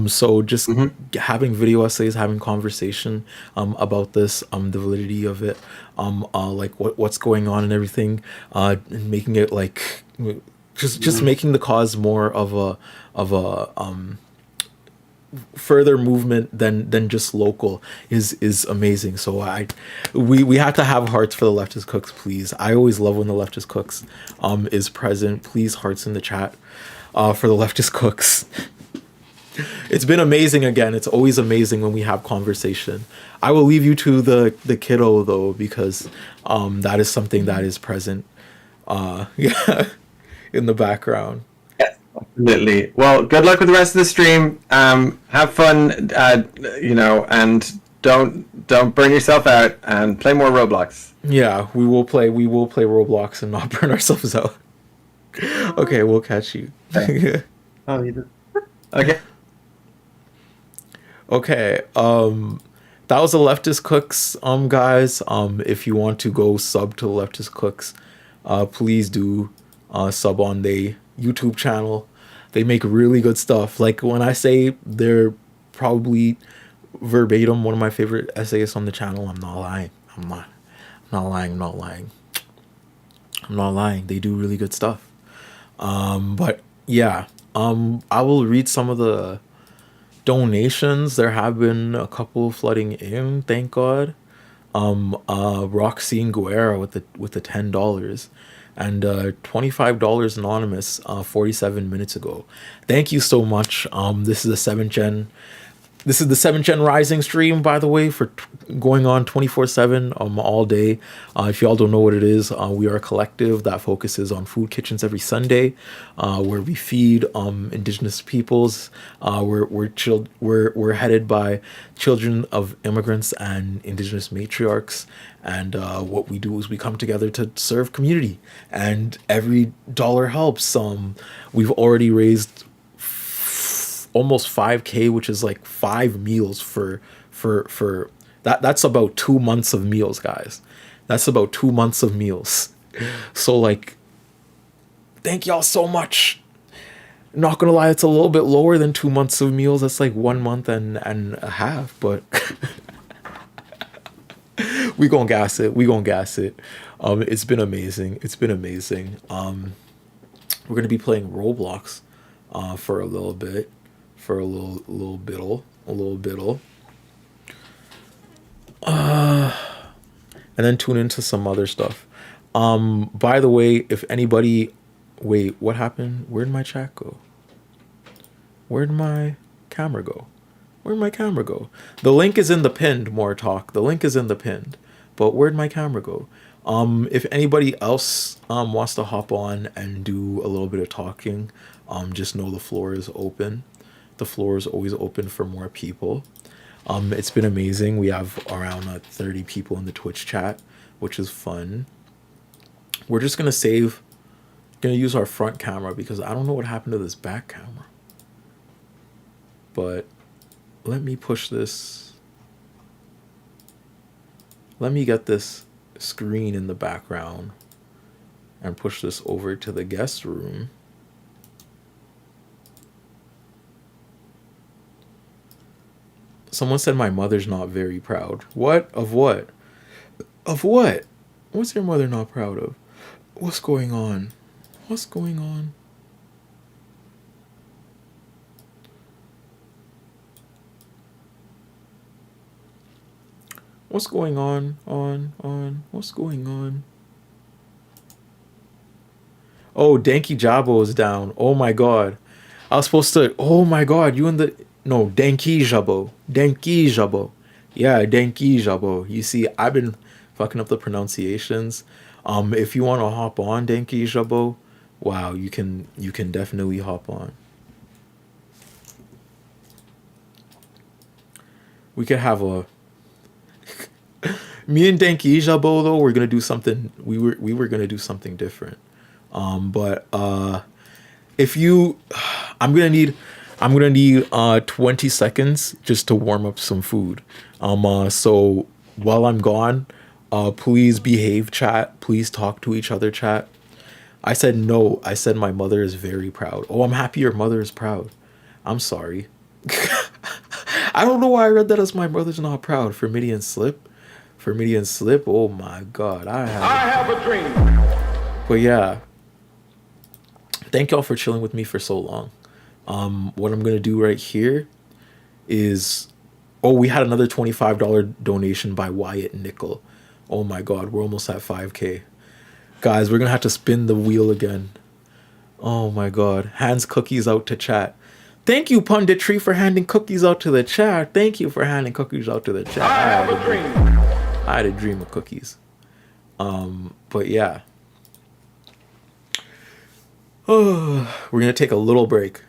So just having video essays, having conversation about this, the validity of it, like what's going on and everything, and making it like just making the cause more of a further movement than just local is amazing. So we have to have hearts for the Leftist Cooks, please. I always love when the Leftist Cooks is present. Please, hearts in the chat for the Leftist Cooks. It's been amazing again. It's always amazing when we have conversation. I will leave you to the kiddo though, because that is something that is present yeah, in the background. Absolutely. Well, good luck with the rest of the stream. Have fun, and don't burn yourself out, and play more Roblox. Yeah, we will play Roblox and not burn ourselves out. Okay, we'll catch you. Oh, you did. Okay. Okay. That was the Leftist Cooks, guys. If you want to go sub to the Leftist Cooks, please do sub on the YouTube channel. They make really good stuff. Like when I say they're probably verbatim one of my favorite essayists on the channel, I'm not lying. I'm not lying. They do really good stuff. But yeah, I will read some of the donations. There have been a couple flooding in, thank God. Roxine Guerra with the $10. And $25 anonymous 47 minutes ago. Thank you so much. This is a 7th gen This is the 7th Gen Rising stream, by the way, for going on 24/7 all day. If y'all don't know what it is, we are a collective that focuses on food kitchens every Sunday, where we feed indigenous peoples. We're headed by children of immigrants and indigenous matriarchs. And what we do is we come together to serve community, and every dollar helps. We've already raised almost 5K, which is like 5 meals for that. That's about 2 months of meals, guys. That's about 2 months of meals. So like, thank y'all so much. Not gonna lie, it's a little bit lower than 2 months of meals. That's like 1 month and a half, but we gonna gas it. It's been amazing. We're gonna be playing Roblox for a little bit. And then tune into some other stuff. By the way, if anybody, wait, what happened? Where'd my chat go? Where'd my camera go? The link is in the pinned, more talk. The link is in the pinned, but where'd my camera go? If anybody else wants to hop on and do a little bit of talking, just know the floor is open. The floor is always open for more people. It's been amazing. We have around 30 people in the Twitch chat, which is fun. We're just gonna use our front camera because I don't know what happened to this back camera. But let me push this. Let me get this screen in the background and push this over to the guest room. Someone said my mother's not very proud. What? Of what? Of what? What's your mother not proud of? What's going on? What's going on? What's going on? What's going on? Oh, Danky Jabo is down. Oh my god. I was supposed to... Oh my god, you and the... No, Danky Jabo. Danky Jabo. Yeah, Danky Jabo. You see, I've been fucking up the pronunciations. If you want to hop on, Danky Jabo, wow, you can definitely hop on. We could have a... Me and Danky Jabo, though, we're gonna do something... We were gonna do something different. But if you... I'm gonna need 20 seconds just to warm up some food. So while I'm gone, please behave, chat. Please talk to each other, chat. I said no. I said my mother is very proud. Oh, I'm happy your mother is proud. I'm sorry. I don't know why I read that as my mother's not proud. For Midian Slip. Oh my god. I have a dream. But yeah. Thank y'all for chilling with me for so long. What I'm gonna do right here is, oh, we had another $25 donation by Wyatt Nickel. Oh my god, we're almost at 5K. Guys, we're gonna have to spin the wheel again. Oh my god. Hands cookies out to chat. Thank you, Punditry, for handing cookies out to the chat. Thank you for handing cookies out to the chat. I had a dream of cookies. But yeah. We're gonna take a little break.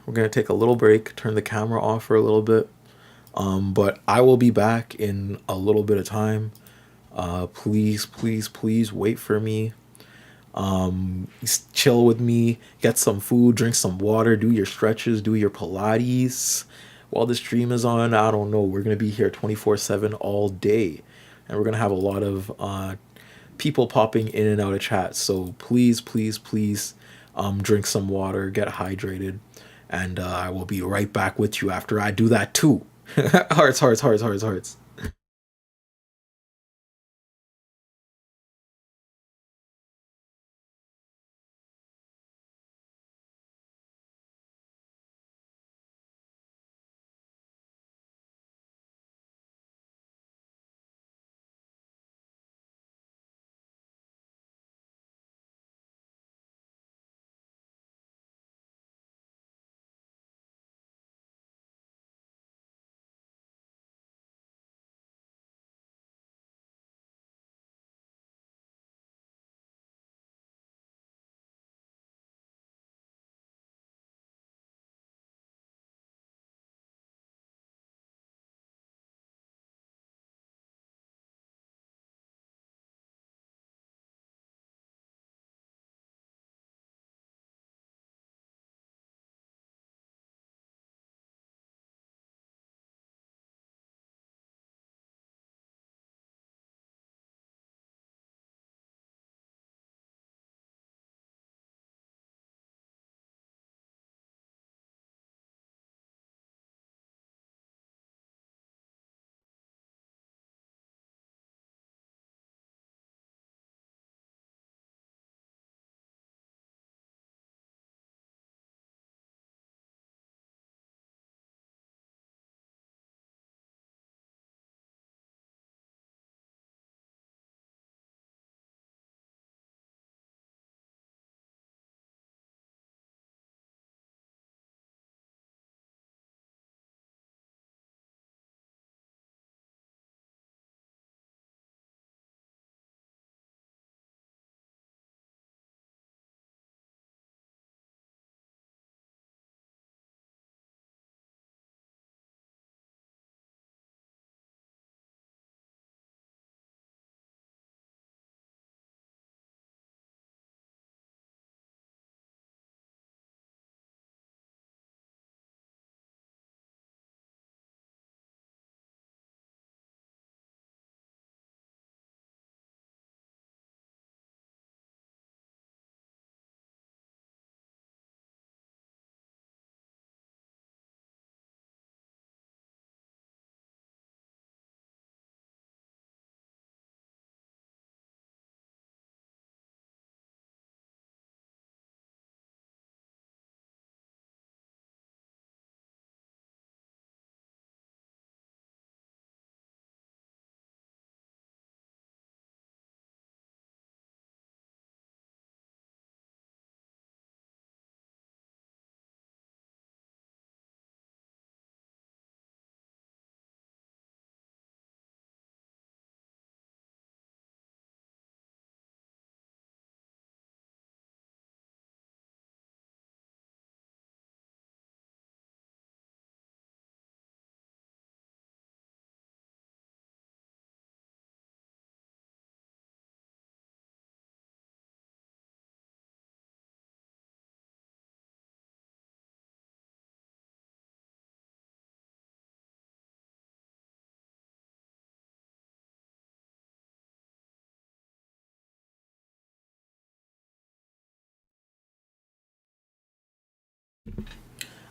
Turn the camera off for a little bit. But I will be back in a little bit of time. Please wait for me. Chill with me, get some food, drink some water, do your stretches, do your Pilates while the stream is on. I don't know. We're gonna be here 24/7 all day, and we're gonna have a lot of people popping in and out of chat. So please drink some water, get hydrated, and I will be right back with you after I do that too. Hearts.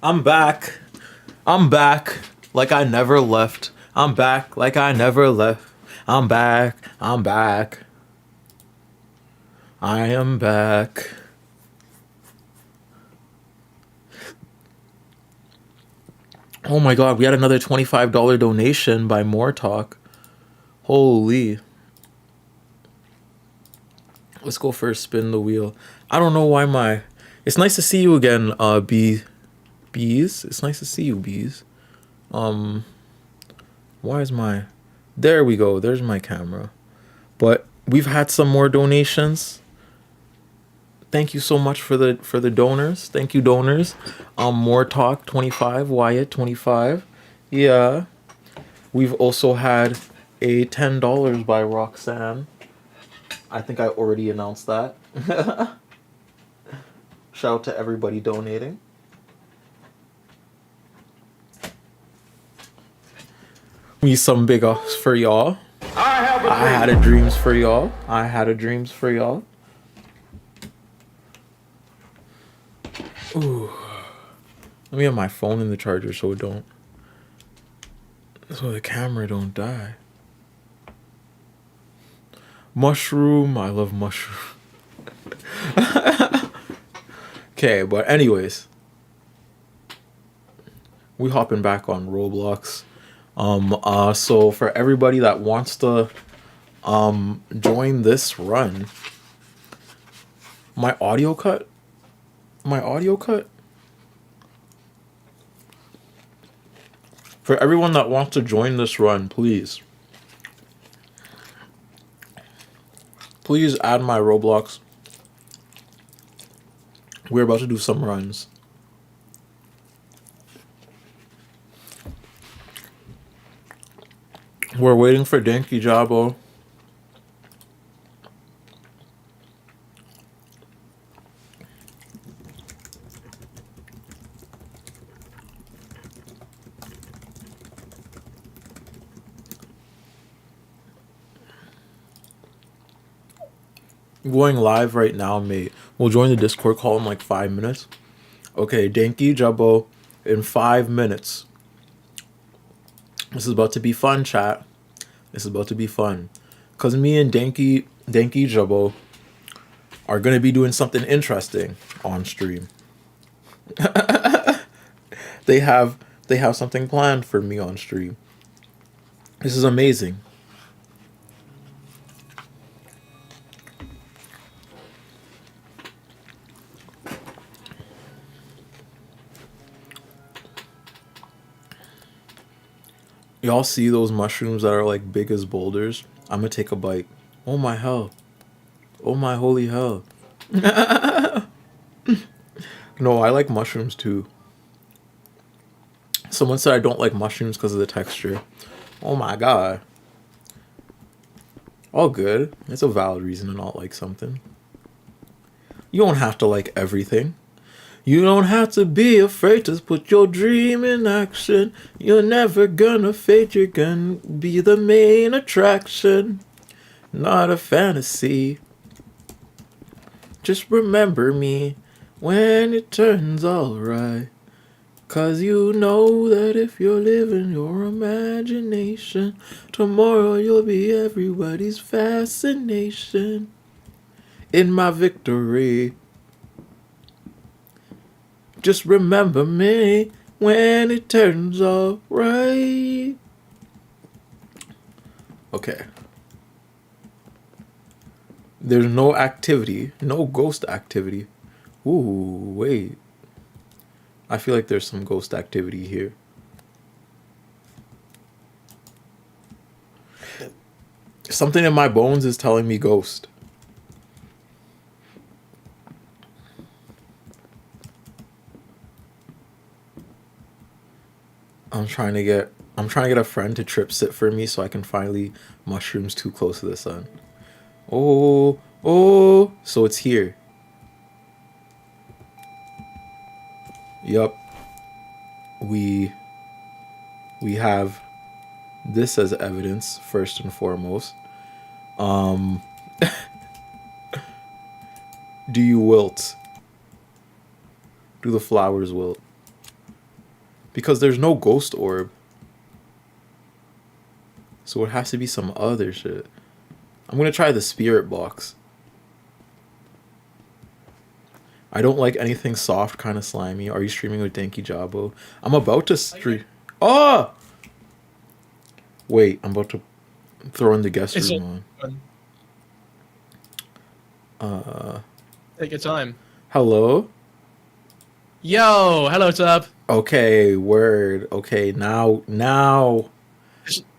I'm back. I'm back like I never left. I'm back like I never left. I'm back. I'm back. I am back. Oh my god, we had another $25 donation by More Talk. Holy. Let's go for a spin the wheel. I don't know why my... It's nice to see you again, Bees. It's nice to see you, Bees. Why is my... There we go. There's my camera. But we've had some more donations. Thank you so much for the donors. Thank you, donors. More Talk 25, Wyatt 25. Yeah. We've also had a $10 by Roxanne. I think I already announced that. Shout out to everybody donating. Me some big ups for y'all. I had a dreams for y'all. I had a dreams for y'all. Ooh. Let me have my phone in the charger so the camera don't die. Mushroom, I love mushroom. Okay, but anyways, we hopping back on Roblox. So for everybody that wants to join this run, my audio cut. For everyone that wants to join this run, please add my Roblox. We're about to do some runs. We're waiting for Denki Jabo. Going live right now, mate. We'll join the Discord call in like 5 minutes. Okay, Denki Jabo in 5 minutes. This is about to be fun, chat. This is about to be fun. Because me and Denki Jabo are going to be doing something interesting on stream. They have something planned for me on stream. This is amazing. Y'all see those mushrooms that are like big as boulders? I'm gonna take a bite. Oh my hell. Oh my holy hell. No, I like mushrooms too. Someone said I don't like mushrooms because of the texture. Oh my god. All good. It's a valid reason to not like something. You don't have to like everything. You don't have to be afraid to put your dream in action. You're never gonna fade, you're gonna be the main attraction. Not a fantasy. Just remember me when it turns alright. 'Cause you know that if you're living your imagination, tomorrow you'll be everybody's fascination. In my victory. Just remember me when it turns alright. Okay. There's no activity. No ghost activity. Ooh, wait. I feel like there's some ghost activity here. Something in my bones is telling me ghost. I'm trying to get a friend to trip sit for me so I can finally mushrooms too close to the sun. Oh, so it's here. Yup. We have this as evidence first and foremost. Do you wilt? Do the flowers wilt? Because there's no ghost orb. So it has to be some other shit. I'm gonna try the spirit box. I don't like anything soft, kind of slimy. Are you streaming with Danky Jabo? I'm about to stream. Oh! Wait, I'm about to throw in the guest room on. Take your time. Hello? Yo, hello, Tab. Okay, word. Okay, now.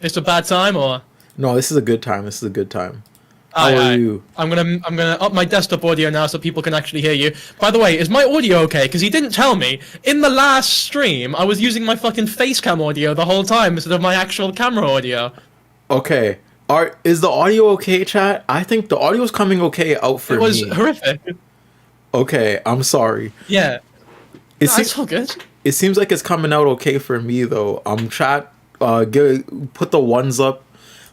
It's a bad time, or? No, this is a good time. This is a good time. How are you? I'm gonna up my desktop audio now so people can actually hear you. By the way, is my audio okay? Because he didn't tell me. In the last stream, I was using my fucking Facecam audio the whole time instead of my actual camera audio. Okay. Is the audio okay, chat? I think the audio's coming okay out for me. It was horrific. Okay, I'm sorry. Yeah. It's all good. It seems like it's coming out okay for me though. Chat, put the ones up.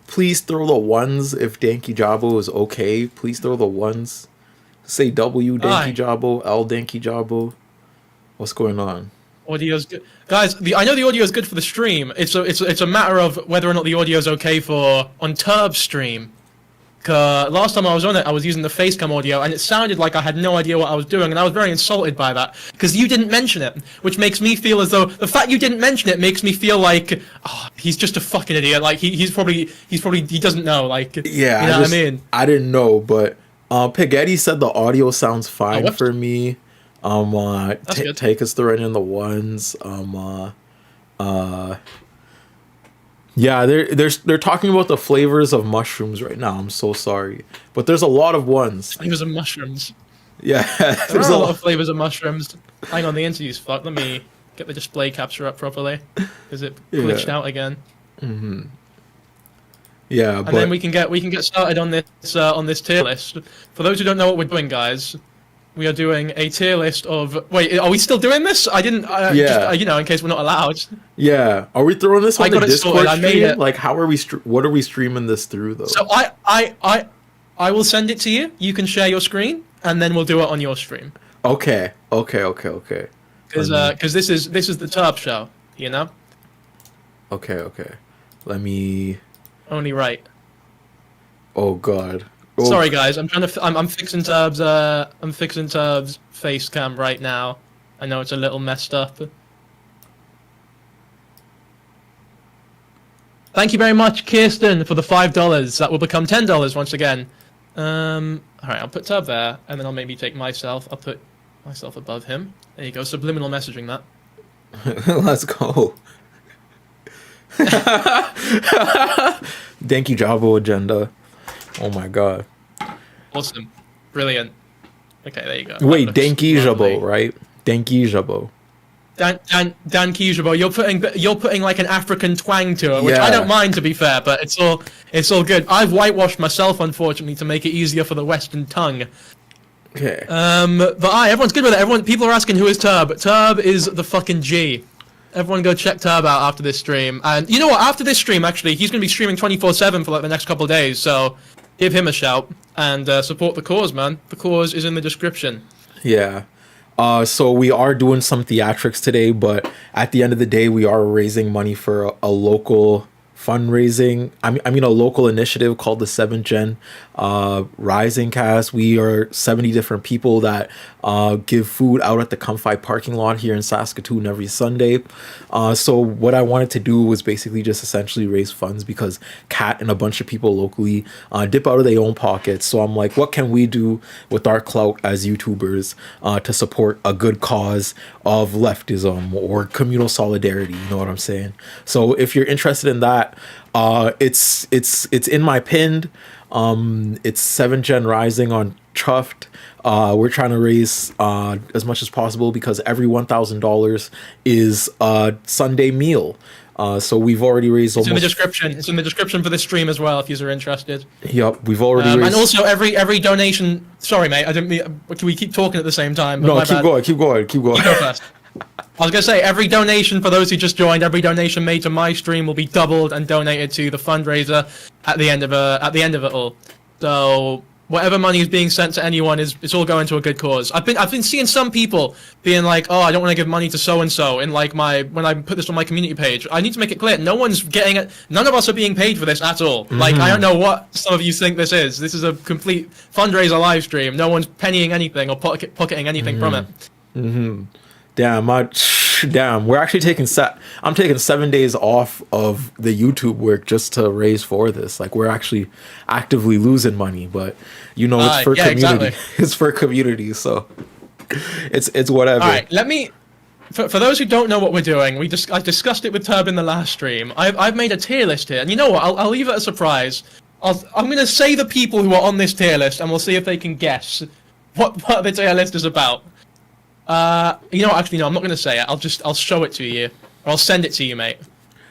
Please throw the ones if Danky Jabo is okay. Please throw the ones. Say W Danky Jabo, L Danky Jabo. What's going on? Audio's good, guys. I know the audio is good for the stream. It's a matter of whether or not the audio is okay for on Turb's stream. Last time I was on it, I was using the Facecam audio, and it sounded like I had no idea what I was doing, and I was very insulted by that because you didn't mention it, which makes me feel as though the fact you didn't mention it makes me feel like he's just a fucking idiot. Like he doesn't know. Like yeah, you know what I mean? I didn't know, but Piggetti said the audio sounds fine for me. Take us through it in the ones. Yeah, they're talking about the flavors of mushrooms right now. I'm so sorry, but there's a lot of ones. Flavors of mushrooms. Yeah, there's a lot of flavors of mushrooms. Hang on, the interview's fucked. Let me get the display capture up properly. Is it glitched out again? Mm-hmm. Yeah, and then we can get started on this tier list. For those who don't know what we're doing, guys, we are doing a tier list of. Wait, are we still doing this? I didn't. Yeah. Just, in case we're not allowed. Yeah. Are we throwing this on the Discord stream? Like, how are we? What are we streaming this through though? So I will send it to you. You can share your screen, and then we'll do it on your stream. Okay. Because this is the Turb show, you know. Okay. Let me. Only right. Oh God. Oh. Sorry guys, I'm fixing Turb's face cam right now. I know it's a little messed up. Thank you very much, Kirsten, for the $5. That will become $10 once again. Alright, I'll put Turb there, and then I'll maybe take myself. I'll put myself above him. There you go, subliminal messaging that. Let's go. Danky Jabo agenda. Oh my God. Awesome. Brilliant. Okay, there you go. Wait, Danky Jabo, right? Danky Jabo. Dan Kijabo, you're putting like an African twang to it, which I don't mind, to be fair, but it's all good. I've whitewashed myself, unfortunately, to make it easier for the Western tongue. Okay. But everyone's good with it. People are asking who is Turb. Turb is the fucking G. Everyone go check Turb out after this stream. And you know what? After this stream, actually, he's going to be streaming 24/7 for like the next couple of days. So give him a shout and support the cause, man. The cause is in the description. Yeah. So we are doing some theatrics today, but at the end of the day, we are raising money for a local fundraising. I mean a local initiative called the 7th Gen Rising Cast. We are 70 different people that give food out at the Comfy parking lot here in Saskatoon every Sunday. So what I wanted to do was basically just essentially raise funds because Kat and a bunch of people locally dip out of their own pockets. So I'm like, what can we do with our clout as YouTubers to support a good cause of leftism or communal solidarity? You know what I'm saying? So if you're interested in that, it's in my pinned. It's 7th Gen Rising on Chuffed. We're trying to raise as much as possible because every $1,000 is a Sunday meal. So we've already raised almost... It's in the description. It's in the description for this stream as well, if you're interested. Yep, we've already raised... And also every donation... Sorry, mate, I didn't mean... Can we keep talking at the same time? No, keep going. You go first. I was going to say, every donation, for those who just joined, every donation made to my stream will be doubled and donated to the fundraiser at the end of it all. So, whatever money is being sent to anyone is it's all going to a good cause. I've been seeing some people being like, oh, I don't want to give money to so and so in like when I put this on my community page. I need to make it clear, no one's getting it. None of us are being paid for this at all. Like, I don't know what some of you think this is. This is a complete fundraiser live stream. No one's pennying anything or pocketing anything from it. Damn, we're actually I'm taking 7 days off of the YouTube work just to raise for this. Like, we're actually actively losing money, but it's for community. Exactly. It's for community, so it's whatever. All right, let me. For those who don't know what we're doing, I discussed it with Turb in the last stream. I've made a tier list here, and you know what? I'll leave it a surprise. I'm going to say the people who are on this tier list, and we'll see if they can guess what the tier list is about. Actually, no, I'm not going to say it. I'll show it to you. Or I'll send it to you, mate.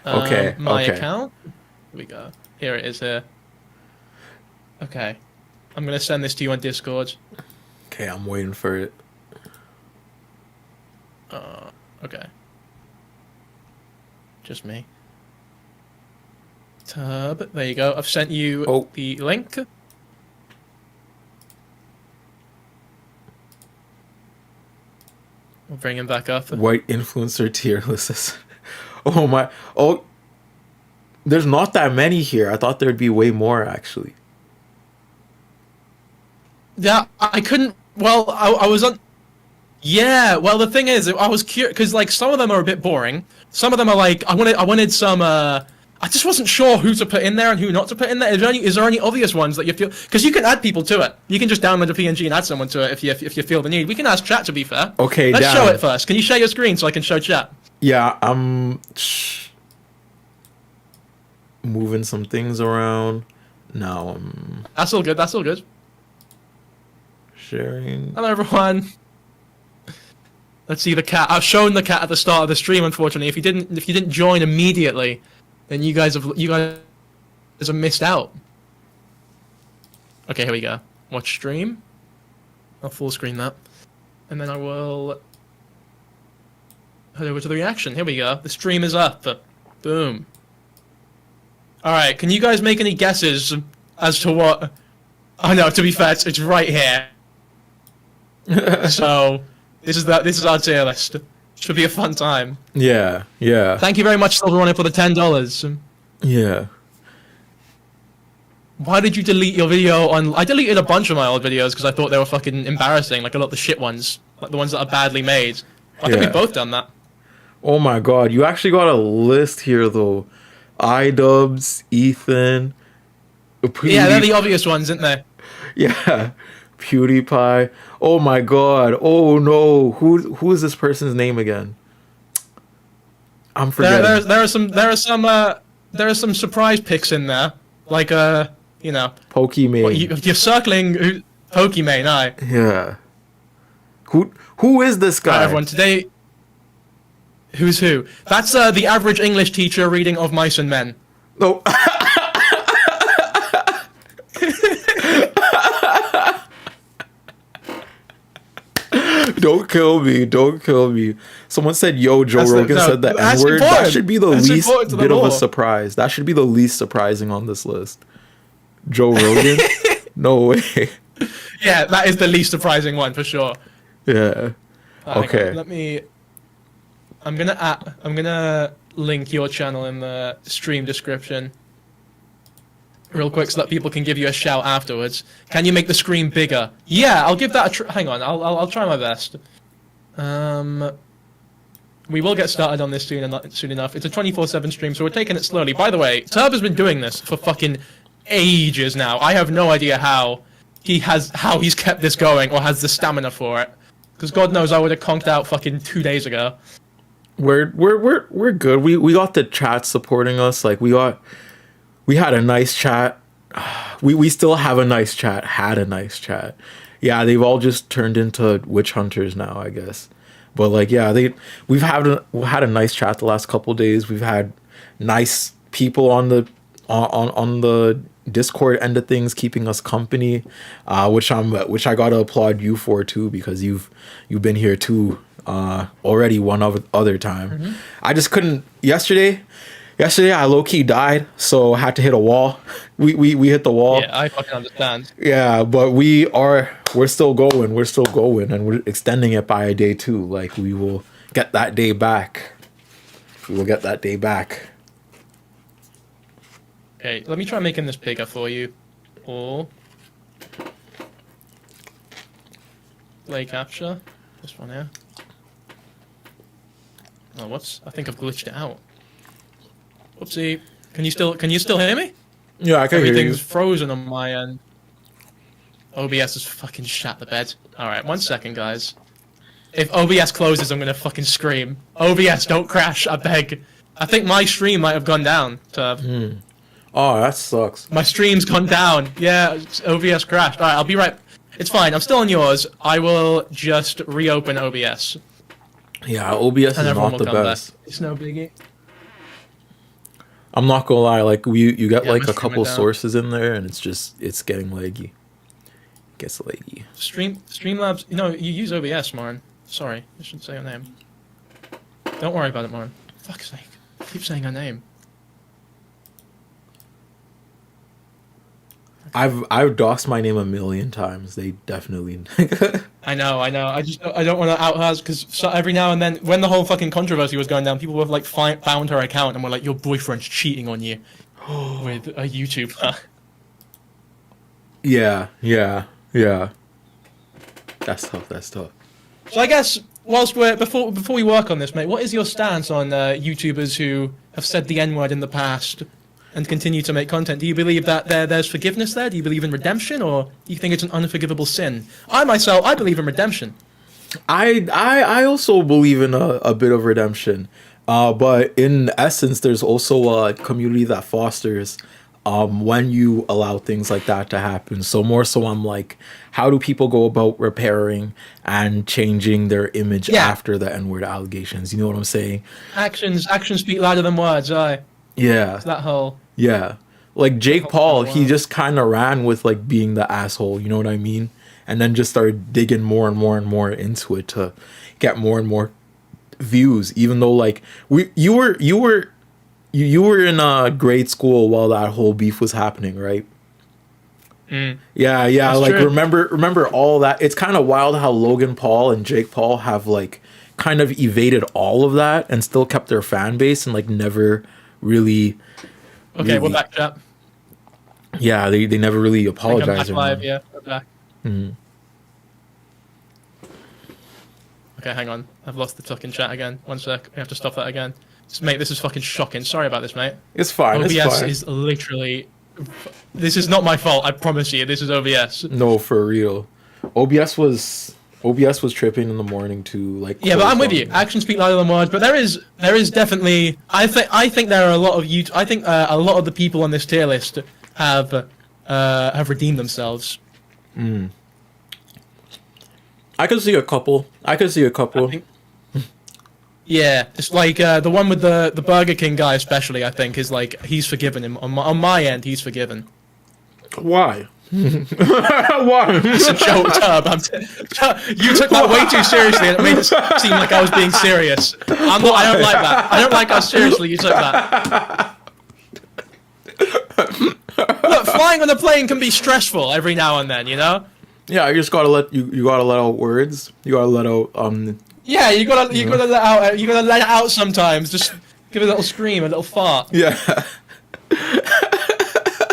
Okay. My account. Here we go. Here it is here. Okay. I'm going to send this to you on Discord. Okay, I'm waiting for it. Okay. Just me. Turb. There you go. I've sent you the link. We'll bring him back up. White influencer tier list. There's not that many here. I thought there'd be way more, actually. Yeah, I couldn't. Well, I was on. Yeah, well, the thing is, I was curious because like some of them are a bit boring. Some of them are like I wanted some. I just wasn't sure who to put in there and who not to put in there. Is there any obvious ones that you feel? Because you can add people to it. You can just download a PNG and add someone to it if you feel the need. We can ask chat, to be fair. Okay, let's show it first. Can you share your screen so I can show chat? Yeah, I'm moving some things around. Now That's all good. That's all good. Sharing. Hello, everyone. Let's see the cat. I've shown the cat at the start of the stream. Unfortunately, if you didn't join immediately, then you guys have missed out. Okay, here we go. Watch stream. I'll full screen that, and then I will head over to the reaction. Here we go. The stream is up. Boom. All right. Can you guys make any guesses as to what? Oh no. To be fair, it's right here. So this is our tier list. Should be a fun time. Yeah. Thank you very much, Silverrunner, for the $10. Yeah. Why did you delete your video on... I deleted a bunch of my old videos because I thought they were fucking embarrassing, like a lot of the shit ones. Like the ones that are badly made. I think we've both done that. Oh my god, you actually got a list here, though. iDubbbz, Ethan... Yeah, they're the obvious ones, aren't they? Yeah. PewDiePie. Oh my god. Oh no. Who is this person's name again? I'm forgetting. There are some surprise picks in there, like Pokimane. You're circling Pokimane, aye. Yeah. Who is this guy? Right, everyone, today. Who's who? That's the average English teacher reading Of Mice and Men. No. Don't kill me. Someone said, yo, Joe Rogan said the N-word. That should be the least bit of a surprise. That should be the least surprising on this list. Joe Rogan? No way. Yeah, that is the least surprising one for sure. Yeah. Okay. I'm gonna link your channel in the stream description real quick so that people can give you a shout afterwards. Can you make the screen bigger? Yeah, I'll give that a hang on, I'll try my best. We will get started on this soon enough. It's a 24/7 stream, so we're taking it slowly. By the way, Turb has been doing this for fucking ages now. I have no idea how he's kept this going or has the stamina for it. Because God knows I would have conked out fucking 2 days ago. We're good. We got the chat supporting us. Like we had a nice chat. We still have a nice chat. Had a nice chat. Yeah, they've all just turned into witch hunters now, I guess. But like, yeah, we've had a nice chat the last couple of days. We've had nice people on the Discord end of things, keeping us company, which I gotta applaud you for too, because you've been here too already one other time. Mm-hmm. I just couldn't yesterday. Yesterday, I low key died, so I had to hit a wall. We hit the wall. Yeah, I fucking understand. Yeah, but we're still going. We're still going, and we're extending it by a day too. Like we will get that day back. We will get that day back. Okay, let me try making this bigger for you. Or play capture. This one here. Oh, whoops! I think I've glitched it out. Whoopsie. Can you still hear me? Yeah, I can hear you. Everything's frozen on my end. OBS has fucking shat the bed. Alright, 1 second, guys. If OBS closes, I'm gonna fucking scream. OBS, don't crash, I beg. I think my stream might have gone down. Oh, that sucks. My stream's gone down. Yeah, OBS crashed. Alright, I'll be right. It's fine, I'm still on yours. I will just reopen OBS. Yeah, OBS And is everyone not will the come best. back. It's no biggie. I'm not gonna lie, like you got Yeah, like my a stream couple went down. sources in there, and it's getting laggy. Gets laggy. Streamlabs. No, you use OBS, Marn. Sorry, I shouldn't say your name. Don't worry about it, Marn. Fuck's sake. I keep saying her name. I've doxed my name a million times. They definitely. I know. I don't want to out her because every now and then, when the whole fucking controversy was going down, people would like found her account and were like, "Your boyfriend's cheating on you with a YouTuber." Yeah. That's tough. That's tough. So I guess before we work on this, mate, what is your stance on YouTubers who have said the N-word in the past and continue to make content? Do you believe that there's forgiveness there? Do you believe in redemption, or do you think it's an unforgivable sin? I believe in redemption. I also believe in a bit of redemption, but in essence, there's also a community that fosters when you allow things like that to happen. So more so, I'm like, how do people go about repairing and changing their image after the N-word allegations? You know what I'm saying? Actions speak louder than words. Yeah. It's that whole. Yeah. Like Jake Paul, he just kind of ran with like being the asshole, you know what I mean? And then just started digging more and more and more into it to get more and more views, even though like you were in grade school while that whole beef was happening, right? Yeah, That's like true. remember all that. It's kind of wild how Logan Paul and Jake Paul have like kind of evaded all of that and still kept their fan base and like never really. Okay, we're back, chat. Yeah, they never really I'm apologized. back live. Yeah, we're back. Mhm. Okay, hang on. I've lost the fucking chat again. 1 sec. We have to stop that again. Mate, this is fucking shocking. Sorry about this, mate. It's fine. OBS It's fine. is literally. This is not my fault. I promise you. This is OBS. No, for real. OBS was tripping in the morning too. Like Yeah, but I'm with you. down. Actions speak louder than words. But there is definitely. I think there are a lot of you. I think a lot of the people on this tier list have redeemed themselves. I could see a couple. I think- Yeah, it's like the one with the Burger King guy, especially. I think is like he's forgiven him on my end. He's forgiven. Why? Why? It's a joke, Tub. You took that way too seriously, and it made it seem like I was being serious. I don't like that. I don't like how seriously you took that. Look, flying on a plane can be stressful every now and then, you know. Yeah, you just gotta let you gotta let out words. You gotta let out Yeah, you gotta let it out sometimes. Just give it a little scream, a little fart. Yeah.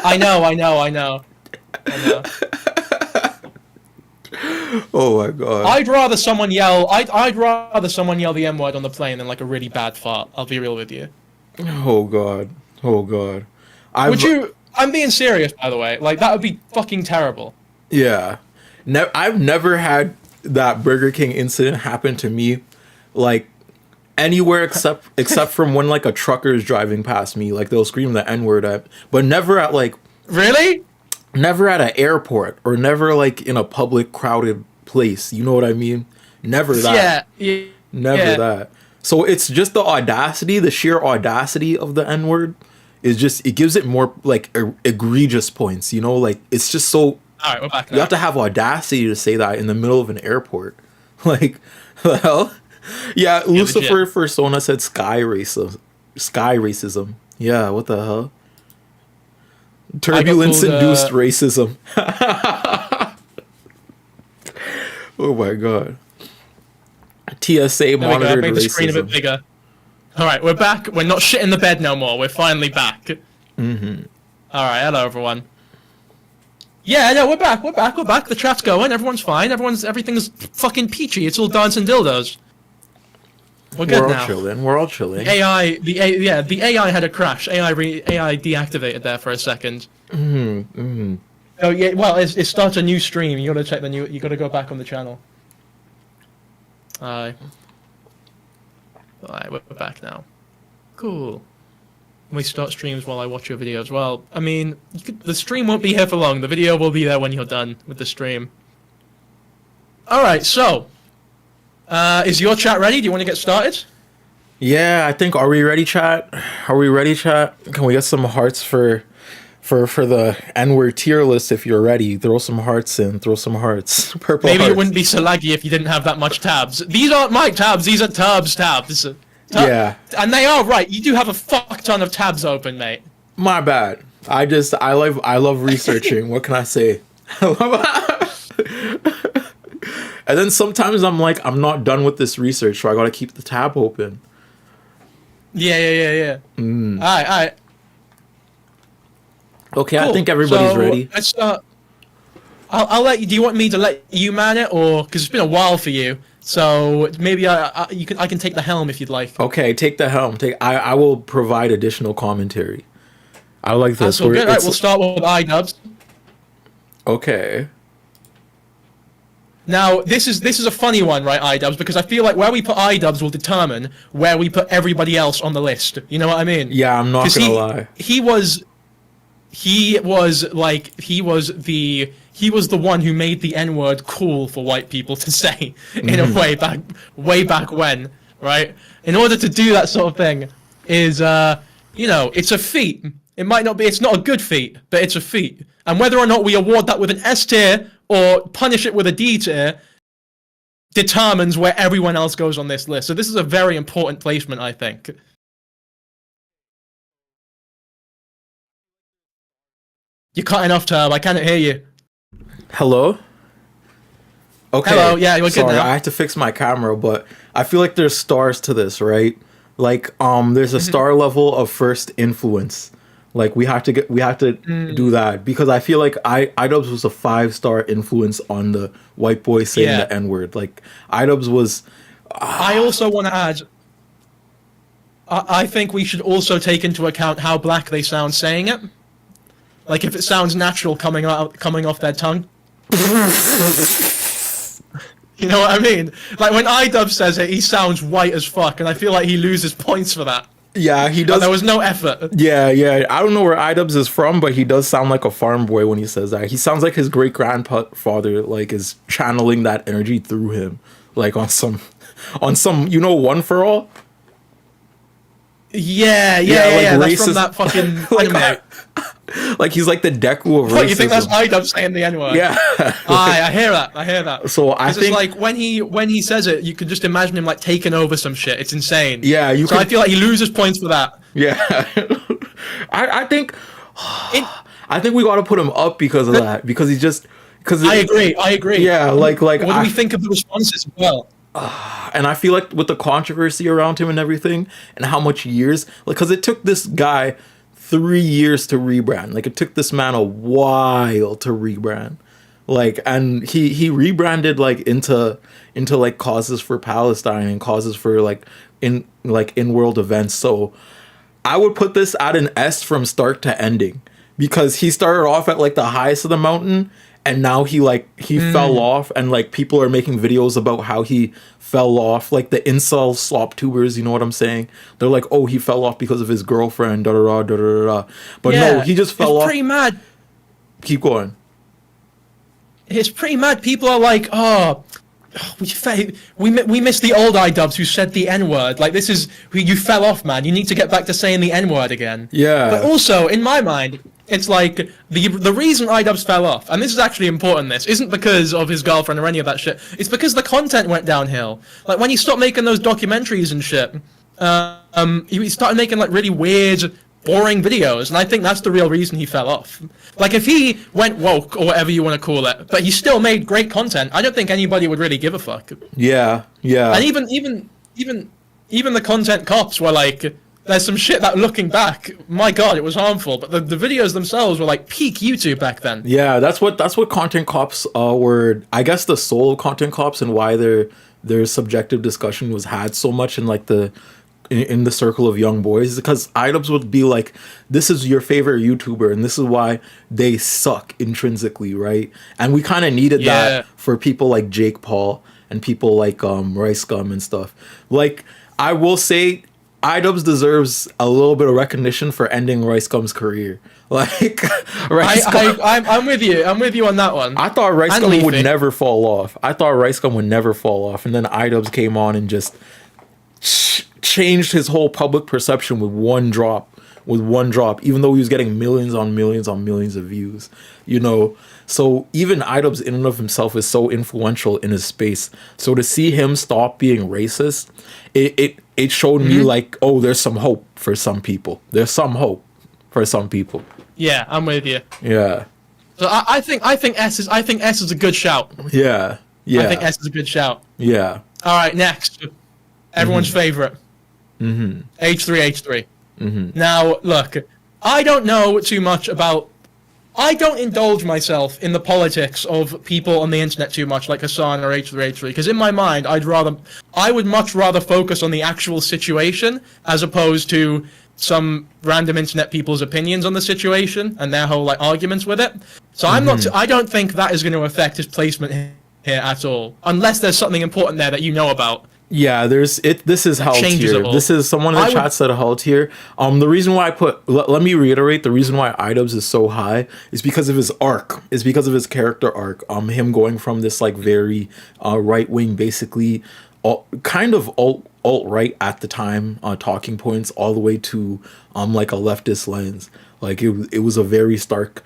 I know. Oh my god. I'd rather someone yell. I'd rather someone yell the M word on the plane than like a really bad fart. I'll be real with you. Oh god. Would you? I'm being serious, by the way. Like that would be fucking terrible. Yeah. I've never had that Burger King incident happen to me, like anywhere except from when like a trucker is driving past me, like they'll scream the N-word at, but never at like. Really? Never at an airport or never like in a public crowded place. You know what I mean? Never that. Yeah. Never that. So it's just the audacity, the sheer audacity of the N-word is just, it gives it more like egregious points, you know? Like it's just so, Alright, we're back now. you have to have audacity to say that in the middle of an airport. Like, the hell? Yeah, Lucifer legit. Persona said sky racism. Yeah, what the hell? Turbulence-induced racism. Oh my god. TSA monitored Make the screen a bit racism. bigger. All right, we're back. We're not shit in the bed no more. We're finally back. Mm-hmm. All right, hello everyone. Yeah, no, we're back. We're back. We're back. The chat's going. Everyone's fine. Everything's fucking peachy. It's all dancing dildos. We're good We're all now. chilling. We're all chilling. The AI had a crash. AI deactivated there for a second. Oh yeah, well, it starts a new stream. You gotta check the new. You gotta go back on the channel. Alright, we're back now. Cool. We start streams while I watch your videos. Well, I mean, the stream won't be here for long. The video will be there when you're done with the stream. Alright, so. Is your chat ready? Do you want to get started? Yeah, I think. Are we ready, chat? Are we ready, chat? Can we get some hearts for the N-word tier list? If you're ready, throw some hearts in. Throw some hearts. Purple. Maybe hearts. it wouldn't be so laggy if you didn't have that much tabs. These aren't my tabs. These are Turb's tabs. Yeah. And they are right. You do have a fuck ton of tabs open, mate. My bad. I love researching. What can I say? And then sometimes I'm like, I'm not done with this research, so I gotta keep the tab open. Yeah. Alright. Okay, Cool. I think everybody's So, ready. Let's start. I'll let you. Do you want me to let you man it, or because it's been a while for you? So maybe I can take the helm if you'd like. Okay, take the helm. I will provide additional commentary. I like this. That's all good. All right, we'll start with iDubbbz. Okay. Now, this is a funny one, right, iDubbbz, because I feel like where we put iDubbbz will determine where we put everybody else on the list. You know what I mean? Yeah, I'm not gonna lie. He was the one who made the N-word cool for white people to say in a way back when, right? In order to do that sort of thing is it's a feat. It might not be, it's not a good feat, but it's a feat. And whether or not we award that with an S tier or punish it with a D tier determines where everyone else goes on this list. So this is a very important placement, I think. You're cutting off, Turb. I cannot hear you. Hello? Okay. Hello, yeah, you're good Sorry, now. I had to fix my camera, but I feel like there's stars to this, right? Like, there's a star level of first influence. Like, we have to do that because I feel like iDubbbz was a 5-star influence on the white boy saying the N-word. Like, iDubbbz was. I also want to add. I think we should also take into account how black they sound saying it. Like, if it sounds natural coming off their tongue. You know what I mean? Like, when iDubbbz says it, he sounds white as fuck, and I feel like he loses points for that. Yeah, he does. But there was no effort. Yeah. I don't know where iDubbbz is from, but he does sound like a farm boy when he says that. He sounds like his great grandfather, like, is channeling that energy through him, like on some, One for All. Yeah. like That's racist- from that fucking like, anime. Like he's like the Deku of racism. What, you think that's iDubbbz saying the N-word? Yeah. I hear that. So I 'Cause think it's like when he says it, you can just imagine him like taking over some shit. It's insane. Yeah, I feel like he loses points for that. Yeah. I think we got to put him up because of that. Because he's just I agree. Yeah, like what do we think of the responses as well? And I feel like with the controversy around him and everything, and how much years, like, because it took this guy 3 years to rebrand. Like, it took this man a while to rebrand. Like, and he rebranded like into like causes for Palestine and causes for like in world events. So I would put this at an S from start to ending, because he started off at like the highest of the mountain, and now he fell off, and like people are making videos about how he fell off, like the incel slop tubers, you know what I'm saying? They're like, oh, he fell off because of his girlfriend, da da da da da. But no, he just fell off. Pretty mad. Keep going. It's pretty mad. People are like, we miss the old iDubbbz who said the N-word. Like, this is you fell off, man. You need to get back to saying the N-word again. Yeah. But also, in my mind, it's like the reason iDubbbz fell off, and this is actually important. This isn't because of his girlfriend or any of that shit. It's because the content went downhill. Like, when he stopped making those documentaries and shit, he started making like really weird boring videos, and I think that's the real reason he fell off. Like, if he went woke or whatever you want to call it, but he still made great content, I don't think anybody would really give a fuck. Yeah, yeah. And even the content cops were like, there's some shit that, looking back, my god, it was harmful. But the videos themselves were like peak YouTube back then. Yeah, that's what content cops were. I guess the soul of content cops and why their subjective discussion was had so much in like in the circle of young boys, because iDubbbz would be like, this is your favorite YouTuber and this is why they suck intrinsically, right? And we kind of needed that for people like Jake Paul and people like RiceGum and stuff. Like, I will say, iDubbbz deserves a little bit of recognition for ending RiceGum's career. Like, I'm with you. I'm with you on that one. I thought RiceGum would never fall off. And then iDubbbz came on and just changed his whole public perception with one drop. Even though he was getting millions on millions on millions of views, you know. So even iDubbbz in and of himself is so influential in his space. So to see him stop being racist, it showed me like, oh, there's some hope for some people. Yeah, I'm with you. Yeah. So I think S is a good shout. Yeah. Yeah. I think S is a good shout. Yeah. All right, next. Everyone's favorite. H3H3. Now, look, I don't know too much about... I don't indulge myself in the politics of people on the internet too much, like Hassan or H3H3, because in my mind, I would much rather focus on the actual situation as opposed to some random internet people's opinions on the situation and their whole like arguments with it. So I don't think that is going to affect his placement here at all, unless there's something important there that you know about. Yeah, this is held here. This is someone in the chat said held here. The reason why let me reiterate, the reason why iDubbbz is so high is because of his arc. It's because of his character arc. Him going from this like very right wing, basically kind of alt-right at the time talking points, all the way to like a leftist lens. Like it was a very stark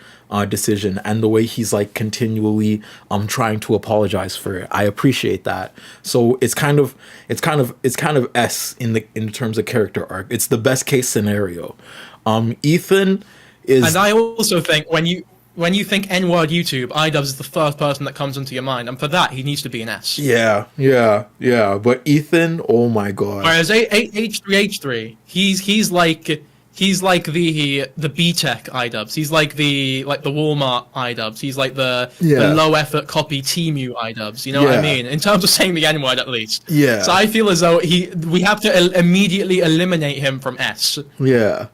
decision, and the way he's like continually trying to apologize for it, I appreciate that. So it's kind of S in terms of character arc. It's the best case scenario. Ethan is, and I also think when you think N-word YouTube, iDubbbz is the first person that comes into your mind, and for that he needs to be an S. Yeah. But Ethan, oh my god. Whereas H3H3, he's like the B-Tech iDubbbz. He's like the Walmart iDubbbz. He's like the low effort copy Temu iDubbbz. You know what I mean? In terms of saying the N-word, at least. Yeah. So I feel as though we have to immediately eliminate him from S. Yeah.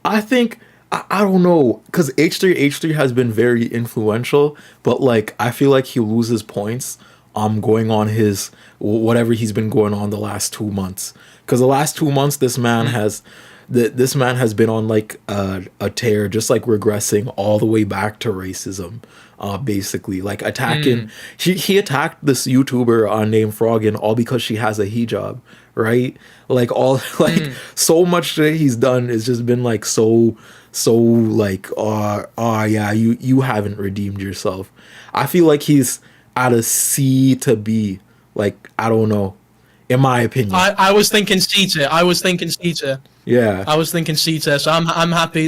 I think I don't know, because H3H3 has been very influential, but like I feel like he loses points going on his whatever he's been going on the last 2 months. Because the last 2 months this man has been on like a tear, just like regressing all the way back to racism, basically like attacking. He attacked this YouTuber named Froggen all because she has a hijab, right? Like so much that he's done has just been like so like yeah, you haven't redeemed yourself. I feel like he's at a C to B, like I don't know, in my opinion. I was thinking C tier. Yeah. I was thinking C tier, so I'm happy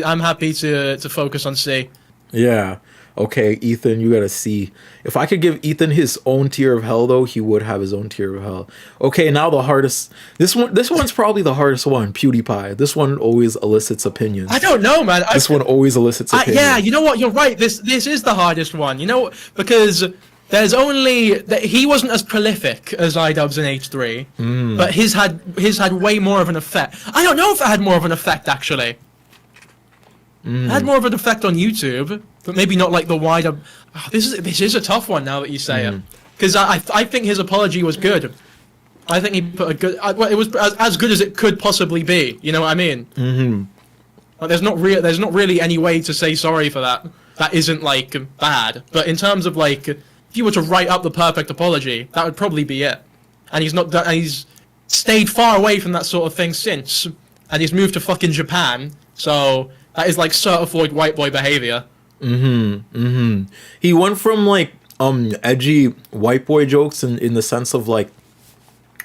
to focus on C. Yeah. Okay, Ethan, you got a C. If I could give Ethan his own tier of hell, though, he would have his own tier of hell. Okay, now the hardest. This one's probably the hardest one. PewDiePie. This one always elicits opinions. I don't know, man. This one always elicits opinions. Yeah, you know what? You're right. This is the hardest one. You know, because there's only he wasn't as prolific as iDubbbz and H3, but his had way more of an effect. I don't know if it had more of an effect actually. It had more of an effect on YouTube, but maybe not like the wider. Oh, this is a tough one now that you say it, because I think his apology was good. I think he put a good. It was as good as it could possibly be. You know what I mean? Like, there's not really any way to say sorry for that. That isn't like bad. But in terms of like, if you were to write up the perfect apology, that would probably be it. And he's not. And he's stayed far away from that sort of thing since, and he's moved to fucking Japan. So that is like certified white boy behavior. He went from like edgy white boy jokes in the sense of like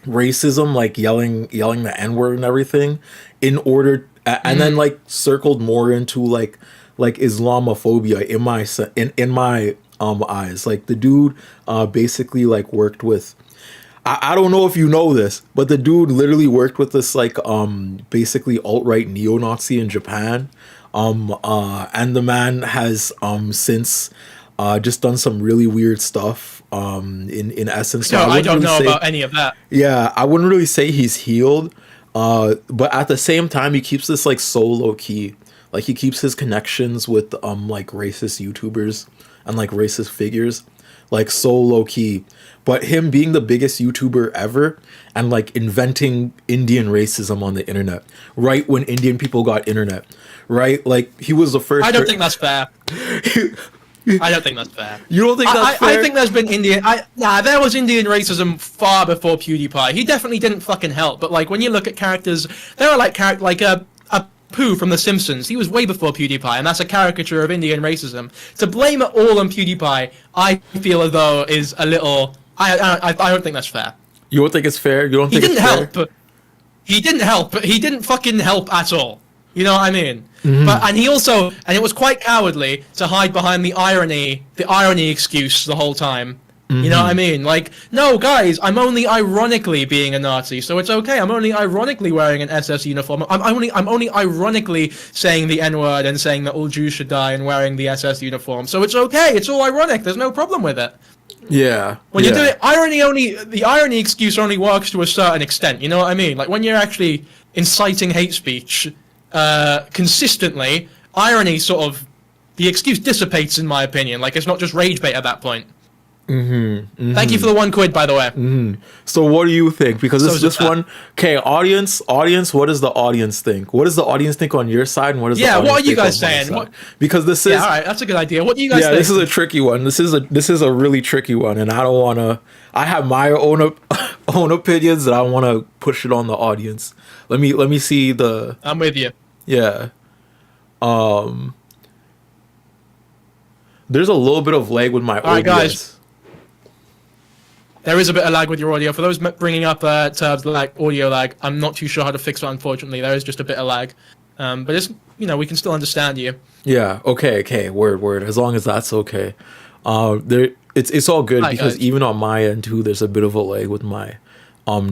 racism, like yelling the N-word and everything, in order and then like circled more into like Islamophobia in my eyes. Like the dude basically like worked with, I don't know if you know this, but the dude literally worked with this like basically alt-right neo-Nazi in Japan. And the man has since just done some really weird stuff in essence. So No, I don't wouldn't know really say- about any of that. Yeah, I wouldn't really say he's healed, but at the same time, he keeps this like so low key. Like he keeps his connections with like racist YouTubers and like racist figures, like so low key. But him being the biggest YouTuber ever and like inventing Indian racism on the internet, right when Indian people got internet, right? Like he was the first. I don't think that's fair. I don't think that's fair. You don't think that's fair? I think there's been there was Indian racism far before PewDiePie. He definitely didn't fucking help. But like when you look at characters, there are like a Pooh from The Simpsons. He was way before PewDiePie, and that's a caricature of Indian racism. To blame it all on PewDiePie, I feel as though is a little. I don't think that's fair. You don't think it's fair? You don't think it's fair? He didn't help. He didn't fucking help at all. You know what I mean? Mm-hmm. But it was quite cowardly to hide behind the irony excuse the whole time. You know what I mean? Like, no, guys, I'm only ironically being a Nazi, so it's okay. I'm only ironically wearing an SS uniform. I'm only ironically saying the N-word and saying that all Jews should die and wearing the SS uniform. So it's okay. It's all ironic. There's no problem with it. Yeah. When you do it, the irony excuse only works to a certain extent. You know what I mean? Like when you're actually inciting hate speech consistently, irony the excuse dissipates, in my opinion. Like it's not just rage bait at that point. Thank you for the £1, by the way. So what do you think? Because So this one, okay, audience, what does the audience think? What does the audience think on your side, and what does the audience what are you think on guys my saying? side? Because this is Yeah, all right, that's a good idea. What do you guys think? this is a tricky one. This is a really tricky one, and I don't want to. I have my own opinions, and I want to push it on the audience. Let me see the. I'm with you. Yeah. There's a little bit of lag with my OBS. All right, guys. There is a bit of lag with your audio. For those bringing up Turb's audio lag, I'm not too sure how to fix it, unfortunately. There is just a bit of lag. But it's, we can still understand you. Yeah, okay. Word. As long as that's okay. It's all good, because guys. even on my end too, there's a bit of a lag with my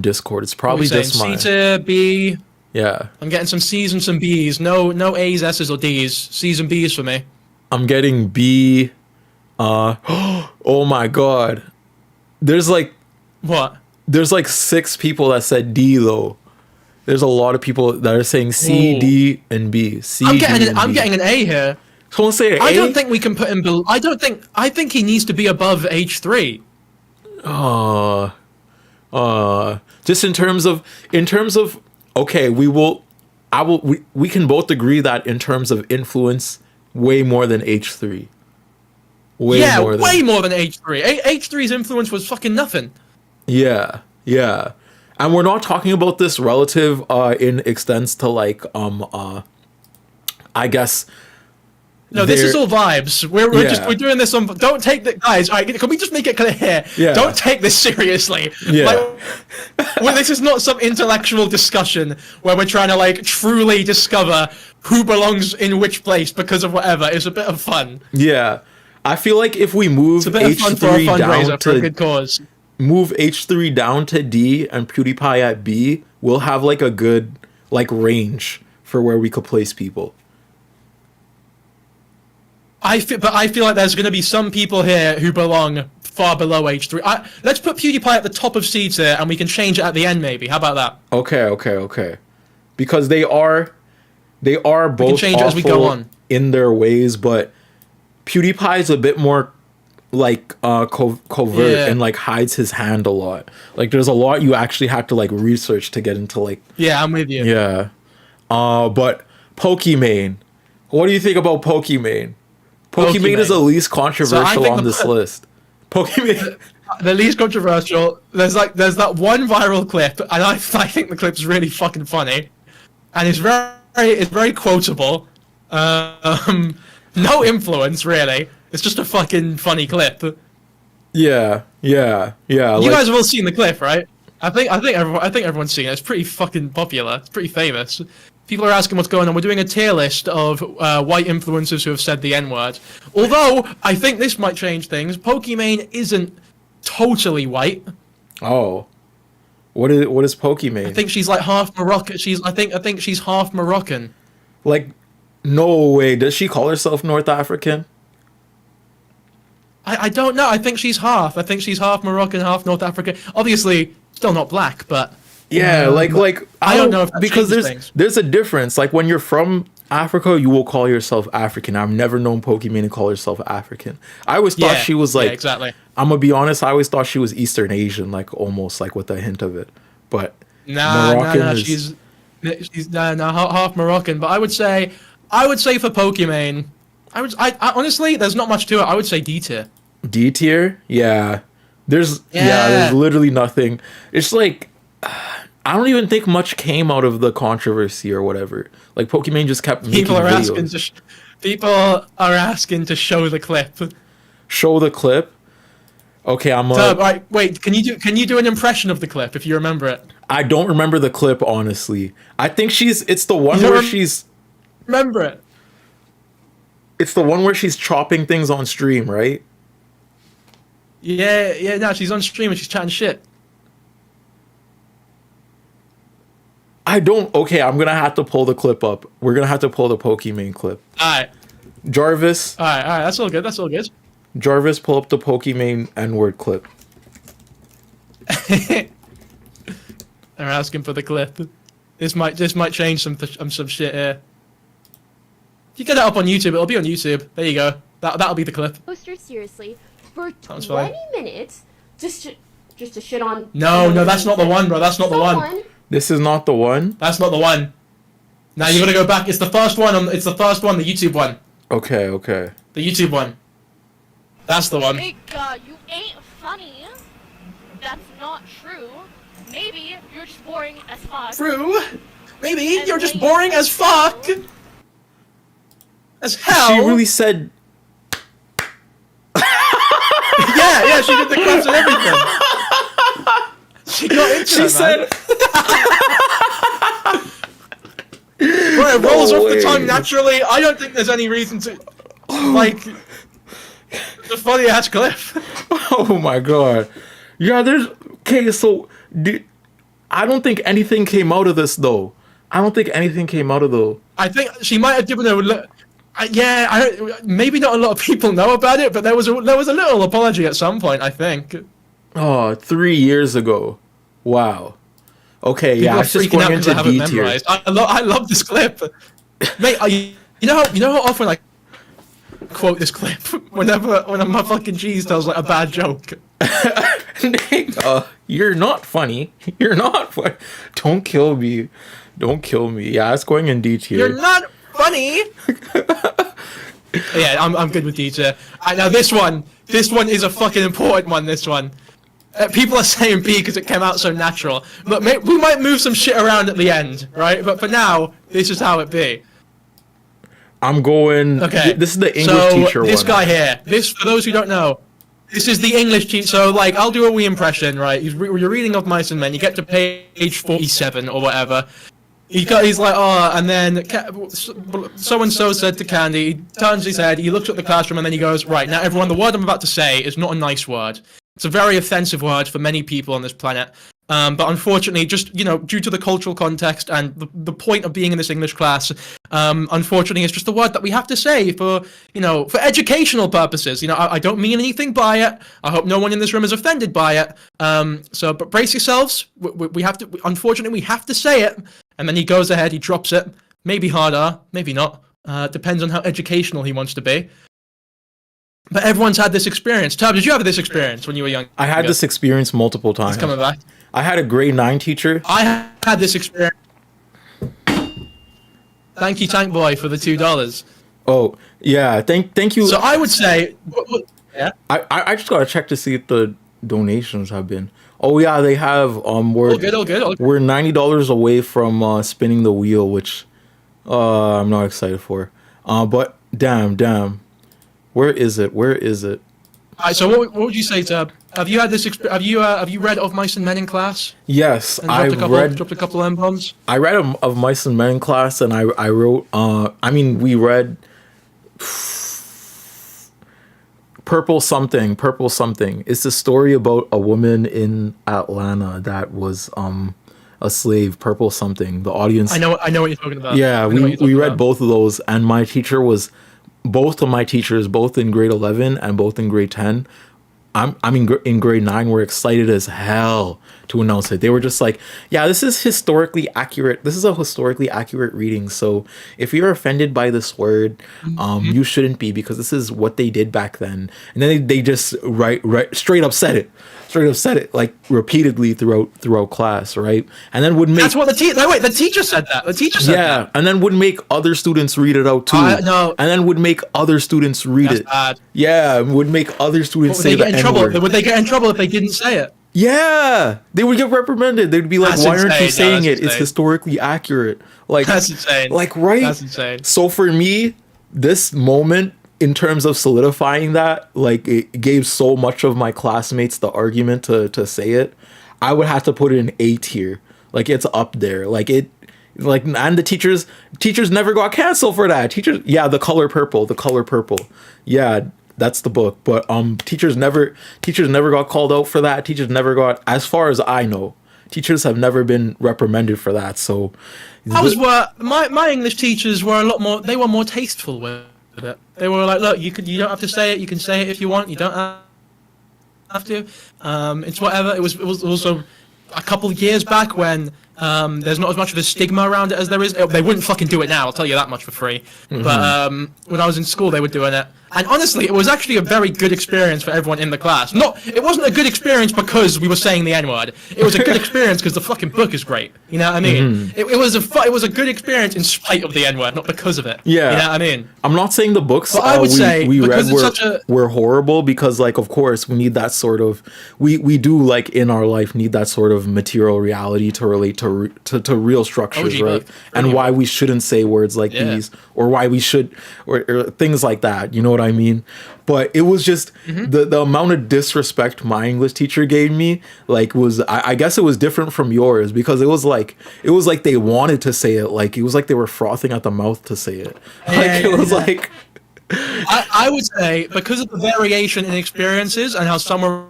Discord. It's probably just my C to B. Yeah. I'm getting some C's and some B's. No A's, S's, or D's. C's and B's for me. I'm getting B. Oh my god. There's like What? 6 people that said D though. There's a lot of people that are saying C, Ooh. D, and B. C, I'm D, and B. getting an A here. Someone say A? I don't think we can put him below. I think he needs to be above H3. Just in terms of okay, we can both agree that in terms of influence, way more than H3. Way more than H3. H3's influence was fucking nothing. Yeah. And we're not talking about this relative in extents to like I guess. No, this is all vibes. We're doing this on. Don't take the guys. All right, can we just make it clear here? Yeah. Don't take this seriously. Yeah. Well, this is not some intellectual discussion where we're trying to like truly discover who belongs in which place because of whatever. It's a bit of fun. Yeah. I feel like if we move It's a bit of fun for a H3 down fundraiser for a to good cause. move H3 down to D and PewDiePie at B, we'll have like a good like range for where we could place people. I feel like there's going to be some people here who belong far below H3. Let's put PewDiePie at the top of seeds here, and we can change it at the end, maybe. How about that? Okay. Because they are both change it as we go awful on. in their ways, but PewDiePie is a bit more like covert Yeah. and like hides his hand a lot. Like there's a lot you actually have to like research to get into like Yeah, I'm with you. yeah. But Pokimane, what do you think about Pokimane? Pokimane is the least controversial on this list. Pokimane. The least controversial. There's that one viral clip, and I think the clip's really fucking funny, and it's very quotable. No influence really. It's just a fucking funny clip. Yeah. You guys have all seen the clip, right? I think everyone's seen it. It's pretty fucking popular. It's pretty famous. People are asking what's going on. We're doing a tier list of white influencers who have said the N-word. Although, I think this might change things. Pokimane isn't totally white. Oh. What is Pokimane? I think she's like half Moroccan. I think she's half Moroccan. Like, no way. Does she call herself North African? I don't know. I think she's half. I think she's half Moroccan, half North African. Obviously, still not black, but Yeah, like I don't know if that because changes things. there's a difference. Like when you're from Africa, you will call yourself African. I've never known Pokimane to call herself African. I always thought she was like, yeah, exactly. I'm gonna be honest, I always thought she was Eastern Asian, like almost like with a hint of it. But Moroccan Nah, is- she's half Moroccan. But I would say for Pokimane, I honestly, there's not much to it. I would say D tier. D tier. Yeah, there's Yeah. there's literally nothing. It's like I don't even think much came out of the controversy or whatever. Like Pokimane just kept making People are videos. asking to show the clip. Show the clip. Okay, I'm All right, wait. Can you do an impression of the clip if you remember it? I don't remember the clip honestly. I think it's the one You don't where rem- she's Remember it? it's the one where she's chopping things on stream, right? Yeah. No, she's on stream and she's chatting shit. Okay, I'm gonna have to pull the clip up. We're gonna have to pull the Pokimane clip. All right. Jarvis, That's all good. Jarvis, pull up the Pokimane N-word clip. They're asking for the clip. This might change some shit here. If you get it up on YouTube, it'll be on YouTube. There you go. That'll be the clip. Poster seriously for Sounds 20 fine. minutes just to shit on. No, that's not the one, bro. That's not the one. Someone- This is not the one. That's not the one. Now you gotta go back. It's the first one. It's the first one. The YouTube one. Okay. The YouTube one. That's the one. Hey, you ain't funny. That's not true. Maybe you're just boring as fuck. True. Maybe you're just boring as fuck. As hell. She really said. Yeah. She did the claps and everything. She got into She it, said. man. Bro, it rolls off the way. tongue naturally. I don't think there's any reason to, like, the funny ass clip. Oh my god. Yeah, there's. Okay, so I don't think anything came out of this though. I don't think anything came out of though. I think she might have given a maybe not a lot of people know about it, but there was a little apology at some point, I think. Oh, 3 years ago. Wow. Okay, People yeah, are it's just freaking out going because I into haven't D tier. memorized. I love this clip, mate. You know how often I quote this clip whenever my fucking cheese tells like a bad joke. You're not funny. You're not funny. Don't kill me. Don't kill me. Yeah, it's going in D tier. You're not funny. Yeah, I'm good with D tier. Now this one is a fucking important one. This one. People are saying B because it came out so natural. But we might move some shit around at the end, right? But for now, this is how it be. I'm going. Okay. This is the English teacher this one. guy here. This, for those who don't know, this is the English teacher. So, like, I'll do a wee impression, right? You're reading of Mice and Men. You get to page 47 or whatever. He's like, oh, and then so-and-so said to Candy, he turns his head, he looks at the classroom, and then he goes, right, now everyone, the word I'm about to say is not a nice word. It's a very offensive word for many people on this planet. But unfortunately, just, due to the cultural context and the point of being in this English class, unfortunately, it's just a word that we have to say for educational purposes. I don't mean anything by it. I hope no one in this room is offended by it. But brace yourselves. We have to, unfortunately, we have to say it. And then he goes ahead, he drops it. Maybe harder, maybe not. Depends on how educational he wants to be. But everyone's had this experience. Tab, did you have this experience when you were young? I had this experience multiple times. It's coming back. I had a grade 9 teacher. I had this experience. Thank you, Tank Boy, for the $2. Oh, yeah. Thank you. So I would say, yeah. I just gotta check to see if the donations have been. Oh yeah, they have. We're All good. we're $90 away from spinning the wheel, which I'm not excited for. But damn, where is it? Alright, so what would you say to? Have you had this? Have you read Of Mice and Men in class? Yes, And I read. dropped a couple M-bombs. I read of Mice and Men in class, and I wrote. I mean, we read Purple Something. Purple Something. It's a story about a woman in Atlanta that was a slave. Purple Something. The audience. I know what you're talking about. Yeah, I know what you're we talking read about. both of those, and my teacher was. Both of my teachers, both in grade 11 and both in grade 10, in grade 9, were excited as hell to announce it. They were just like, yeah, this is historically accurate. This is a historically accurate reading. So if you're offended by this word, you shouldn't be, because this is what they did back then. And then they just straight up said it. Straight up said it, like, repeatedly throughout class, right? And then would make... That's what the teacher said that. The teacher said that. Yeah, and then would make other students read it out too. No. And then would make other students read That's it. bad. Yeah, would make other students Would say they the get in trouble? N-word. Would they get in trouble if they didn't say it? Yeah, they would get reprimanded. They'd be like, That's "Why aren't you insane. No, saying that's it? It's insane. historically accurate." Like, That's insane. Like, right? That's insane. So for me, this moment, in terms of solidifying that, like, it gave so much of my classmates the argument to say it. I would have to put it in A tier. Like, it's up there. And the teachers never got canceled for that. The Color Purple. Yeah, that's the book. But teachers never got called out for that. Teachers never got, as far as I know, teachers have never been reprimanded for that. So my English teachers were a lot more. They were more tasteful with it. They were like, look, you don't have to say it. You can say it if you want. You don't have to. It's whatever. It was also a couple of years back when there's not as much of a stigma around it as there is. They wouldn't fucking do it now, I'll tell you that much for free. But when I was in school, they were doing it. And honestly, it was actually a very good experience for everyone in the class. It wasn't a good experience because we were saying the N-word. It was a good experience because the fucking book is great. You know what I mean? It was a good experience in spite of the N-word, not because of it. Yeah. You know what I mean? I'm not saying the books But I would say, we read because it's were horrible, because, like, of course we need that sort of we do, like, in our life, need that sort of material reality to relate to real structures, OG right? book. And why we shouldn't say words like these, or why we should, or things like that. You know what I mean? But it was just the amount of disrespect my English teacher gave me, like, was I guess it was different from yours, because it was like they wanted to say it, like it was like they were frothing at the mouth to say it. Like I would say, because of the variation in experiences and how some are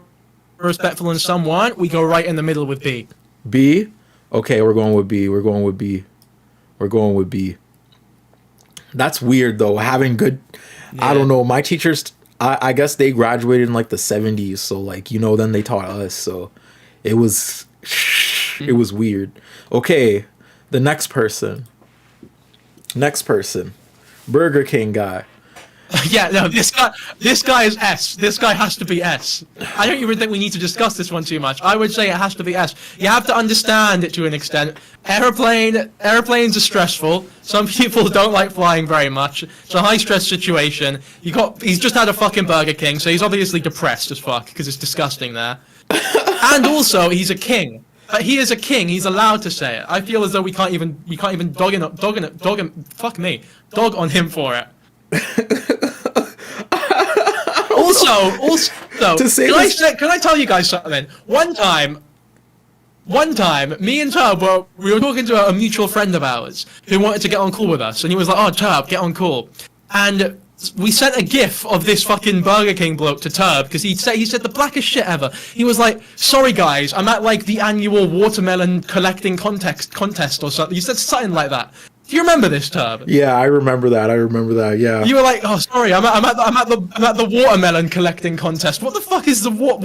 respectful and some weren't, we go right in the middle with B. B? Okay, we're going with B. That's weird though, having good I don't know, my teachers, I guess they graduated in, like, the 70s, so, like, you know, then they taught us, so it was weird. Okay, the next person, Burger King guy. Yeah, no, this guy is S. This guy has to be S. I don't even think we need to discuss this one too much. I would say it has to be S. You have to understand it to an extent. Airplanes are stressful. Some people don't like flying very much. It's a high stress situation. He's just had a fucking Burger King, so he's obviously depressed as fuck because it's disgusting there. And also, he's a king. But he is a king. He's allowed to say it. I feel as though we can't even dog on him for it. Also, To say can I tell you guys something? One time, me and Turb we were talking to a mutual friend of ours who wanted to get on cool with us, and he was like, "Oh, Turb, get on cool," and we sent a gif of this fucking Burger King bloke to Turb because he said the blackest shit ever. He was like, "Sorry guys, I'm at, like, the annual watermelon collecting contest or something." He said something like that. Do you remember this, Turb? Yeah, I remember that. Yeah. You were like, "Oh, sorry, I'm at the watermelon collecting contest." What the fuck is what